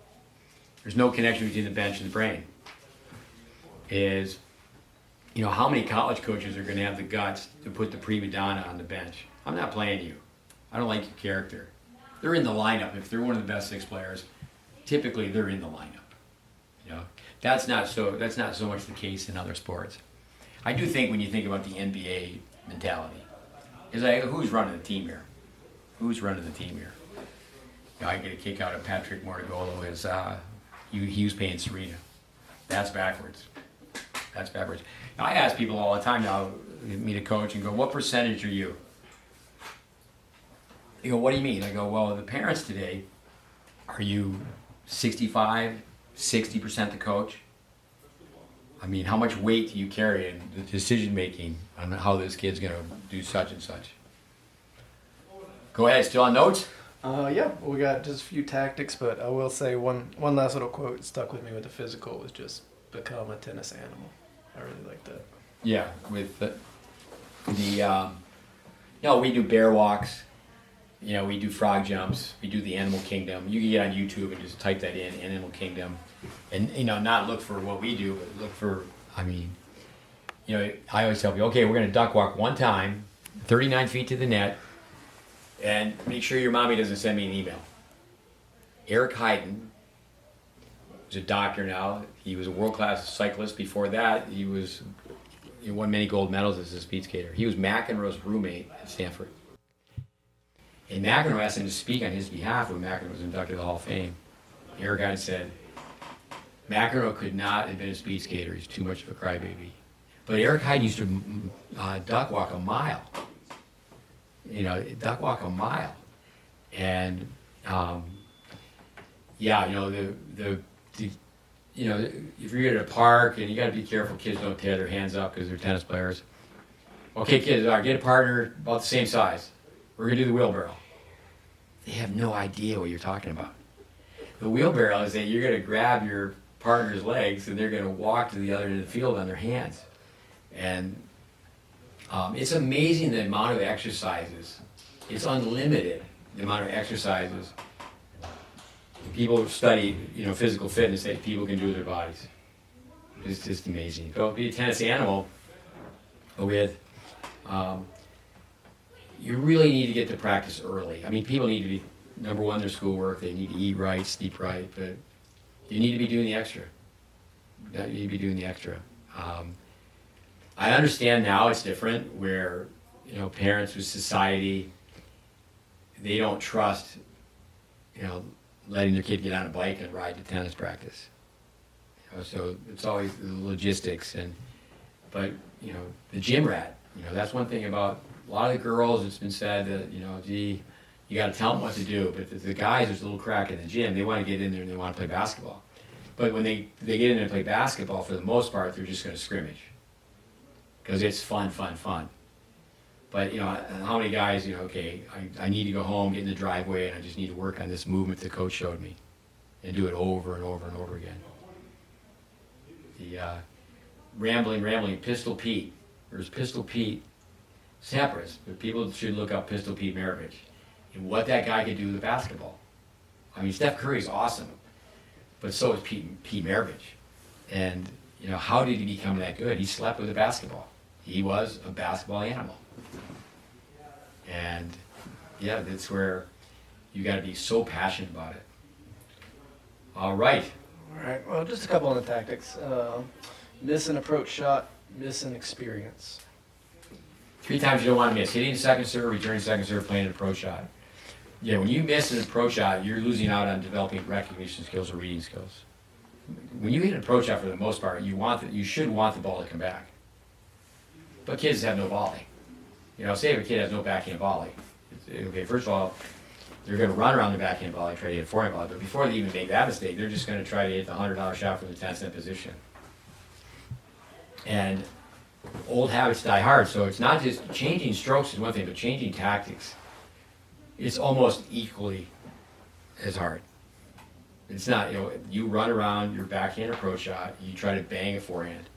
There's no connection between the bench and the brain. How many college coaches are going to have the guts to put the prima donna on the bench? I'm not playing you. I don't like your character. They're in the lineup. If they're one of the best 6 players, typically they're in the lineup. You know, that's not so much the case in other sports. I do think when you think about the NBA mentality, is like, who's running the team here? Who's running the team here? You know, I get a kick out of Patrick Mortigolo as he was paying Serena. That's backwards. That's backwards. Now, I ask people all the time now, meet a coach and go, what percentage are you? They go, what do you mean? I go, well, the parents today, are you 65, 60% the coach? I mean, how much weight do you carry in the decision making on how this kid's going to do such and such? Go ahead, still on notes? Yeah, we got just a few tactics, but I will say one last little quote that stuck with me with the physical was just become a tennis animal. I really like that. Yeah, with we do bear walks, we do frog jumps, we do the animal kingdom. You can get on YouTube and just type that in, animal kingdom, and not look for what we do, but look for, I always tell people, okay, we're going to duck walk one time, 39 feet to the net, and make sure your mommy doesn't send me an email. Eric Hyatt is a doctor now. He was a world-class cyclist. Before that, he won many gold medals as a speed skater. He was McEnroe's roommate at Stanford. And McEnroe asked him to speak on his behalf when McEnroe was inducted to the Hall of Fame. Eric Hyatt said, McEnroe could not have been a speed skater. He's too much of a crybaby. But Eric Hyatt used to duck walk a mile. Duck walk a mile. And, if you're at a park and you got to be careful, kids don't tear their hands up because they're tennis players. Okay, kids, get a partner about the same size. We're going to do the wheelbarrow. They have no idea what you're talking about. The wheelbarrow is that you're going to grab your partner's legs and they're going to walk to the other end of the field on their hands. And it's amazing the amount of exercises. It's unlimited, the amount of exercises. People who study, physical fitness that people can do with their bodies. It's just amazing. So be a tennis animal with, you really need to get to practice early. I mean, people need to be, number one, their schoolwork, they need to eat right, sleep right, but you need to be doing the extra. You need to be doing the extra. I understand now it's different where, parents with society, they don't trust, letting their kid get on a bike and ride to tennis practice. So it's always the logistics but the gym rat, that's one thing about a lot of the girls. It's been said that, you got to tell them what to do, but the guys, there's a little crack in the gym. They want to get in there and they want to play basketball. But when they get in there and play basketball, for the most part, they're just going to scrimmage because it's fun. But, how many guys, I need to go home, get in the driveway, and I just need to work on this movement the coach showed me and do it over and over and over again. The rambling, Pistol Pete. There's Pistol Pete Sampras, but people should look up Pistol Pete Maravich and what that guy could do with basketball. I mean, Steph Curry's awesome, but so is Pete Maravich. And, how did he become that good? He slept with a basketball. He was a basketball animal. And that's where you got to be so passionate about it. All right. Well, just a couple of the tactics. Miss an approach shot, miss an experience. 3 times you don't want to miss: hitting the second serve, returning second serve, playing an approach shot. Yeah, when you miss an approach shot, you're losing out on developing recognition skills or reading skills. When you hit an approach shot, for the most part, you should want the ball to come back. But kids have no volley. Say if a kid has no backhand volley, okay, first of all, they're going to run around the backhand volley, try to hit a forehand volley, but before they even make that mistake, they're just going to try to hit the $100 shot from the 10-cent position. And old habits die hard, so it's not just changing strokes is one thing, but changing tactics, it's almost equally as hard. It's not, you run around your backhand approach shot, you try to bang a forehand.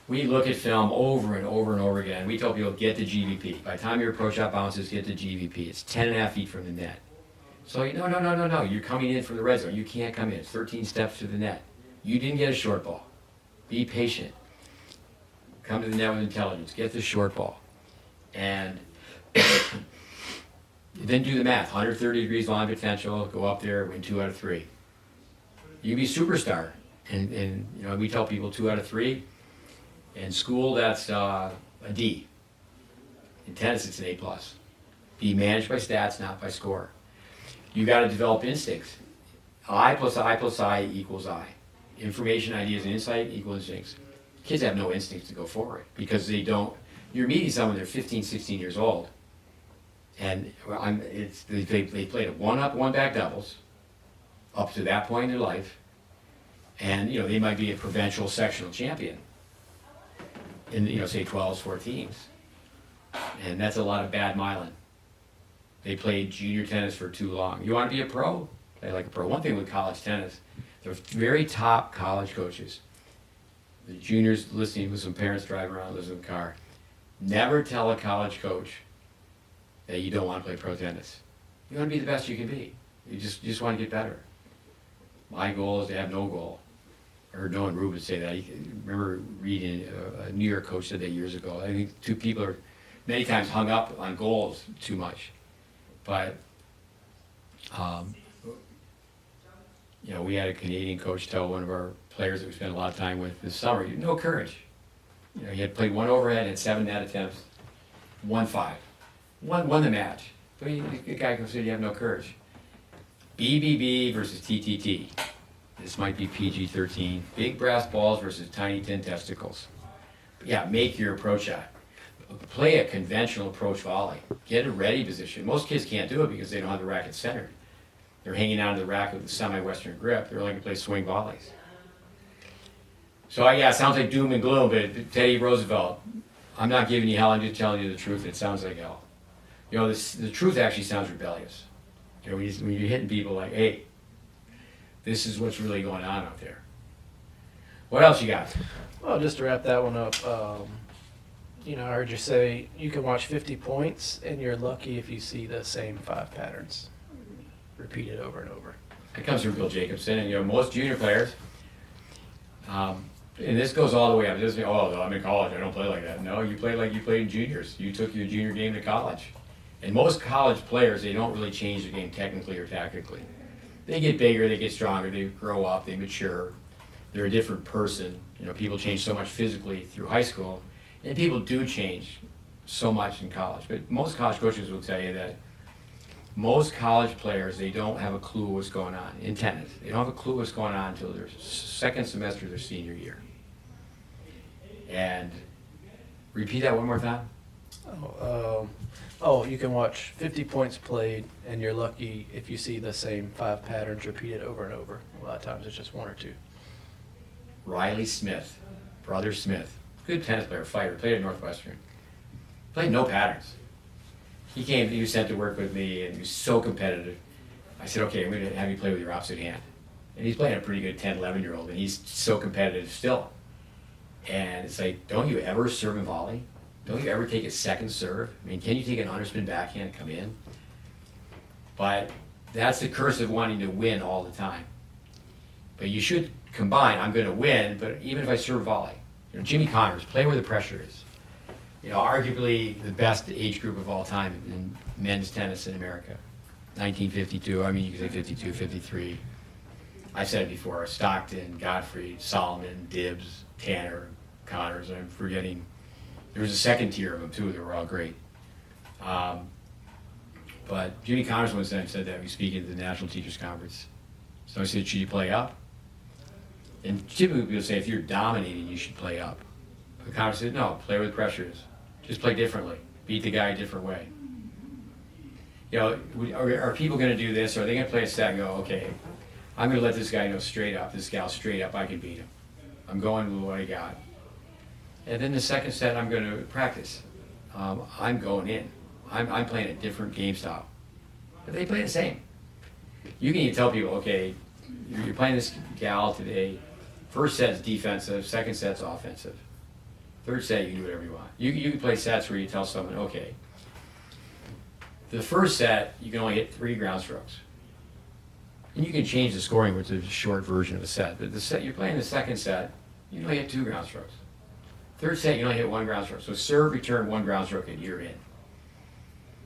We look at film over and over and over again. We tell people, get the GVP. By the time your approach shot bounces, get the GVP. It's 10.5 feet from the net. So, no. You're coming in from the red zone. You can't come in. It's 13 steps to the net. You didn't get a short ball. Be patient. Come to the net with intelligence. Get the short ball. And then do the math. 130 degrees line potential. Go up there, win 2 out of 3. You can be a superstar. And we tell people 2 out of 3. In school, that's a D. In tennis, it's an A+. Be managed by stats, not by score. You got to develop instincts. I plus I equals I. Information, ideas, and insight equal instincts. Kids have no instincts to go forward because they don't. You're meeting someone, they're 15, 16 years old, and they played a one-up, one-back doubles up to that point in their life, and they might be a provincial sectional champion in say 12s, 14s, and that's a lot of bad myelin. They played junior tennis for too long. You want to be a pro? Play like a pro. One thing with college tennis, the very top college coaches, the juniors listening with some parents driving around, listening in the car, never tell a college coach that you don't want to play pro tennis. You want to be the best you can be. You just want to get better. My goal is to have no goal. I heard Noah Rubin say that. I remember reading a New York coach said that years ago. I think two people are many times hung up on goals too much. But, we had a Canadian coach tell one of our players that we spent a lot of time with this summer, no courage. He had played 1 overhead and 7 net attempts, 1-5. Won the match. But the guy said you have no courage. BBB versus TTT. This might be PG-13. Big brass balls versus tiny tin testicles. Yeah, make your approach shot. Play a conventional approach volley. Get a ready position. Most kids can't do it because they don't have the racket centered. They're hanging out of the rack with the semi-western grip. They're only going to play swing volleys. So it sounds like doom and gloom, but Teddy Roosevelt, I'm not giving you hell, I'm just telling you the truth. It sounds like hell. The truth actually sounds rebellious. When you're hitting people like, hey, this is what's really going on out there. What else you got? Well, just to wrap that one up, I heard you say you can watch 50 points and you're lucky if you see the same 5 patterns repeated over and over. That comes from Bill Jacobson, and most junior players, and this goes all the way up. Just I'm in college, I don't play like that. No, you play like you played in juniors. You took your junior game to college. And most college players, they don't really change their game technically or tactically. They get bigger, they get stronger, they grow up, they mature. They're a different person. People change so much physically through high school, and people do change so much in college. But most college coaches will tell you that most college players, they don't have a clue what's going on in tennis. They don't have a clue what's going on until their second semester of their senior year. And repeat that one more time. You can watch 50 points played, and you're lucky if you see the same 5 patterns repeated over and over. A lot of times it's just 1 or 2. Riley Smith, brother Smith, good tennis player, fighter, played at Northwestern. Played no patterns. He was sent to work with me, and he was so competitive. I said, okay, I'm going to have you play with your opposite hand. And he's playing a pretty good 10, 11-year-old, and he's so competitive still. And it's like, don't you ever serve and volley? Don't you ever take a second serve? I mean, can you take an underspin backhand and come in? But that's the curse of wanting to win all the time. But you should combine, I'm going to win, but even if I serve volley. Jimmy Connors, play where the pressure is. Arguably the best age group of all time in men's tennis in America. 1952, you can say 52, 53. I've said it before, Stockton, Godfrey, Solomon, Dibbs, Tanner, Connors, I'm forgetting. There was a second tier of them too, they were all great. But Jimmy Connors once said that he was speaking at the National Teachers Conference. So I said, should you play up? And typically people say, if you're dominating, you should play up. But Connors said, no, play where the pressure is. Just play differently. Beat the guy a different way. you know, are people going to do this? Or are they going to play a set and go, okay, I'm going to let this guy know straight up, this gal straight up, I can beat him. I'm going with what I got. And then the second set, I'm going to practice. I'm going in. I'm playing a different game style. But they play the same. You can even tell people, okay, you're playing this gal today. First set's defensive, second set's offensive. Third set, you can do whatever you want. You can play sets where you tell someone, okay, the first set, you can only hit 3 ground strokes. And you can change the scoring, which is a short version of a set. But the set you're playing the second set, you can only hit 2 ground strokes. Third set, you only hit 1 ground stroke. So serve, return, 1 ground stroke, and you're in.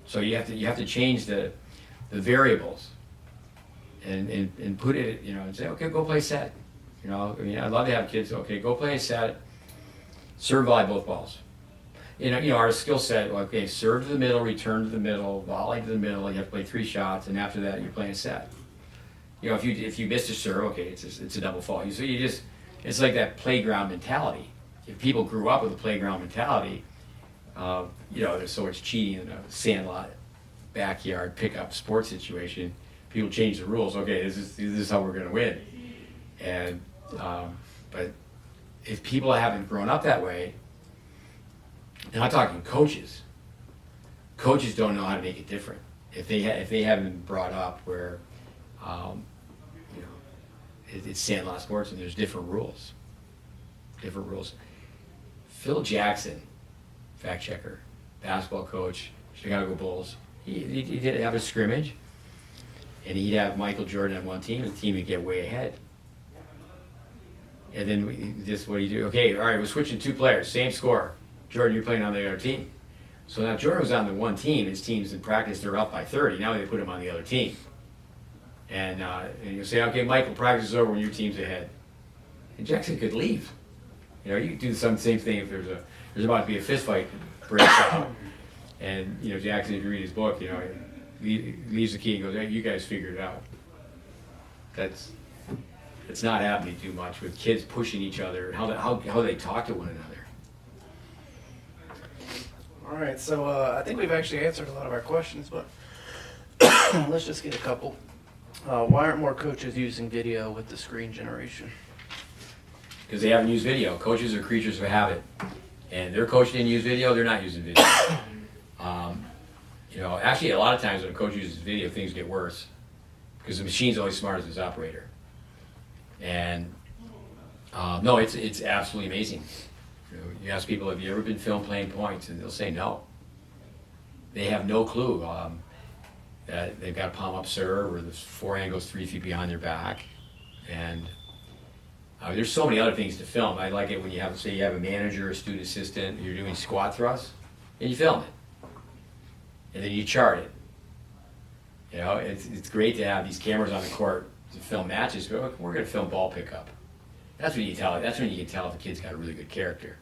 So you have to change the variables and put it, you know, and say, okay, go play set. You know, I mean, I'd love to have kids, okay, go play a set, serve, volley both balls. You know, our skill set, okay, serve to the middle, return to the middle, volley to the middle, you have to play 3 shots, and after that, you're playing a set. You know, if you miss a serve, okay, it's a double fault. So it's like that playground mentality. If people grew up with a playground mentality, you know, there's so much cheating in a sandlot, backyard, pickup sports situation. People change the rules. Okay, this is how we're going to win. And but if people haven't grown up that way, and I'm talking coaches. Coaches don't know how to make it different. If they haven't been brought up where, you know, it's sandlot sports and there's different rules. Different rules. Phil Jackson, fact checker, basketball coach, Chicago Bulls. He did have a scrimmage, and he'd have Michael Jordan on one team, and the team would get way ahead. And then this, what do you do? Okay, all right, we're switching 2 players, same score. Jordan, you're playing on the other team. So now Jordan was on the one team. His teams in practice, they're up by 30. Now they put him on the other team. And you say, okay, Michael, practice is over when your team's ahead. And Jackson could leave. You know, you could do the same thing if there's about to be a fist fight breaks out. And, you know, Jackson, if you read his book, you know, he leaves the key and goes, hey, you guys figure it out. It's not happening too much with kids pushing each other and how they talk to one another. All right, so I think we've actually answered a lot of our questions, but let's just get a couple. Why aren't more coaches using video with the screen generation? Because they haven't used video. Coaches are creatures of habit. And their coach didn't use video, they're not using video. You know, actually a lot of times when a coach uses video, things get worse. Because the machine's always smart as its operator. And no, it's absolutely amazing. You ask people, have you ever been filmed playing points? And they'll say no. They have no clue that they've got a palm-up serve, or the forehand goes 3 feet behind their back. And there's so many other things to film. I like it when you have, say you have a manager, a student assistant, you're doing squat thrusts, and you film it. And then you chart it. You know, it's great to have these cameras on the court to film matches, but we're going to film ball pickup. That's when you tell. That's when you can tell if the kid's got a really good character.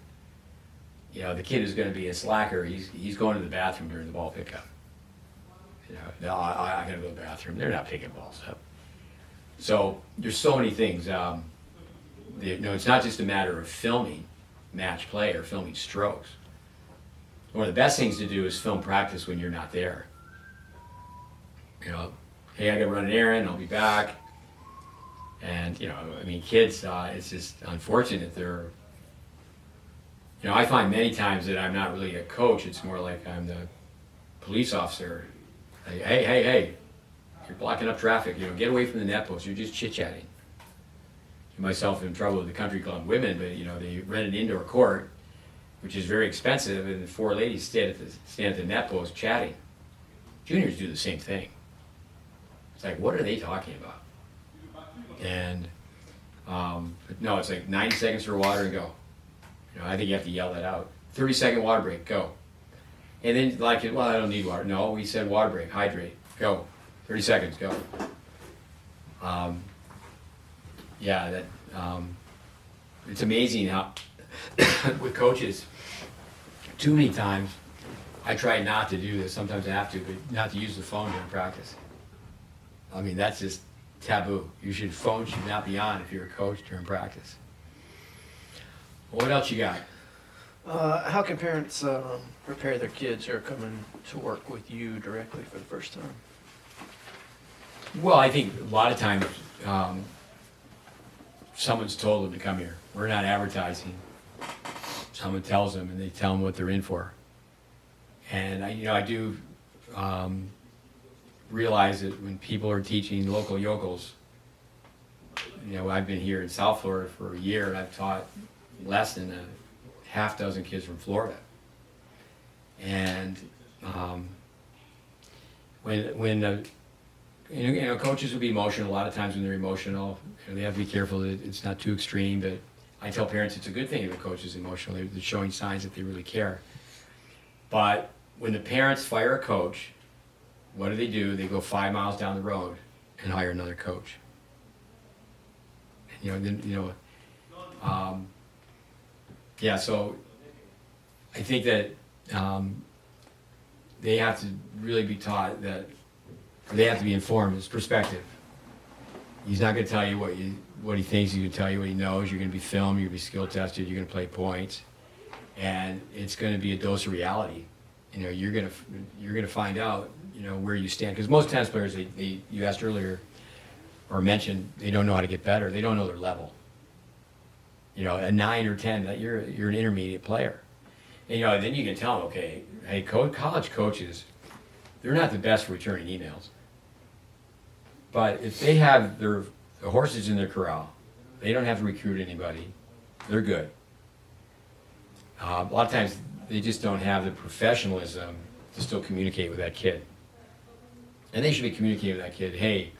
You know, the kid is going to be a slacker. He's going to the bathroom during the ball pickup. You know, no, I got to go to the bathroom. They're not picking balls up. So there's so many things. You know, it's not just a matter of filming match play or filming strokes. One of the best things to do is film practice when you're not there. You know, hey, I got to run an errand. I'll be back. And, you know, I mean, kids, it's just unfortunate. They're, you know, I find many times that I'm not really a coach. It's more like I'm the police officer. Like, hey, you're blocking up traffic. You know, get away from the net post. You're just chit-chatting. Myself in trouble with the country club women, but, you know, they rent an indoor court, which is very expensive, and 4 ladies stand at the net post chatting. Juniors do the same thing. It's like, what are they talking about? And no, it's like 90 seconds for water and go. You know, I think you have to yell that out. 30-second water break, go. And then like, well, I don't need water. No, we said water break, hydrate, go. 30 seconds, go. Yeah, that it's amazing how with coaches, too many times I try not to do this. Sometimes I have to, but not to use the phone during practice. I mean, that's just taboo. Phone should not be on if you're a coach during practice. Well, what else you got? How can parents prepare their kids who are coming to work with you directly for the first time? Well, I think a lot of times someone's told them to come here. We're not advertising. Someone tells them, and they tell them what they're in for. And I do realize that when people are teaching local yokels, I've been here in South Florida for a year, and I've taught less than a half dozen kids from Florida. And when coaches will be emotional. A lot of times when they're emotional, they have to be careful that it's not too extreme. But I tell parents it's a good thing if a coach is emotional. They're showing signs that they really care. But when the parents fire a coach, what do? They go 5 miles down the road and hire another coach. So I think that they have to really be taught that, or they have to be informed. It's perspective. He's not going to tell you what he thinks. He's going to tell you what he knows. You're going to be filmed. You're going to be skill tested. You're going to play points, and it's going to be a dose of reality. You're going to find out where you stand, because most tennis players, you asked earlier or mentioned, they don't know how to get better. They don't know their level. At 9 or 10, that you're an intermediate player. And then you can tell them, okay, hey, college coaches, they're not the best for returning emails. But if they have the horses in their corral, they don't have to recruit anybody, they're good. A lot of times, they just don't have the professionalism to still communicate with that kid. And they should be communicating with that kid, hey,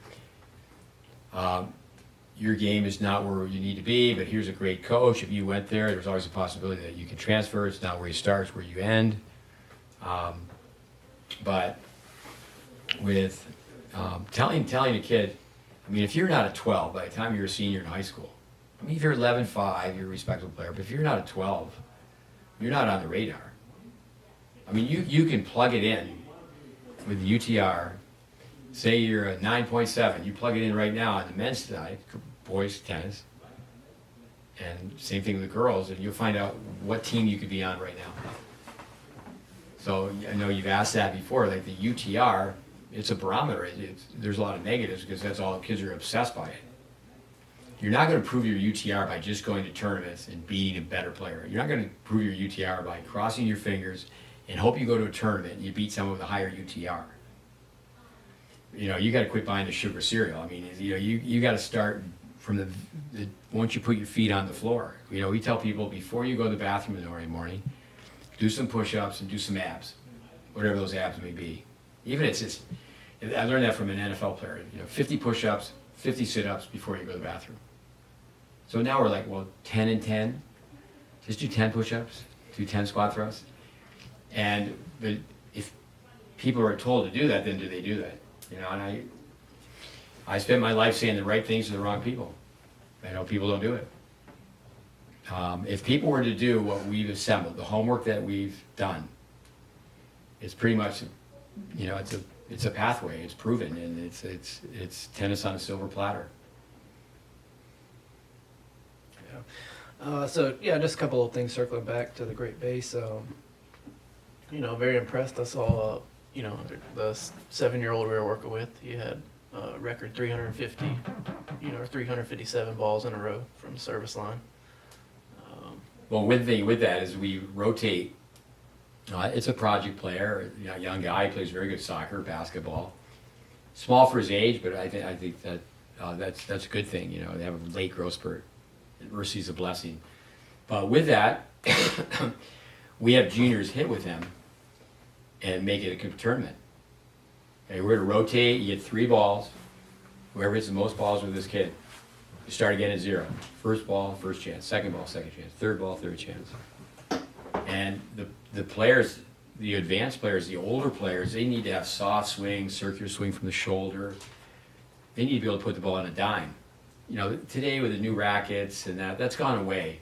your game is not where you need to be, but here's a great coach. If you went there, there's always a possibility that you can transfer. It's not where you start, it's where you end. But with telling a kid, if you're not a 12 by the time you're a senior in high school, if you're 11-5, you're a respectable player, but if you're not a 12, you're not on the radar. You can plug it in with the UTR. Say you're a 9.7, you plug it in right now on the men's side, boys tennis, and same thing with the girls, and you'll find out what team you could be on right now. So I know you've asked that before, like the UTR, it's a barometer. There's a lot of negatives because that's all kids are obsessed by it. You're not going to prove your UTR by just going to tournaments and being a better player. You're not going to prove your UTR by crossing your fingers and hope you go to a tournament and you beat someone with a higher UTR. You got to quit buying the sugar cereal. You got to start from the once you put your feet on the floor. We tell people before you go to the bathroom in the morning, do some push-ups and do some abs, whatever those abs may be. Even it's just, I learned that from an NFL player. 50 push-ups, 50 sit-ups before you go to the bathroom. So now we're like, well, 10 and 10. Just do 10 push-ups, do 10 squat thrusts. But if people are told to do that, then do they do that? And I spent my life saying the right things to the wrong people. I know people don't do it. If people were to do what we've assembled, the homework that we've done, it's pretty much, it's a pathway. It's proven, and it's tennis on a silver platter. Yeah. Just a couple of things circling back to the GreatBase. Very impressed. I saw, the 7-year-old we were working with. He had a record 350, or 357 balls in a row from the service line. Well, one thing with that is we rotate. It's a project player, a young guy, plays very good soccer, basketball. Small for his age, but I think that that's a good thing. They have a late growth spurt. Mercy is a blessing. But with that, we have juniors hit with him and make it a tournament. Okay, we're going to rotate. You get 3 balls. Whoever hits the most balls with this kid, you start again at 0. First ball, first chance. Second ball, second chance. Third ball, third chance. And the players, the advanced players, the older players, they need to have soft swing, circular swing from the shoulder. They need to be able to put the ball on a dime. Today with the new rackets and that's gone away,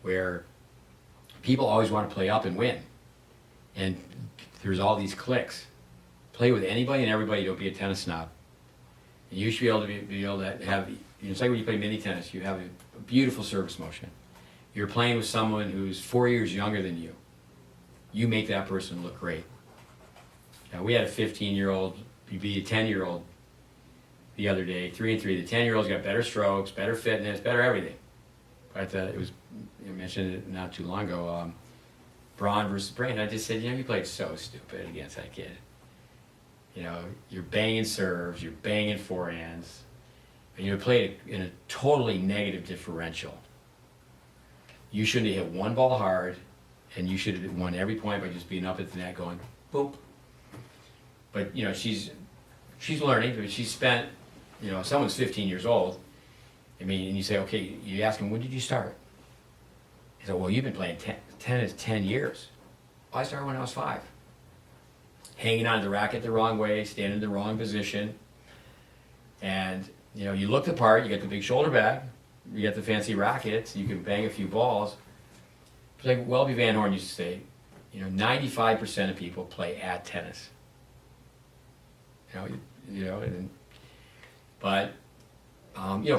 where people always want to play up and win. And there's all these clicks. Play with anybody and everybody, don't be a tennis snob. And you should be able to have, it's like when you play mini tennis, you have a beautiful service motion. you're playing with someone who's 4 years younger than you. You make that person look great. Now, we had a 15-year-old beat a 10-year-old the other day, 3-3. The 10-year-old's got better strokes, better fitness, better everything. But it was, you mentioned it not too long ago, Braun versus Brain. I just said, you played so stupid against that kid. You're banging serves, you're banging forehands, and you played in a totally negative differential. You shouldn't have hit one ball hard, and you should have won every point by just being up at the net going, boop. But, she's learning, but she spent, someone's 15 years old. And you say, okay, you ask him, when did you start? He said, well, you've been playing tennis 10 years. Well, I started when I was 5. Hanging on the racket the wrong way, standing in the wrong position. And, you look the part, you got the big shoulder bag, you got the fancy rackets, you can bang a few balls. It's like Welby Van Horn used to say, 95% of people play at tennis. But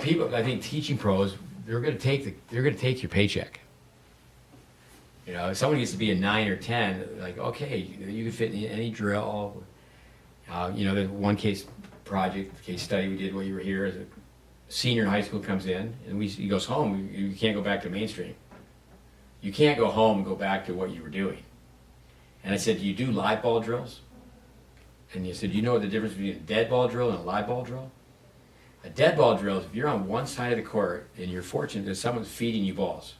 people, I think teaching pros, they're going to take your paycheck. If someone gets to be a 9 or 10, like, okay, you can fit in any drill. The one case study we did while you were here is a senior in high school comes in and he goes home. You can't go back to mainstream. You can't go home and go back to what you were doing. And I said, do you do live ball drills? And he said, do you know the difference between a dead ball drill and a live ball drill? A dead ball drill is if you're on one side of the court and you're fortunate that someone's feeding you balls.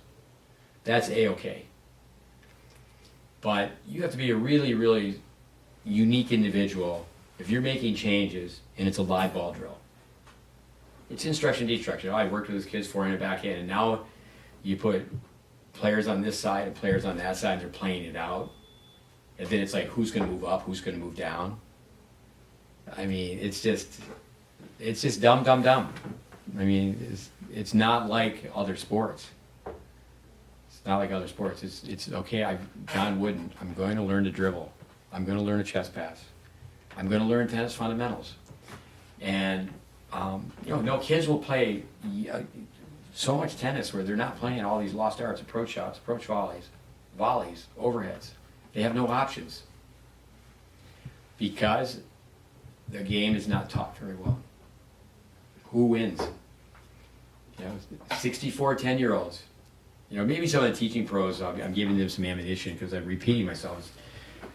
That's A-okay. But you have to be a really, really unique individual if you're making changes and it's a live ball drill. It's instruction destruction. I worked with those kids forehand and backhand, and now you put players on this side and players on that side and they're playing it out. And then it's like, who's going to move up, who's going to move down? It's just dumb. It's not like other sports. It's not like other sports. It's okay, John Wooden, I'm going to learn to dribble. I'm going to learn a chest pass. I'm going to learn tennis fundamentals. And, no kids will play so much tennis where they're not playing all these lost arts, approach shots, approach volleys, overheads. They have no options because the game is not taught very well. Who wins? 64 10-year-olds. Maybe some of the teaching pros, I'm giving them some ammunition because I'm repeating myself.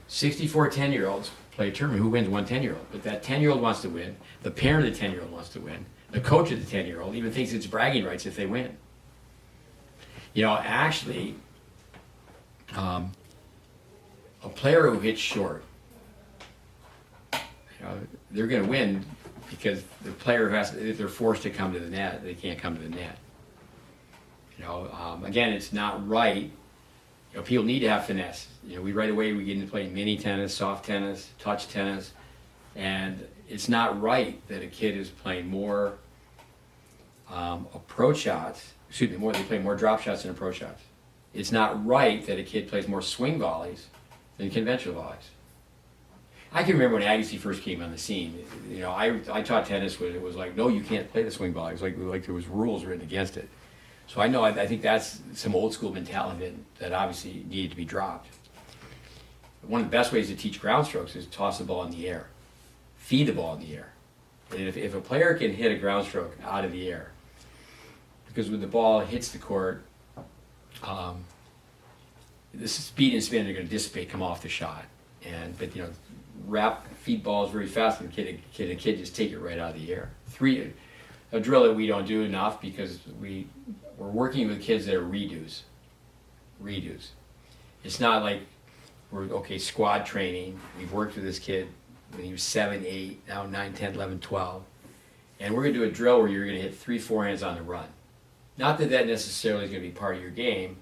64 10-year-olds play a tournament. Who wins? One 10-year-old. But that 10-year-old wants to win. The parent of the 10-year-old wants to win. The coach of the 10-year-old even thinks it's bragging rights if they win. Actually, a player who hits short, they're going to win because the player if they're forced to come to the net, they can't come to the net. Again, it's not right. People need to have finesse. We right away we get into playing mini tennis, soft tennis, touch tennis, and it's not right that a kid is playing more approach shots. They play more drop shots than approach shots. It's not right that a kid plays more swing volleys than conventional volleys. I can remember when Agassi first came on the scene. I taught tennis when it was like, no, you can't play the swing volley. It was like there was rules written against it. So I think that's some old school mentality that obviously needed to be dropped. One of the best ways to teach ground strokes is toss the ball in the air. Feed the ball in the air. And if a player can hit a ground stroke out of the air, because when the ball hits the court, the speed and spin are going to dissipate, come off the shot. Feed balls very fast, and the kid just take it right out of the air. A drill that we don't do enough because we're working with kids that are redos. It's not like squad training. We've worked with this kid when he was 7, 8, now 9, 10, 11, 12. And we're going to do a drill where you're going to hit 3 forehands on the run. Not that necessarily is going to be part of your game,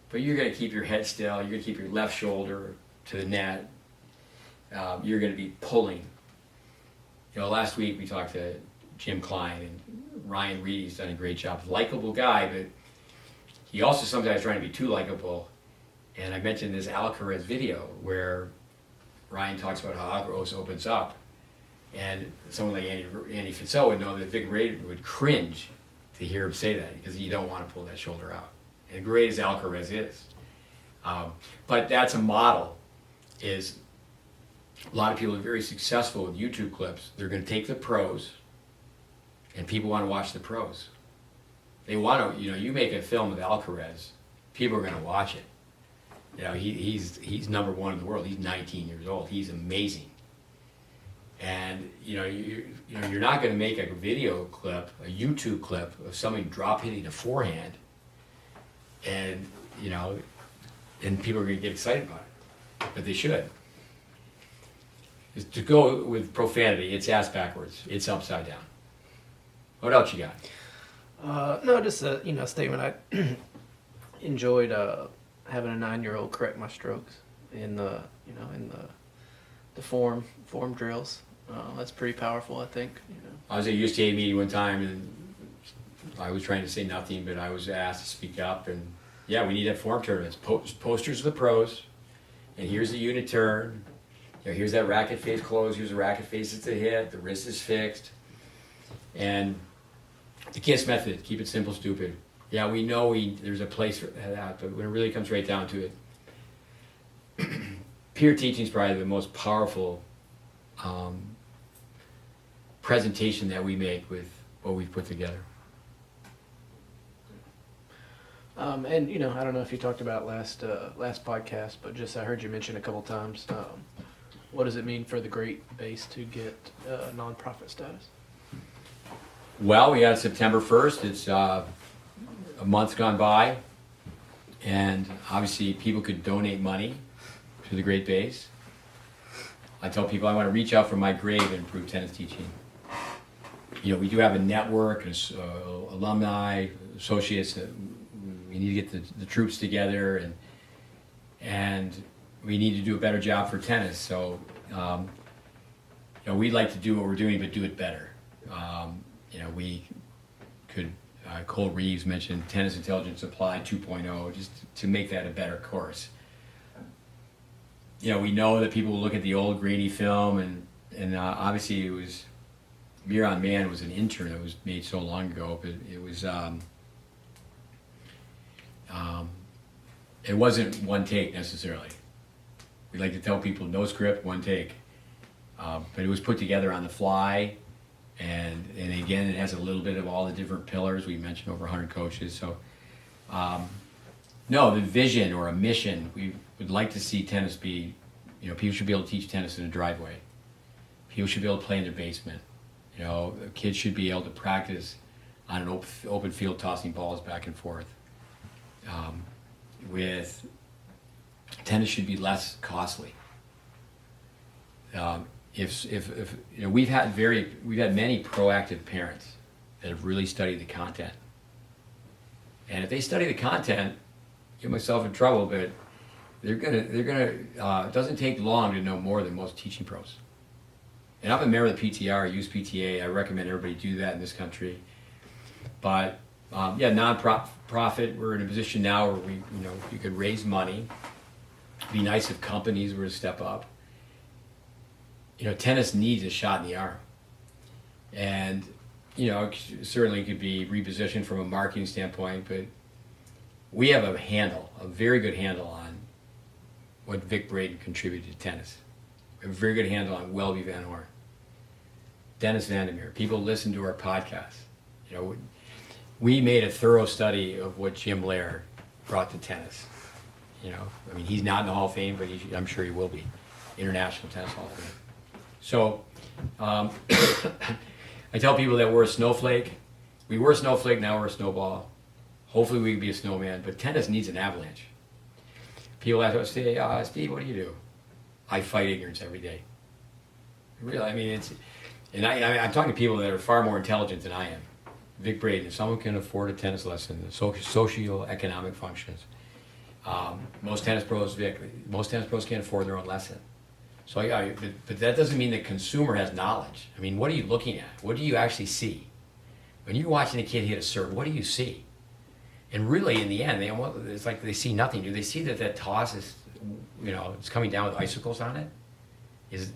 but you're going to keep your head still. You're going to keep your left shoulder to the net. You're going to be pulling. Last week we talked to Jim Klein, and Ryan Reed's done a great job. Likeable guy, but he also sometimes trying to be too likable. And I mentioned this Alcaraz video where Ryan talks about how Alcaraz opens up, and someone like Andy Fitzell would know that Vic Rader would cringe to hear him say that because you don't want to pull that shoulder out. and great as Alcaraz is. But that's a model, is a lot of people are very successful with YouTube clips. They're going to take the pros, and people want to watch the pros. They want to, you make a film of Alcaraz, people are going to watch it. He's number one in the world. He's 19 years old. He's amazing. And you're not going to make a video clip, a YouTube clip of somebody drop hitting a forehand, and people are going to get excited about it, but they should. To go with profanity, it's ass backwards. It's upside down. What else you got? No, just a statement. I enjoyed having a 9-year-old correct my strokes in the form drills. That's pretty powerful, I think. I was at a USTA meeting one time, and I was trying to say nothing, but I was asked to speak up, and yeah, we need to have form tournaments. Posters of the pros, and here's the unit turn. Here's that racket face closed. Here's the racket face at the hit. The wrist is fixed, and the KISS method. Keep it simple, stupid. Yeah, we know there's a place for that, but when it really comes right down to it, peer teaching is probably the most powerful presentation that we make with what we've put together. And I don't know if you talked about last podcast, but just I heard you mention a couple times. What does it mean for the GreatBase to get nonprofit status? Well, we got September 1st. It's a month gone by, and obviously people could donate money to the GreatBase. I tell people I want to reach out from my grave and improve tennis teaching. We do have a network, alumni, associates. We need to get the troops together, and we need to do a better job for tennis. So, we'd like to do what we're doing, but do it better. We could. Cole Reeves mentioned Tennis Intelligence Applied 2.0, just to make that a better course. We know that people will look at the old grainy film, and obviously it was Miran Man was an intern that was made so long ago, but it was it wasn't one take necessarily. We like to tell people no script, one take, but it was put together on the fly, and again it has a little bit of all the different pillars. We mentioned over 100 coaches, so no, the vision or a mission, we would like to see tennis be, people should be able to teach tennis in a driveway. People should be able to play in their basement. Kids should be able to practice on an open field tossing balls back and forth. With tennis should be less costly. If we've had many proactive parents that have really studied the content, and if they study the content, get myself in trouble, but they're gonna it doesn't take long to know more than most teaching pros. And I'm a member of the PTR, I use PTA. I recommend everybody do that in this country. But non-profit, we're in a position now where you could raise money. It'd be nice if companies were to step up. Tennis needs a shot in the arm. And, certainly could be repositioned from a marketing standpoint, but we have a very good handle on what Vic Braden contributed to tennis. We have a very good handle on Welby Van Horn, Dennis Vandermeer. People listen to our podcast. We made a thorough study of what Jim Lair brought to tennis. He's not in the Hall of Fame, but I'm sure he will be. International Tennis Hall of Fame. So, I tell people that we're a snowflake. We were a snowflake, now we're a snowball. Hopefully we can be a snowman, but tennis needs an avalanche. People ask us, Steve, what do you do? I fight ignorance every day. Really, I'm talking to people that are far more intelligent than I am. Vic Braden, if someone can afford a tennis lesson, the socio-economic functions. Most tennis pros can't afford their own lesson. So, but that doesn't mean the consumer has knowledge. What are you looking at? What do you actually see? When you're watching a kid hit a serve, what do you see? And really, in the end, it's like they see nothing. Do they see that toss is, it's coming down with icicles on it?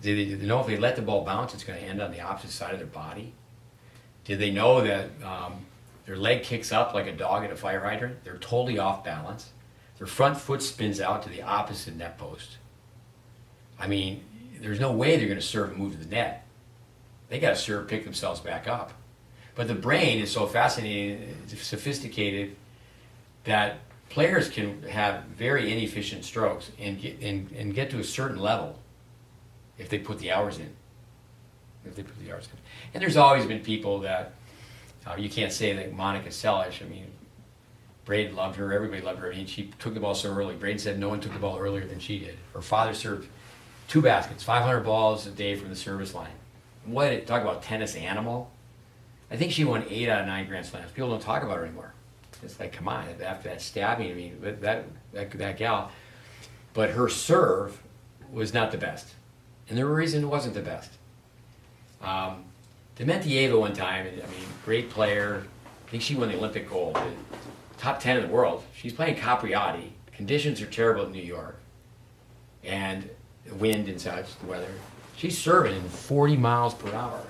Do they know if they let the ball bounce, it's going to end on the opposite side of their body? Do they know that Their leg kicks up like a dog at a fire hydrant. They're totally off balance. Their front foot spins out to the opposite net post. I mean, there's no way they're going to serve and move to the net. They got to serve, pick themselves back up. But the brain is so fascinating, sophisticated, that players can have very inefficient strokes and get to a certain level if they put the hours in. And there's always been people that you can't say like Monica Seles. I mean, Braden loved her. Everybody loved her. I mean, she took the ball so early. Braden said no one took the ball earlier than she did. Her father served 2 baskets, 500 balls a day from the service line. Talk about tennis animal. I think she won 8 out of 9 Grand Slams. People don't talk about her anymore. It's like, come on, after that stabbing, I mean, that gal. But her serve was not the best. And there was a reason it wasn't the best. Dementieva one time, I mean, great player. I think she won the Olympic gold. Top 10 in the world. She's playing Capriati. Conditions are terrible in New York. And the wind and such, the weather. She's serving 40 miles per hour.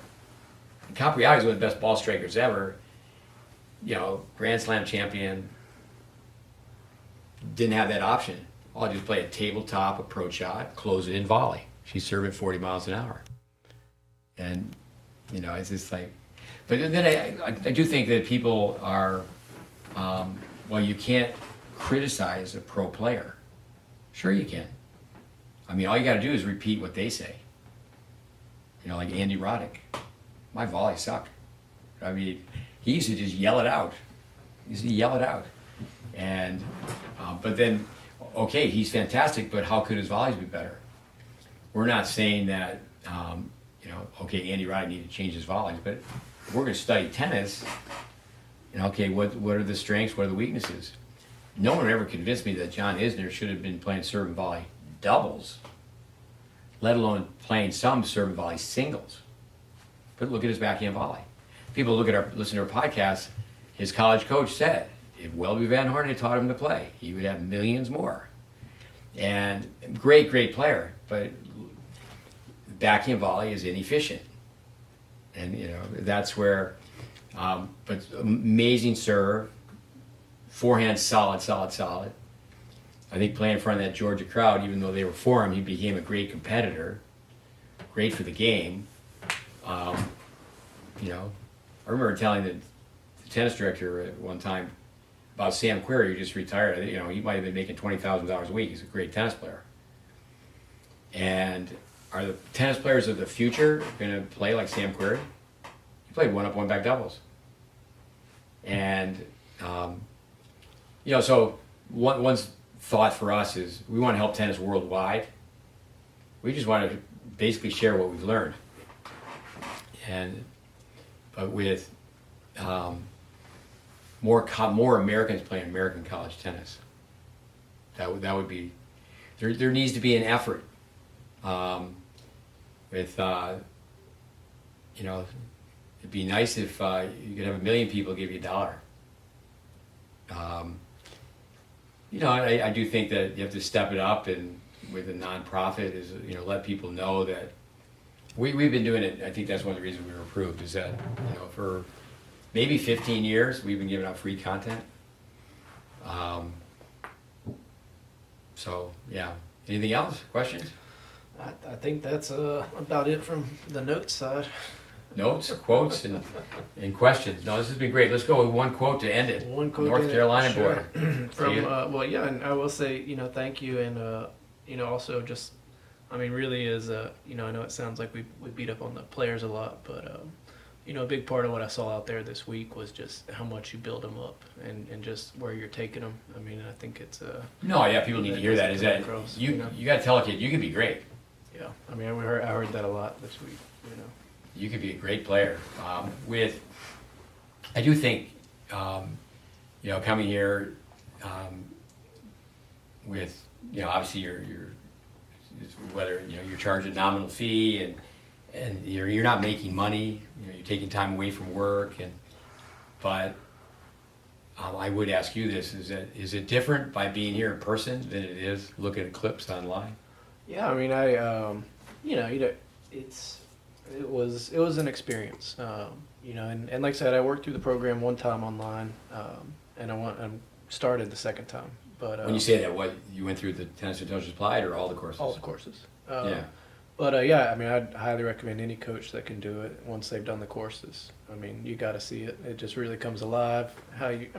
And Capriati is one of the best ball strikers ever. You know, Grand Slam champion. Didn't have that option. I'll just play a tabletop approach shot, close it in volley. She's serving 40 miles an hour. And, you know, it's just like, but then I do think that people are, well, you can't criticize a pro player. Sure you can. I mean, all you got to do is repeat what they say. You know, like Andy Roddick. My volley sucked. I mean, he used to just yell it out. And, but then, okay, he's fantastic, but how could his volleys be better? We're not saying that, you know, okay, Andy Roddick needed to change his volleys, but if we're going to study tennis, you know, okay, what are the strengths, what are the weaknesses? No one ever convinced me that John Isner should have been playing serve and volley doubles, let alone playing some serve and volley singles. But look at his backhand volley. People listen to our podcast, his college coach said, if Welby Van Horn had taught him to play, he would have millions more. And great player, but backhand volley is inefficient. And, you know, that's where, but amazing serve, forehand solid. I think playing in front of that Georgia crowd, even though they were for him, he became a great competitor, great for the game. You know, I remember telling the tennis director at one time about Sam Querrey, who just retired. You know, he might have been making $20,000 a week. He's a great tennis player. And are the tennis players of the future going to play like Sam Querrey? He played one-up, one-back doubles. And, you know, so one thought for us is we want to help tennis worldwide. We just want to basically share what we've learned. But with more Americans playing American college tennis, that would be, there needs to be an effort. You know, it'd be nice if you could have 1 million people give you $1. You know, I do think that you have to step it up, and with a nonprofit is, you know, let people know that we've been doing it. I think that's one of the reasons we were approved, is that, you know, for maybe 15 years we've been giving out free content. So yeah, anything else? Questions? I think that's about it from the notes side. Notes, quotes, and questions. No, this has been great. Let's go with one quote to end it. One quote. North Carolina sure. boy. From well, yeah, and I will say, you know, thank you, and you know, also just, I mean, really is, you know, I know it sounds like we beat up on the players a lot, but you know, a big part of what I saw out there this week was just how much you build them up, and just where you're taking them. I mean, I think it's No, yeah, people need to hear that. Is that across, you know? got to tell a kid you can be great. Yeah, I mean, I heard that a lot this week. You know. You could be a great player. I do think, you know, coming here with, you know, obviously you're whether, you know, you're charged a nominal fee and you're not making money, you know, you're taking time away from work, but I would ask you this: is it different by being here in person than it is looking at clips online? Yeah, I mean, you know, it's. It was an experience, and like I said, I worked through the program one time online, and I started the second time. But When you say that, what you went through the Tennis Intelligence Applied or all the courses? all the courses. Yeah. But yeah, I mean, I'd highly recommend any coach that can do it once they've done the courses. I mean, you got to see it. It just really comes alive. How you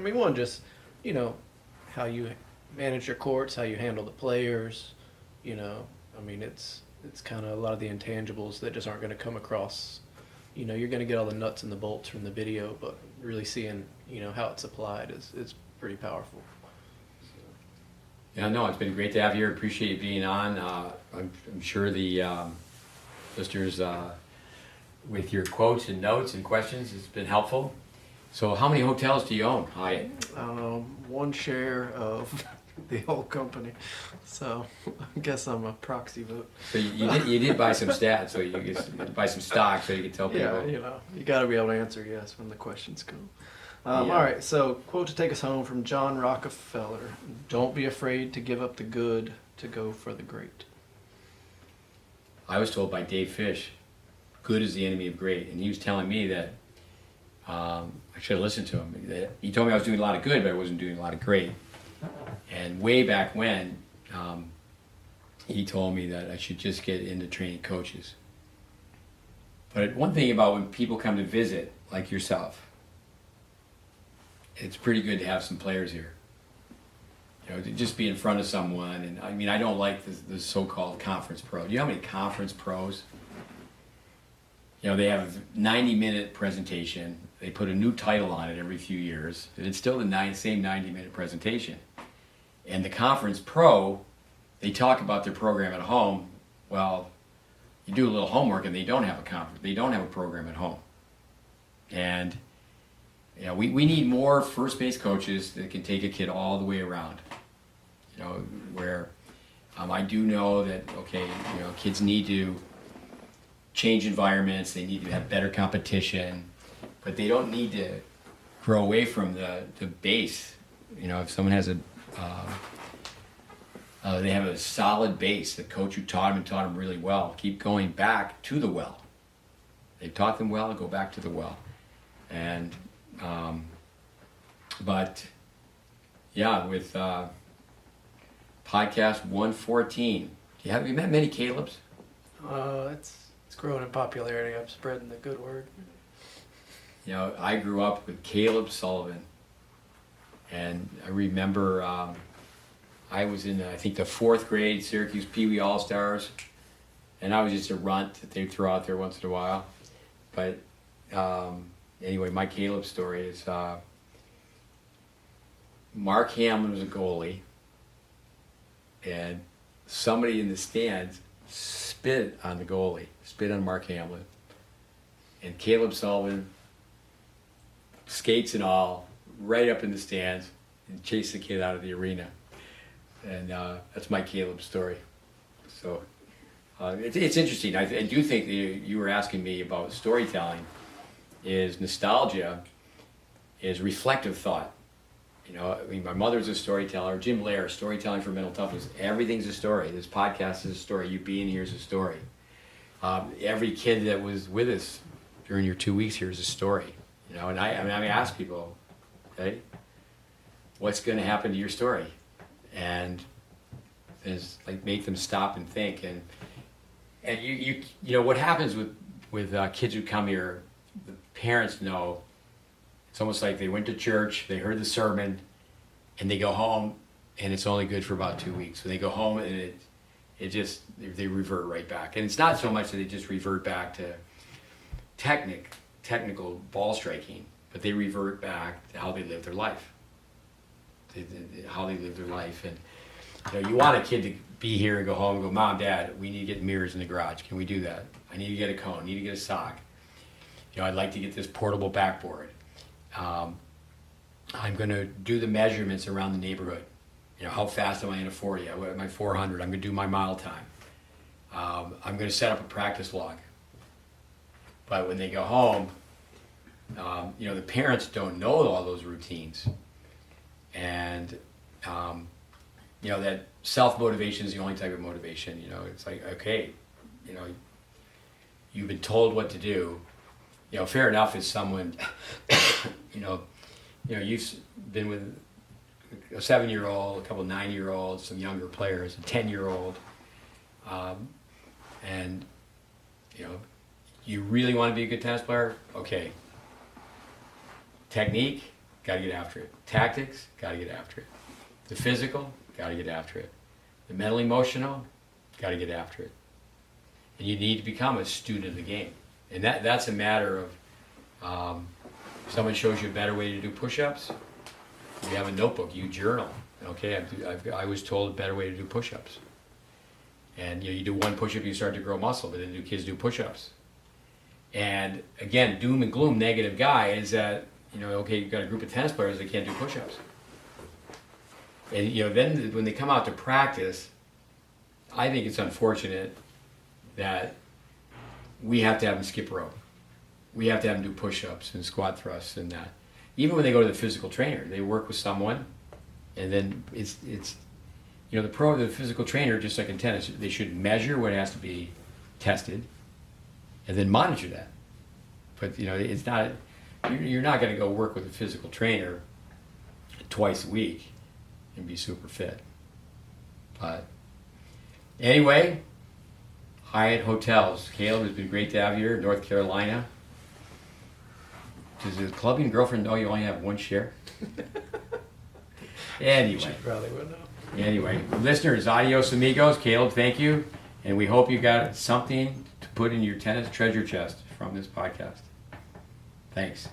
manage your courts, how you handle the players. I mean, it's kind of a lot of the intangibles that just aren't going to come across. You're going to get all the nuts and the bolts from the video, but really seeing, how it's applied is pretty powerful. Yeah, no, it's been great to have you here. Appreciate you being on. I'm sure the listeners, with your quotes and notes and questions, it's been helpful. So how many hotels do you own, Hyatt? One share of the whole company, so I guess I'm a proxy vote. So you did buy some stats, so you could buy some stock, so you could tell people. Yeah, you got to be able to answer yes when the questions come. Yeah. All right, so quote to take us home from John Rockefeller: "Don't be afraid to give up the good to go for the great." I was told by Dave Fish, good is the enemy of great, and he was telling me that I should have listened to him. That he told me I was doing a lot of good, but I wasn't doing a lot of great. And way back when, he told me that I should just get into training coaches. But one thing about when people come to visit, like yourself, it's pretty good to have some players here. To just be in front of someone, and I mean, I don't like the so-called conference pro. Do you know how many conference pros? They have a 90-minute presentation. They put a new title on it every few years, and it's still the same 90-minute presentation. And the conference pro, they talk about their program at home. Well, you do a little homework, and they don't have a conference. They don't have a program at home. And we need more first base coaches that can take a kid all the way around. Where I do know that kids need to change environments. They need to have better competition, but they don't need to grow away from the base. If someone has they have a solid base, the coach who taught them really well, keep going back to the well. They taught them well, go back to the well. And but yeah, with podcast 114, have you met many Calebs? It's growing in popularity. I'm spreading the good word. I grew up with Caleb Sullivan, and I remember I was in I think the 4th grade Syracuse Pee Wee All Stars, and I was just a runt that they'd throw out there once in a while. But anyway, my Caleb story is Mark Hamlin was a goalie, and somebody in the stands spit on the goalie, spit on Mark Hamlin, and Caleb Sullivan, skates and all, right up in the stands and chased the kid out of the arena. And that's my Caleb story. So it's interesting. I do think that you were asking me about storytelling. Is nostalgia is reflective thought. My mother's a storyteller. Jim Lair, Storytelling for Mental Toughness. Everything's a story. This podcast is a story. You being here is a story. Every kid that was with us during your 2 weeks here is a story. And I ask people, okay, what's going to happen to your story? And it's like make them stop and think. And you what happens with kids who come here, the parents know. It's almost like they went to church, they heard the sermon, and they go home, and it's only good for about 2 weeks. When they go home, and they revert right back. And it's not so much that they just revert back to technical ball striking, but they revert back to how they live their life. How they live their life. And you want a kid to be here and go home and go, Mom, Dad, we need to get mirrors in the garage. Can we do that? I need to get a cone. I need to get a sock. I'd like to get this portable backboard. I'm going to do the measurements around the neighborhood. How fast am I in a 40? Am I 400? I'm going to do my mile time. I'm going to set up a practice log. But when they go home, the parents don't know all those routines. And, that self-motivation is the only type of motivation. It's like, okay, you've been told what to do, fair enough if someone, you've been with a 7-year-old, a couple of 9-year-olds, some younger players, a 10-year-old, and you really want to be a good tennis player. Okay. Technique, got to get after it. Tactics, got to get after it. The physical, got to get after it. The mental emotional, got to get after it. And you need to become a student of the game. And that's a matter of someone shows you a better way to do push-ups. You have a notebook, you journal. Okay, I was told a better way to do push-ups. And you do one push-up, you start to grow muscle, but then kids do push-ups. And again, doom and gloom, negative guy is that, okay, you've got a group of tennis players that can't do push-ups. And then when they come out to practice, I think it's unfortunate that we have to have them skip rope. We have to have them do push-ups and squat thrusts and that. Even when they go to the physical trainer, they work with someone, and then it's the physical trainer, just like in tennis, they should measure what has to be tested, and then monitor that. But it's not. You're not going to go work with a physical trainer twice a week and be super fit. But anyway, Hyatt Hotels. Caleb, it's been great to have you here in North Carolina. Does the clubbing girlfriend know you only have one share? Anyway. She probably would know. Anyway, listeners, adios amigos. Caleb, thank you. And we hope you got something to put in your tennis treasure chest from this podcast. Thanks.